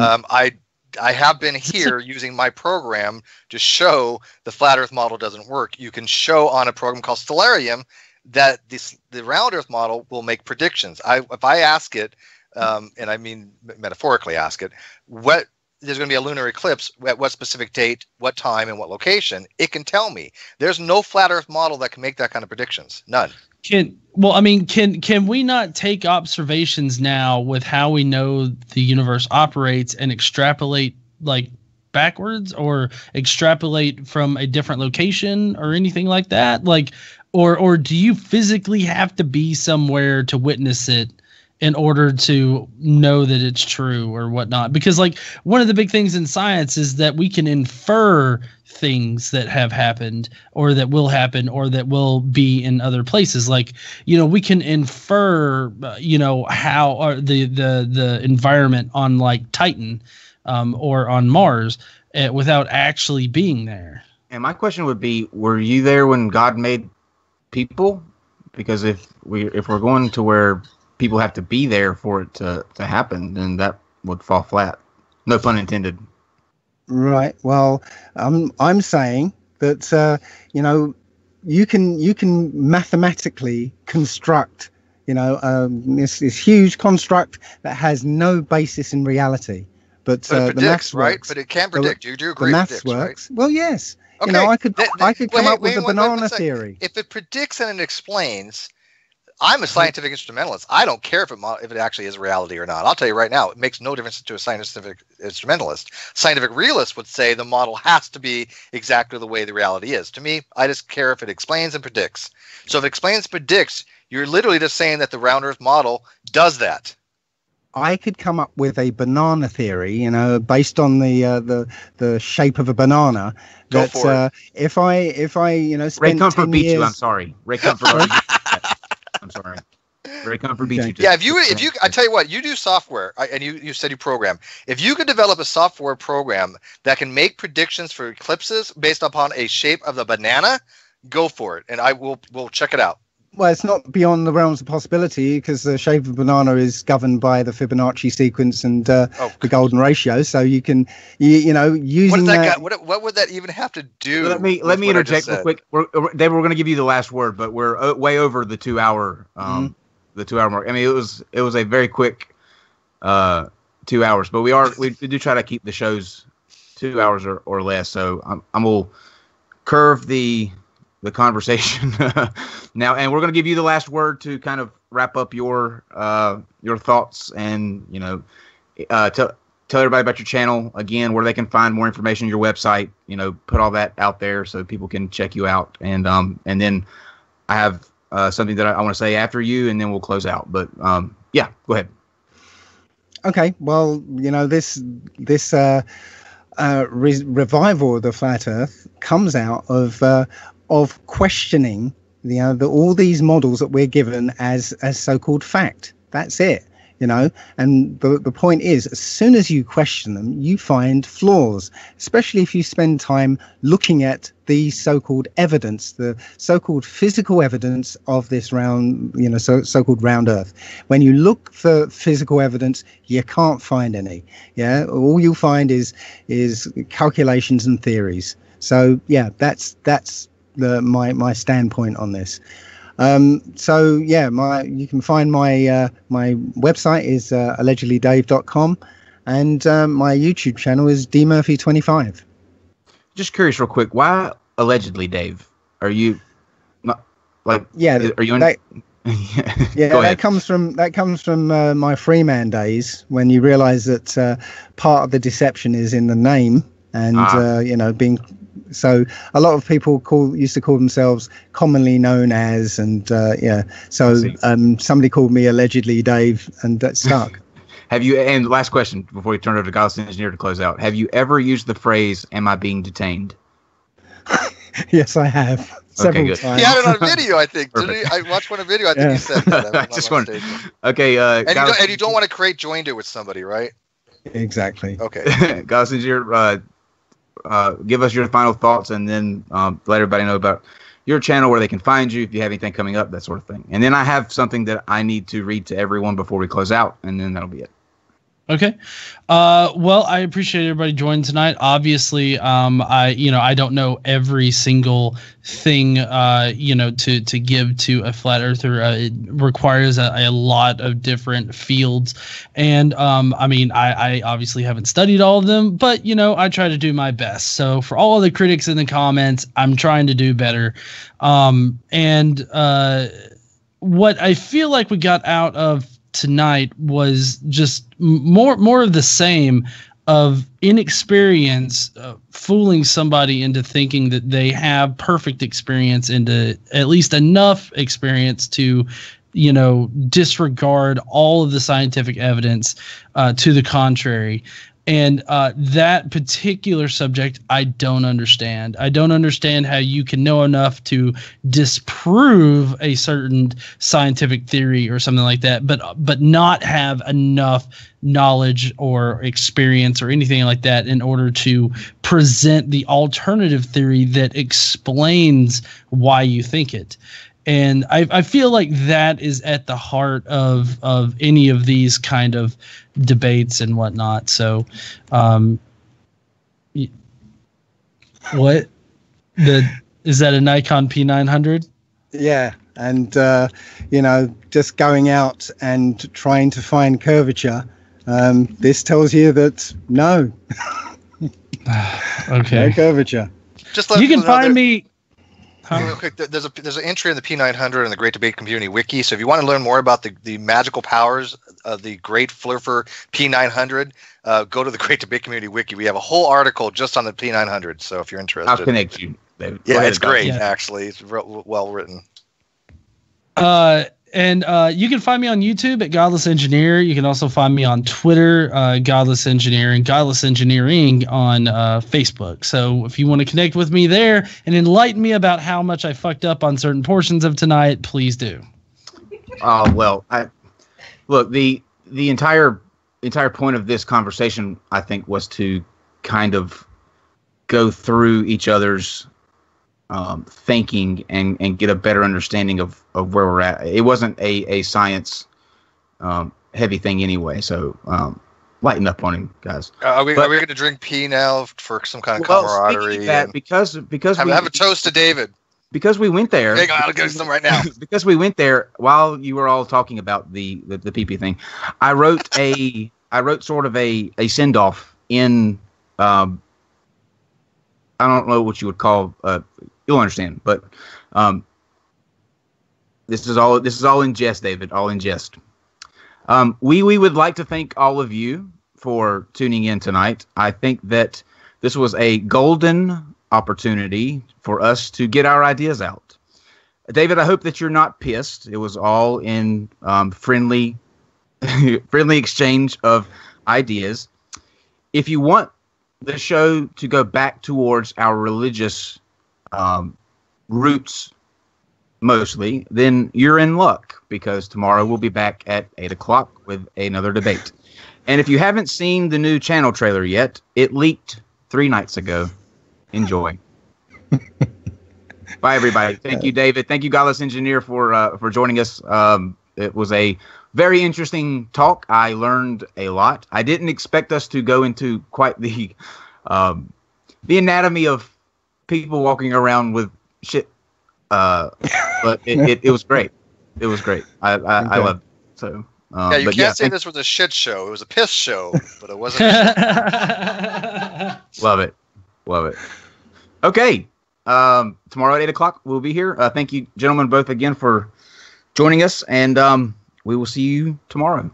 I have been here using my program to show the flat Earth model doesn't work. You can show on a program called Stellarium that the round Earth model will make predictions. If I ask it, and I mean metaphorically ask it, what there's going to be a lunar eclipse at what specific date, what time, and what location, it can tell me. There's no flat Earth model that can make that kind of predictions. None. Can we not take observations now with how we know the universe operates and extrapolate like backwards, or extrapolate from a different location or anything like that? Like, or do you physically have to be somewhere to witness it in order to know that it's true or whatnot? Because like one of the big things in science is that we can infer things that have happened or that will happen or that will be in other places. Like, you know, we can infer, how are the environment on like Titan or on Mars without actually being there. And my question would be, were you there when God made people? Because if we're going to where people have to be there for it to happen, then that would fall flat. No pun intended. right. Well, I'm saying that you can mathematically construct this huge construct that has no basis in reality. But But it the predicts, maths right? works. But it can predict. You do The agree. maths It predicts, works. Well, yes. Okay. I could come up with a wait, banana one sec. theory. If it predicts and it explains, I'm a scientific instrumentalist. I don't care if it actually is reality or not. I'll tell you right now, it makes no difference to a scientific instrumentalist. Scientific realist would say the model has to be exactly the way the reality is. To me, I just care if it explains and predicts. So if it explains and predicts, you're literally just saying that the round Earth model does that. I could come up with a banana theory, based on the shape of a banana. Go for it. If I Ray spent Comfort 10 beat years, you. I'm sorry. Ray Comfort. I'm sorry. Ray Comfort beat you. Yeah, if you, I tell you what, you do software, and you said you program. If you could develop a software program that can make predictions for eclipses based upon a shape of the banana, go for it, and we'll check it out. Well, it's not beyond the realms of possibility because the shape of a banana is governed by the Fibonacci sequence and the golden ratio. So you can, using what would that even have to do? Let me interject real quick. David, we're going to give you the last word, but we're way over the 2 hour the 2 hour mark. I mean, it was a very quick 2 hours, but we do try to keep the shows 2 hours or less. So I'm gonna curve the conversation now, and we're going to give you the last word to kind of wrap up your thoughts, and tell everybody about your channel again, where they can find more information, your website, put all that out there so people can check you out, and then I have something that I want to say after you, and then we'll close out. But yeah, go ahead. Okay, well, this revival of the flat Earth comes out of questioning all these models that we're given as so-called fact. That's it. And the point is, as soon as you question them, you find flaws, especially if you spend time looking at the so-called evidence, the so-called physical evidence of this round, so-called round Earth. When you look for physical evidence, you can't find any. Yeah, all you'll find is calculations and theories. So yeah, that's my standpoint on this. You can find my website is allegedlydave.com, and my YouTube channel is dmurphy25. Just curious, real quick, why allegedly, Dave? Are you not like? Yeah, are you? Yeah, that comes from my Freeman days, when you realise that part of the deception is in the name, and being. So a lot of people used to call themselves commonly known as, and So somebody called me allegedly Dave, and that stuck. And last question before we turn it over to Godless Engineer to close out. Have you ever used the phrase, "Am I being detained"? Yes, I have. Several times. He had it on video, I think. Didn't he? I watched one video. I think he said that. I just want. Okay. And you don't want to create joinder with somebody, right? Exactly. Okay. Godless Engineer, give us your final thoughts, and then let everybody know about your channel, where they can find you, if you have anything coming up, that sort of thing. And then I have something that I need to read to everyone before we close out, and then that'll be it. Okay. Well, I appreciate everybody joining tonight. Obviously, I don't know every single thing, to give to a flat earther. It requires a lot of different fields. And, I obviously haven't studied all of them, but, I try to do my best. So for all of the critics in the comments, I'm trying to do better. What I feel like we got out of tonight was just more of the same, of inexperience fooling somebody into thinking that they have perfect experience, into at least enough experience to disregard all of the scientific evidence to the contrary. And that particular subject, I don't understand. I don't understand how you can know enough to disprove a certain scientific theory or something like that, but not have enough knowledge or experience or anything like that in order to present the alternative theory that explains why you think it. And I feel like that is at the heart of any of these kind of debates and whatnot. So, is that a Nikon P900? Yeah, and just going out and trying to find curvature. This tells you that no. Okay. No curvature. Just let you can find me. Real quick, there's an entry in the P900 and the Great Debate Community Wiki. So if you want to learn more about the magical powers of the Great Flurfer P900, go to the Great Debate Community Wiki. We have a whole article just on the P900. So if you're interested, I'll connect you, David. Yeah, it's great. Yeah. Actually, it's well written. And you can find me on YouTube at Godless Engineer. You can also find me on Twitter, Godless Engineer, and Godless Engineering on Facebook. So if you want to connect with me there and enlighten me about how much I fucked up on certain portions of tonight, please do. Well, the entire point of this conversation, I think, was to kind of go through each other's thinking and get a better understanding of where we're at. It wasn't a science heavy thing anyway, so lighten up on him, guys. Are we going to drink pee now for some kind of camaraderie? That, because have a toast to David. Because we went there. Hang on, I'll go to some right now. Because we went there while you were all talking about the pee thing. I wrote sort of a send off in I don't know what you would call you'll understand, but this is all in jest, David, all in jest. We would like to thank all of you for tuning in tonight. I think that this was a golden opportunity for us to get our ideas out. David, I hope that you're not pissed. It was all in friendly exchange of ideas. If you want the show to go back towards our religious roots mostly, then you're in luck, because tomorrow we'll be back at 8 o'clock with another debate. And if you haven't seen the new channel trailer yet, it leaked 3 nights ago. Enjoy. Bye, everybody. Thank you, David. Thank you, Godless Engineer, for joining us. It was a very interesting talk. I learned a lot. I didn't expect us to go into quite the anatomy of people walking around with shit. But it was great. It was great. I loved it. So yeah, you can't say this was a shit show. It was a piss show, but it wasn't. Love it. Okay. Tomorrow at 8 o'clock we'll be here. Thank you, gentlemen, both again for joining us, and we will see you tomorrow.